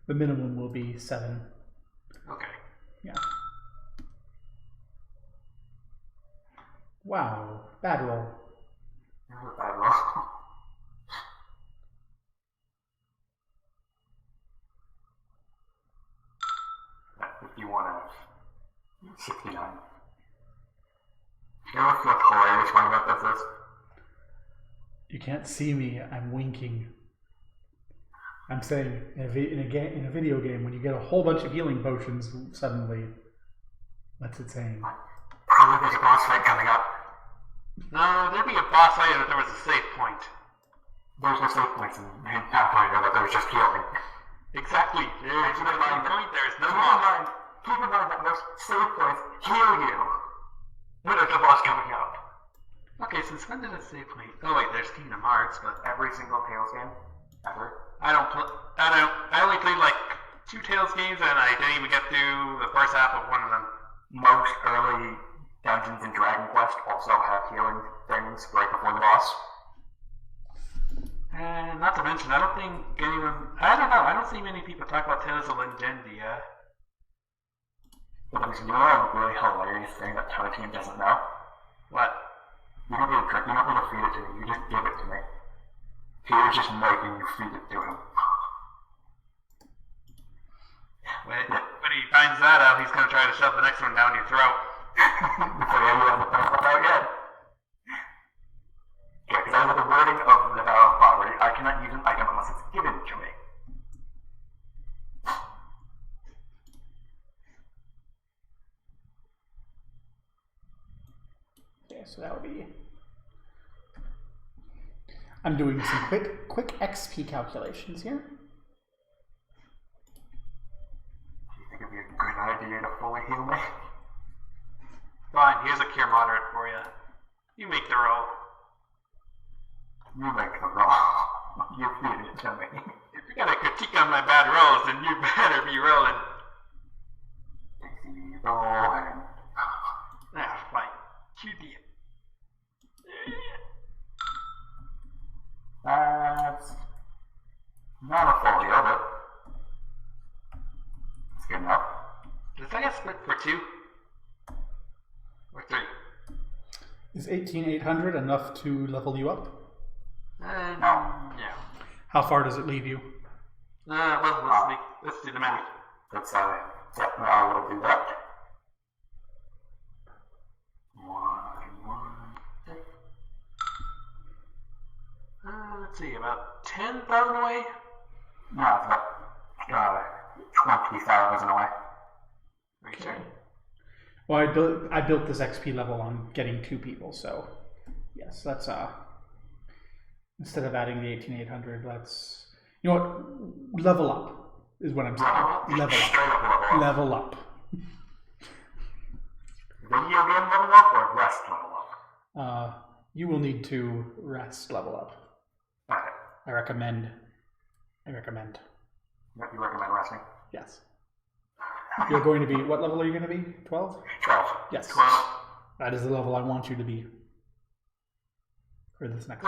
The minimum will be 7. Okay. Yeah. Wow. Bad roll. Bad roll. At 51 out of 69. You know what's the hilarious one about this is? You can't see me. I'm winking. I'm saying in a video game, when you get a whole bunch of healing potions, suddenly, what's it saying? Probably there's a boss fight coming up. No, there'd be a boss fight if there was a save point. There's no save points in Pathfinder, but there's just healing. Exactly. There's no save point, there's no Keep boss. in mind that most save points heal you when there's a boss coming up. Okay, since when did it save point? Oh wait, there's Kingdom Hearts, but Every single Tales game, ever. I only played like 2 Tales games and I didn't even get through the first half of one of them. Most early Dungeons and Dragon Quest also have healing things right before the boss. And not to mention, I don't think anyone, I don't know, I don't see many people talk about Tales of Legendia. But there's a really hilarious thing that Tony Team doesn't know. What? You don't need to feed it to me, you just give it to me. He's just making you feed it to him. When he finds that out, he's gonna try to shove the next one down your throat. So yeah, you haven't found that out yet. Yeah, because under the wording of the Vow of Poverty, I cannot use an item unless it's given to me. Okay, so that would be... I'm doing some quick XP calculations here. Do you think it'd be a good idea to fully heal me? Fine, here's a cure moderate for you. You make the roll. You make the roll. You feed it to me. If you're gonna critique on my bad rolls, then you better be rolling. Easy rolling. Ah, fine. QD. That's not a full heal, but it's good enough. Does that get split for 2? Or 3? Is 18,800 enough to level you up? No. Yeah. How far does it leave you? Let's do the math. Let's, I will do that. 1, 6. Let's see, about 10,000 away? No, it's about 20,000 away. Are you sure? Well, I built this XP level on getting 2 people, so yes, that's instead of adding the 18,800, let's level up is what I'm saying. Level up. Video game level up or rest level up? You will need to rest level up. Okay. I recommend. You recommend resting? Yes. You're going to be, what level are you going to be? 12? 12. Yes. 12. That is the level I want you to be for this next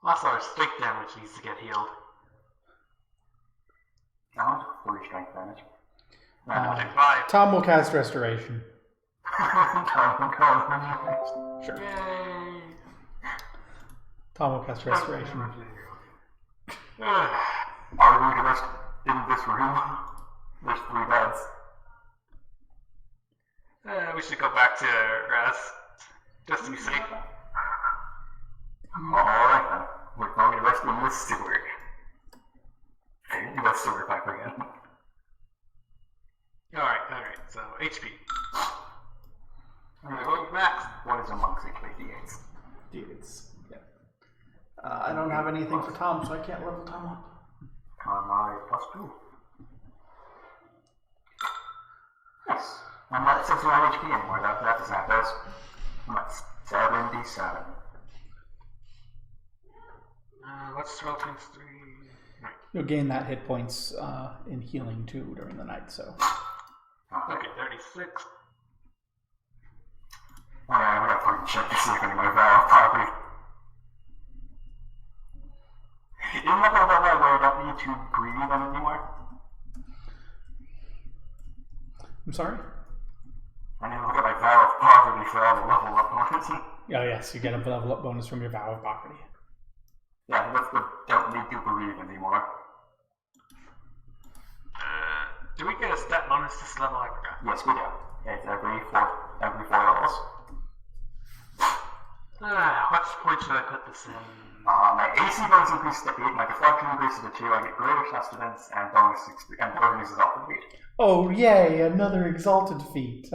Also, our strength damage needs to get healed. No, 3 strength damage. Take 5. Tom will cast Restoration. Sure. Yay! Tom will cast Restoration. Are we going to rest in this room? There's 3 beds. We should go back to rest, just to be safe. Alright then. We're going to rest in this sewer. The sewer pipe again. Alright, so HP. Go max. What is amongst HP? D8s. D8s. Yeah. I don't have anything for Tom, so I can't level Tom up. My +2. Nice. I'm not at 69 HP anymore. That doesn't have those. I'm at 77. Let's roll times 3. Right. You'll gain that hit points in healing too during the night, so. Okay, 36. Oh yeah, I'm gonna fucking check to see if any of my Valve property. Isn't that the level where I don't need to breathe anymore? I'm sorry? I need to look at my Vow of Poverty for all the level up bonus. Oh yes, you get a level up bonus from your Vow of Poverty. Yeah, that's the don't need to breathe anymore. Do we get a stat bonus this level? I forgot. Yes, we do. It's every 4 levels. What point should I put this in? My AC bonus increases to 8, my deflection increases to 2, I get greater sustenance, and bonus is off the beat. Oh yay, another exalted feat.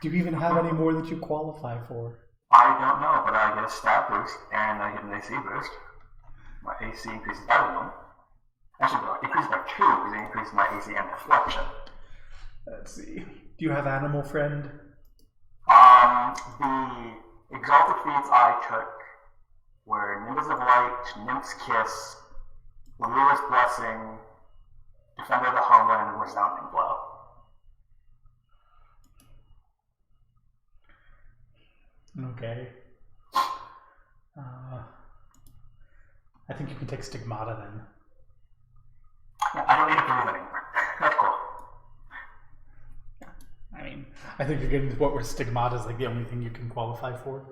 Do you even have any more that you qualify for? I don't know, but I get a stat boost, and I get an AC boost. My AC increases by 1. Actually, no, it increases by 2, because it increases my AC and deflection. Let's see. Do you have Animal Friend? The exalted feats I took were Nimbus of Light, Nymph's Kiss, Ruler's Blessing, Defender of the Homeland, and Resounding Blow. Okay. I think you can take Stigmata then. Yeah, I don't need to breathe anymore. That's cool. I mean, I think you're getting to what where Stigmata is like the only thing you can qualify for.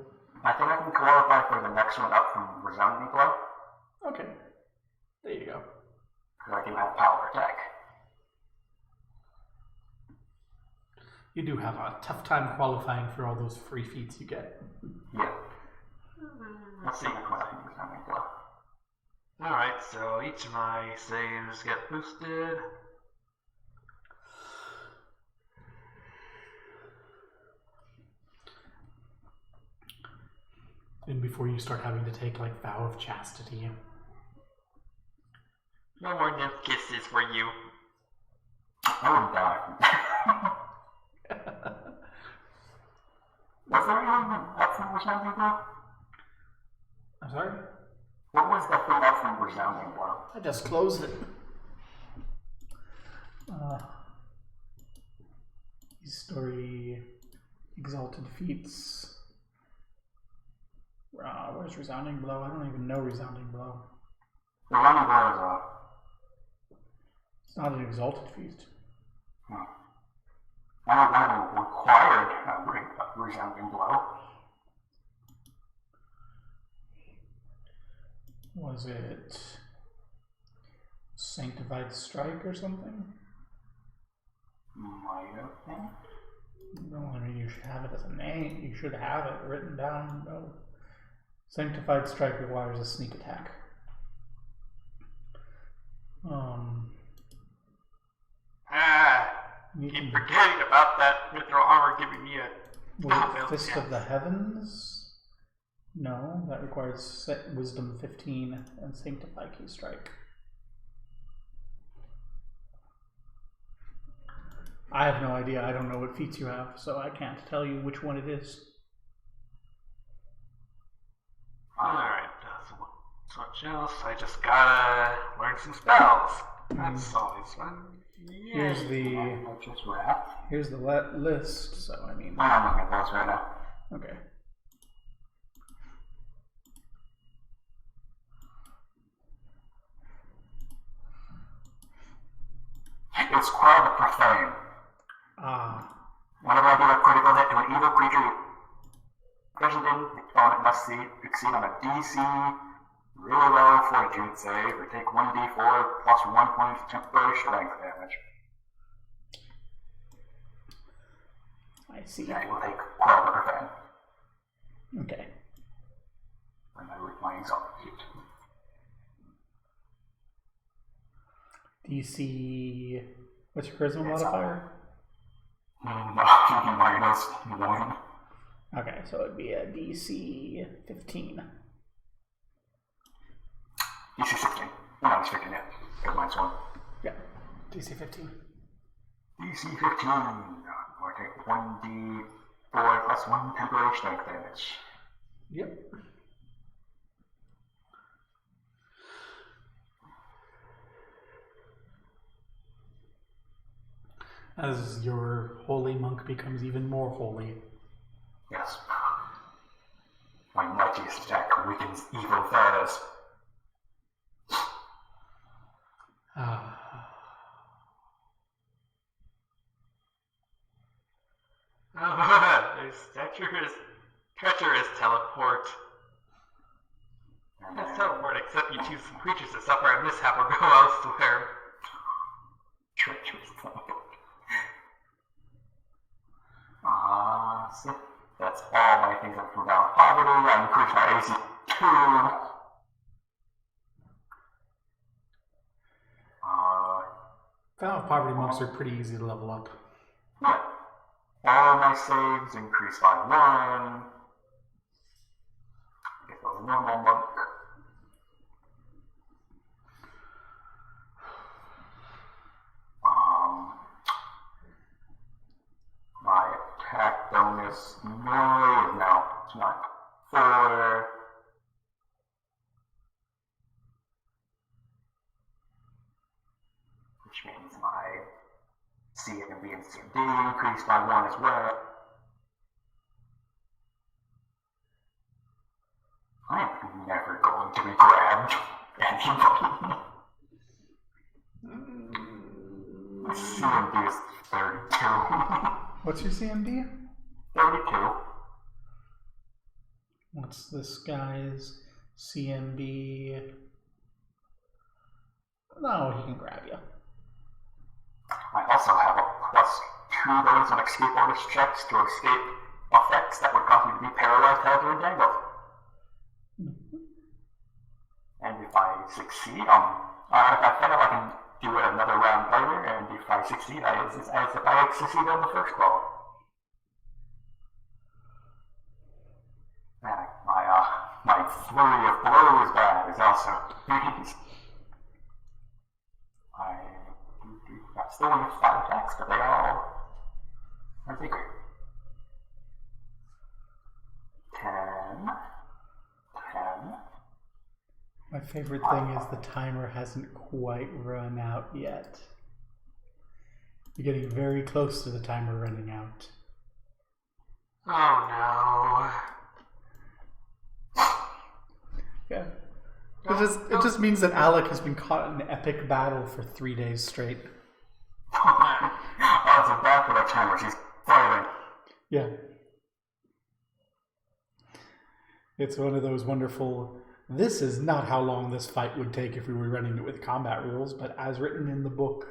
I think I can qualify for the next one up from Resounding Blow. Okay. There you go. Because I do have power attack. You do have a tough time qualifying for all those free feats you get. Yeah. Let's see. Resounding Blow. Alright, so each of my saves get boosted. And before you start having to take like Vow of Chastity. No more nymph kisses for you. I wouldn't die. Was there anything up from Resounding Blow? I'm sorry? What was the thing up from Resounding Blow? I just closed it. Story, Exalted Feats. Where's Resounding Blow? I don't even know Resounding Blow. Resounding Blow is It's not an Exalted Feat. I don't know required Resounding Blow. Was it Sanctified Strike or something? Might have been. No, I mean, you should have it as a name. You should have it written down. No. Sanctified Strike requires a sneak attack. Keep forgetting about that mithril armor giving me a Was it Fist of the Heavens? No, that requires Wisdom 15 and Sanctify Key Strike. I have no idea. I don't know what feats you have, so I can't tell you which one it is. Alright, so much else. I just gotta learn some spells. That's always fun. Yeah. Here's the list. So I mean, I'm looking at those right now. okay. It's called the Profane. Whenever I do a critical hit to an evil creature, present in it must succeed on a DC really low fortitude save or take 1d4 plus 1 point of temporary strength damage. I see. Yeah, you will take 12 of Profane. Okay. And I root my exalted feat. DC. What's your charisma modifier? Minus 1. Okay, so it'd be a DC 15. DC 16. Minus 15, yeah. Good, minus 1. Yeah. DC 15. DC 15. I take 1d4 plus 1 temporary strength damage. Yep. As your holy monk becomes even more holy. Yes. My mightiest attack weakens evil foes. There's treacherous teleport. That's teleport, except you choose some creatures that suffer a mishap or go elsewhere. Treacherous teleport. So that's all my things up from Valley Poverty. I increased my AC 2. Vow of Poverty monks are pretty easy to level up. Yeah. All my saves increase by 1. If a normal monk. My attack bonus normally is now not 4. Which means my C and B and C and D increase by 1 as well. I am never going to be grabbed anybody. My CMD is 32. What's your CMD? 32. What's this guy's CMD? No, he can grab you. I also have a +2 bonus on escape artist checks to escape effects that would cause me to be paralyzed, held, or entangled. And if I succeed, if I fail, I can do it another round later, and if I succeed, as if I succeed on the first roll. And my flurry of blows bad is also I still only have 5 attacks, but they all are bigger. 10. My favorite thing is the timer hasn't quite run out yet. You're getting very close to the timer running out. Oh no. Yeah. It just means that Alec has been caught in an epic battle for 3 days straight. Oh, it's a bad for the timer. She's fighting. Yeah. It's one of those wonderful This is not how long this fight would take if we were running it with combat rules, but as written in the book.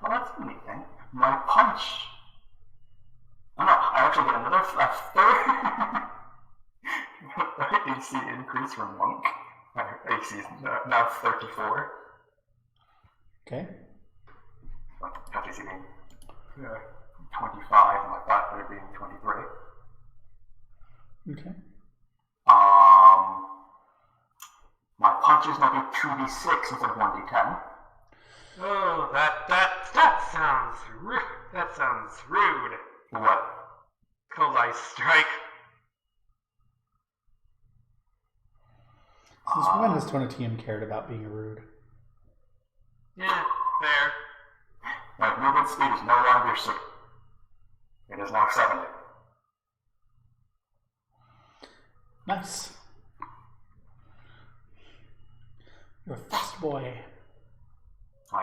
Well, that's the neat thing. My punch. Oh no, I actually get another third AC increase from Monk. My AC is now 34. Okay. Like, AC being 25, and my flat footer being 23. Okay. My punches now be 2d6 instead of 1d10. Oh, that sounds rude. That sounds rude. What? Cold Ice Strike. Since when has Tonatium cared about being rude? Yeah, fair. My movement speed is no longer 6. It is now 70. Nice. You're a fast boy. I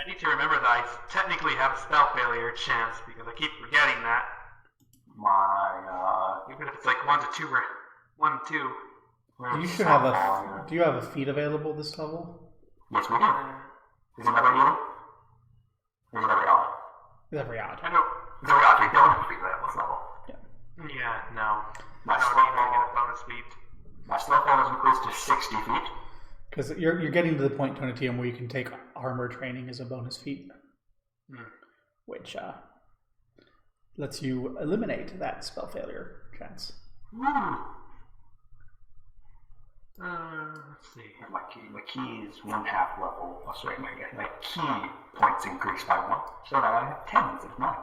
need to remember that I technically have a spell failure chance because I keep forgetting that. Even if it's like 1 to 2 or 1 to 2. You should have a. Do you have a feat available this level? Yes, we do. Is it never healing? Is it every odd? It's every odd. I don't. It's every odd. We don't have to be at this level. Yeah, no. My I don't need to get a bonus feat. My stealth level is increased to 60 feet. Because you're getting to the point, Tonatium, where you can take armor training as a bonus feat, which lets you eliminate that spell failure chance. Let's see. My key is 1/2 level. Oh, sorry, my key points increased by 1. So now I have 10 instead of 9.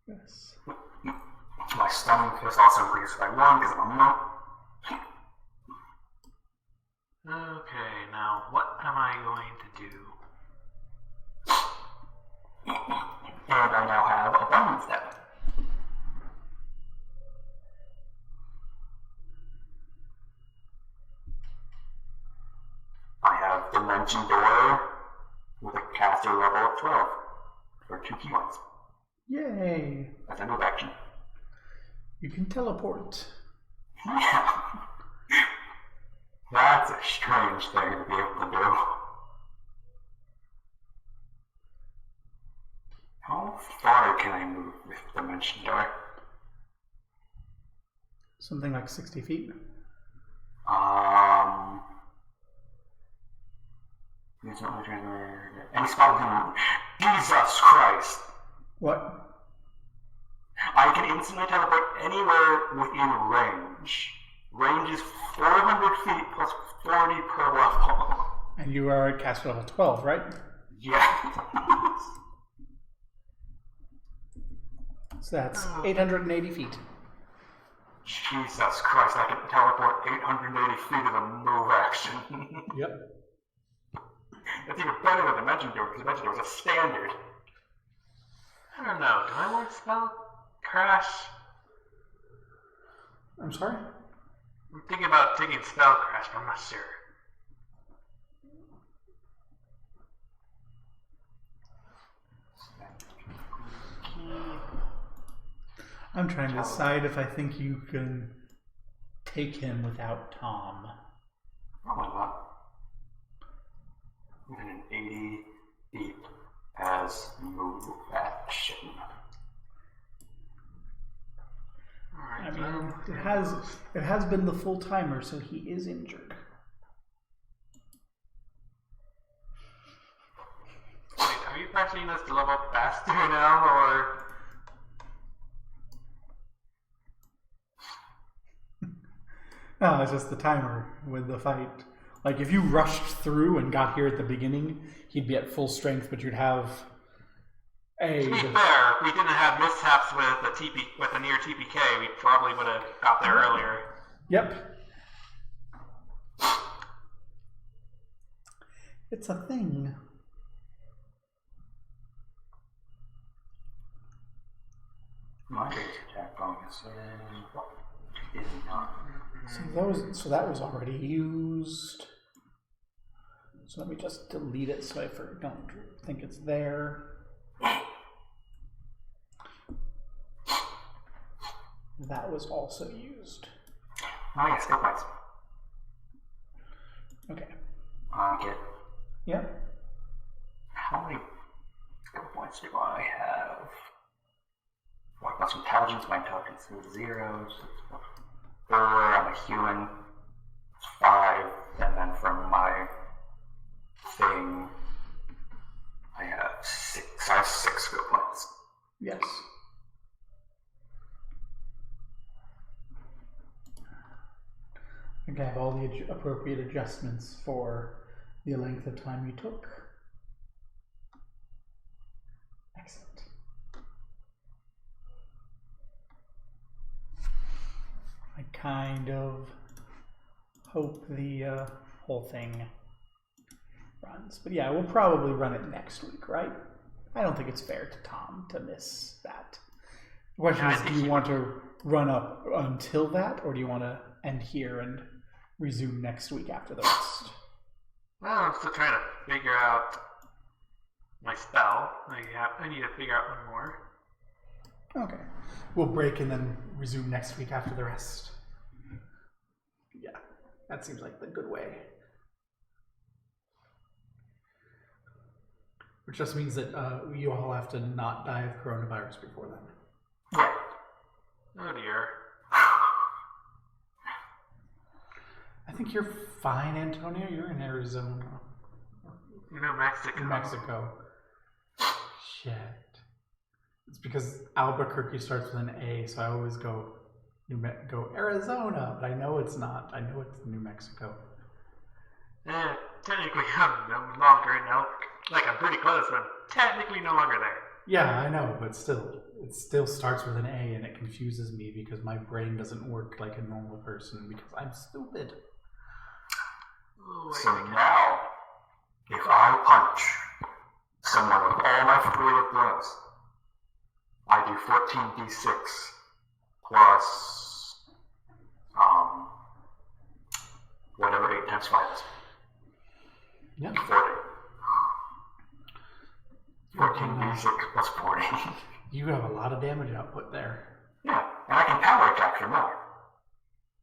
Yes. My stunning fist also increased by 1 because I'm a monk. Okay, now what am I going to do? And I now have a bonus step. I have Dimension Door with a caster level of 12 for 2 key points. Yay! That's a move action. You can teleport. Yeah. That's a strange thing to be able to do. How far can I move with Dimension Door? Something like 60 feet. Any spell can. Jesus Christ! What? I can instantly teleport anywhere within range. Range is 400 feet plus 40 per level. And you are at caster level 12, right? Yeah. So that's 880 feet. Jesus Christ, I can teleport 880 feet of a move action. Yep. That's even better than Dimension Door, because Dimension Door is a standard. I don't know. Do I want to spell crash? I'm sorry? I'm thinking about taking spell crash, but I'm not sure. I'm trying to decide if I think you can take him without Tom. Probably not. 180 feet as move action. I mean, it has been the full timer, so he is injured. Wait, are you pressuring us to level up faster now, or? No, it's just the timer with the fight. Like, if you rushed through and got here at the beginning, he'd be at full strength, but you'd have a... To be fair, if we didn't have mishaps with a near TPK, we probably would have got there earlier. Yep. It's a thing. My base attack bonus is not. So that was already used. So let me just delete it so I don't think it's there. That was also used. Oh yeah, skill points. Okay. Get Yep. how many skill points do I have? 4 plus intelligence. My intelligence is 0. So it's 4. I'm a human. It's 5. And then from my thing, I have 6. I have 6 skill points. Yes. I think I have all the appropriate adjustments for the length of time you took. Excellent. I kind of hope the whole thing runs. But yeah, we'll probably run it next week, right? I don't think it's fair to Tom to miss that. The question is, do you want to run up until that, or do you want to end here and resume next week after the rest? Well, I'm still trying to figure out my spell. I need to figure out one more. Okay. We'll break and then resume next week after the rest. Yeah, that seems like the good way. Which just means that you all have to not die of coronavirus before then. Yeah. Oh dear. I think you're fine, Antonio. You're in Arizona. New Mexico. New Mexico. Shit. It's because Albuquerque starts with an A, so I always go Arizona, but I know it's not. I know it's New Mexico. Technically, I'm no longer in Albuquerque. Like, I'm pretty close, but I'm technically no longer there. Yeah, I know, but still, it still starts with an A, and it confuses me because my brain doesn't work like a normal person because I'm stupid. Oh, So now, if I punch someone with all my flurry of blows, I do 14d6 plus whatever 8 times 5 is. Yeah. 40. 14d6 plus 40. You have a lot of damage output there. Yeah, and I can power attack for more.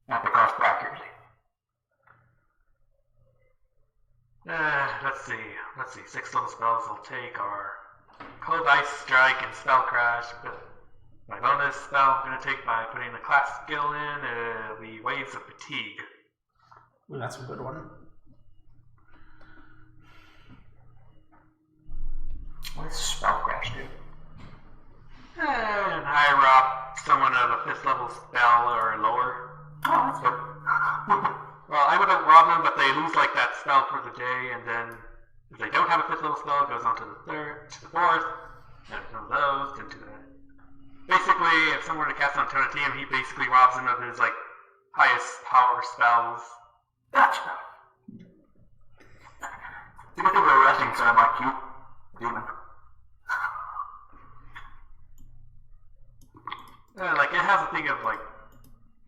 At the cost of accuracy. Let's see. 6 little spells I'll take are Cold Ice Strike and Spell Crash, but my bonus spell I'm going to take by putting the class skill in the Waves of Fatigue. Ooh, that's a good one. What does Spell Crash do? And I rob someone of a 5th level spell or lower. Oh, that's good. Well, I wouldn't rob them, but they lose like that spell for the day, and then if they don't have a 5th level spell, it goes on to the 4th, and from those into the... Basically, if someone were to cast on Tonatium, he basically robs him of his like highest power spells. Gotcha. You think we're arresting some of my cute demon? Like, it has a thing of like,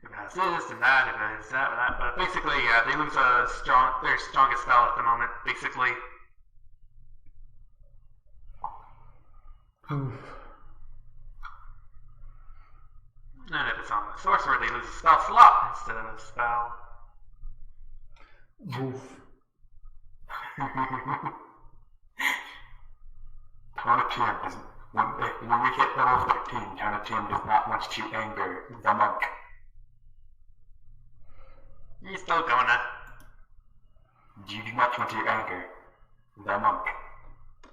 if it has this and that, if it has that and that, but basically, they lose their strongest spell at the moment, basically. Oof. And if it's on the sorcerer, they lose a spell slot instead of a spell. Oof. Tonatium doesn't. When we hit level 13, Tonatium does not want to anger the monk. He's still going up. You do not want to anger the monk.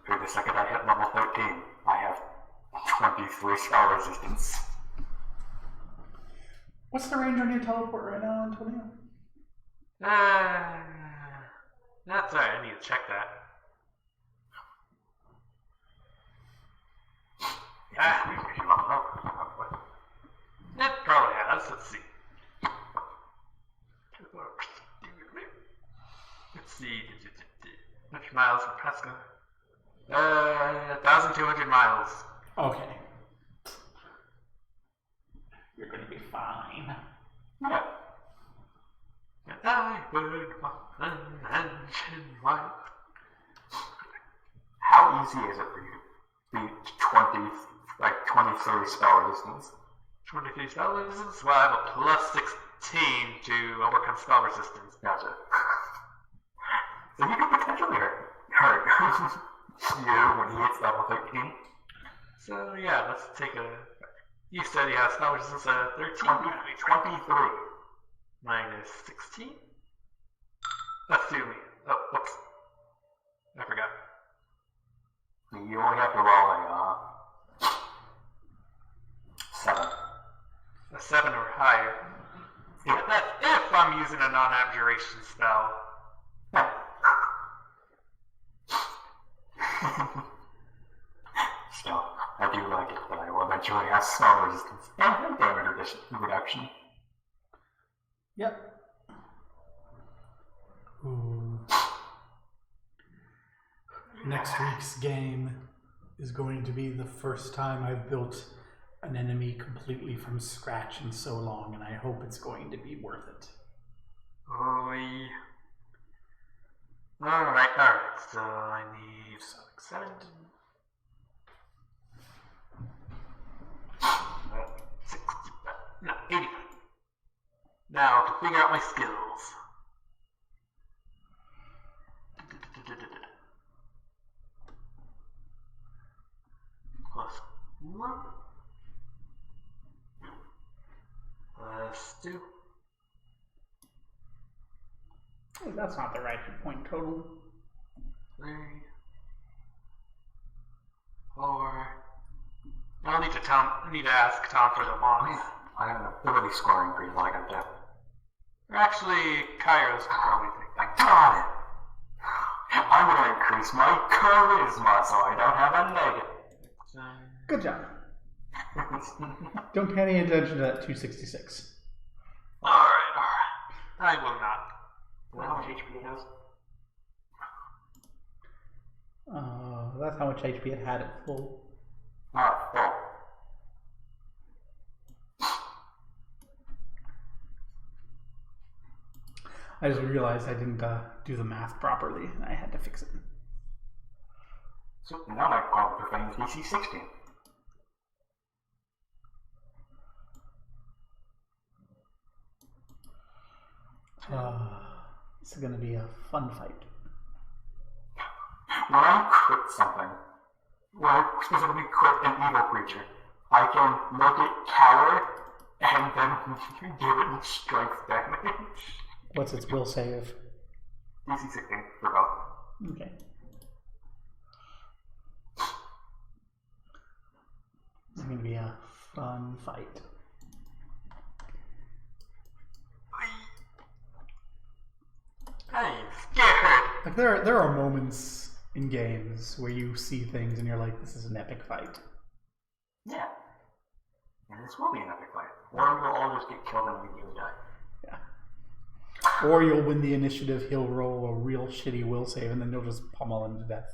For the second I hit level 13, I have 23 spell resistance. What's the range on your teleport right now, Antonio? That's alright, I need to check that. It probably has, let's see. Let's see. How much miles from Pasco? 1,200 miles. Okay. You're gonna be fine. Yeah. And I would walk unmentioned white. How easy is it for you to beat 23 spell resistance? 23 spell resistance, so I have a plus 16 to overcome spell resistance. Gotcha. So he could potentially hurt you when he hits level 13. So yeah, let's take a... You said he has spell resistance at 13? 23. Minus 16? Let's do me. Oh, whoops. I forgot. You only have to roll a 7. A 7 or higher. Yeah. That's if I'm using a non-abjuration spell. Still, I do like it, but I will eventually have spell resistance and damage reduction. Yep. Ooh. Next week's game is going to be the first time I've built an enemy completely from scratch in so long, and I hope it's going to be worth it. Oy. Alright. So I need 7. 60. No, 80. Now to figure out my skills. Plus 1. Plus 2. Oh, that's not the right hit point total. 3. 4. I'll need to ask Tom for the mods. I have an ability scoring increase all I gotta do. Or actually, Kairos can probably take that. Got it! I'm gonna increase my charisma so I don't have a negative. Good job. Don't pay any attention to that 266. Alright. I will not. Do you know how much HP it has? That's how much HP it had at full. Well. I just realized I didn't do the math properly, and I had to fix it. So now my quality profane is DC 16. This is going to be a fun fight. When I crit something, when I specifically crit an evil creature, I can make it cower and then give it strength damage. What's its will save? DC 16 for both. Okay. It's going to be a fun fight. I'm scared. Like there are moments in games where you see things and you're like, this is an epic fight. Yeah. And this will be an epic fight. Or we'll all just get killed and immediately die. Yeah. Or you'll win the initiative, he'll roll a real shitty will save, and then you'll just pummel him to death.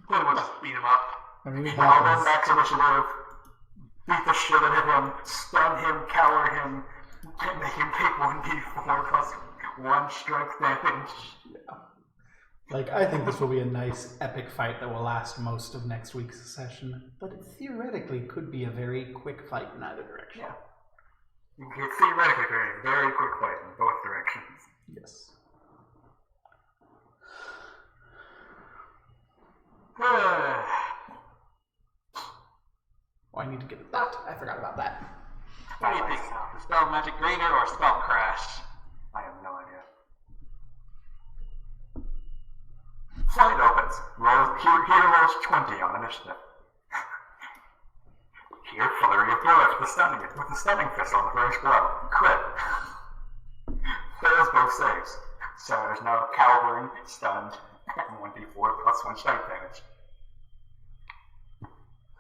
Then we'll just beat him up. I mean, it I'll run happens. max initiative, beat the shit out of him, stun him, cower him, and make him take 1d4 plus 1 strength damage. Like, I think this will be a nice epic fight that will last most of next week's session, but it theoretically could be a very quick fight in either direction. Yeah. You can theoretically very, very quick fight in both directions. Yes. Oh, I need to get that. I forgot about that. What do you think? Spell Magic Grader or Spell Crash? I have no idea. Fight opens. Here rolls 20 on initiative. Here, flurry of blows with the stunning fist on the first blow. Crit. Fails both saves. So there's no cowering, stunned, and 1d4 plus 1 strength damage.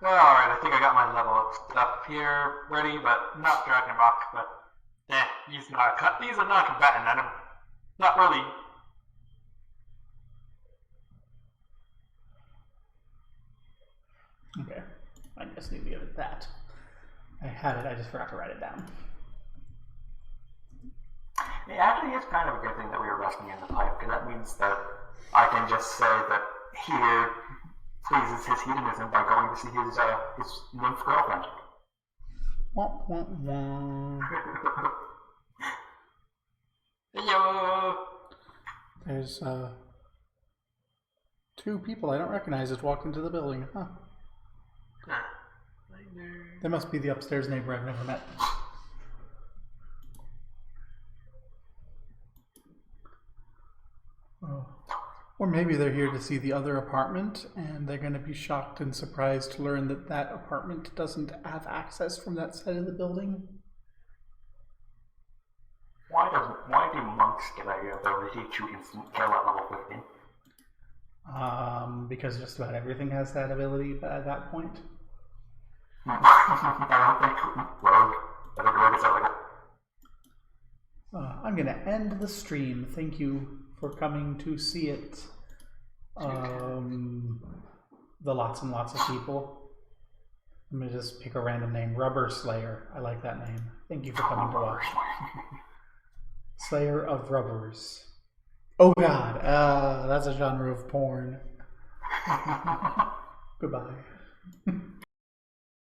Alright, I think I got my level up here ready, but not Dragon Rock, but he's a non-combatant, and I'm not really. Okay. I just need to give it that. I had it, I just forgot to write it down. It actually is kind of a good thing that we were resting in the pipe, because that means that I can just say that he pleases his hedonism by going to see his nymph girlfriend. Wah, wah, wah. Yo. There's two people I don't recognize just walked into the building. Huh. They must be the upstairs neighbor I've never met. Oh. Or maybe they're here to see the other apartment, and they're going to be shocked and surprised to learn that that apartment doesn't have access from that side of the building. Why do monks get the ability to instant kill at level 15? Because just about everything has that ability at that point. I don't think rogue. I think rogue is that like I'm going to end the stream. Thank you for coming to see it. The lots and lots of people. I'm going to just pick a random name. Rubber Slayer. I like that name. Thank you for coming to watch. Slayer of Rubbers. Oh god, that's a genre of porn. Goodbye.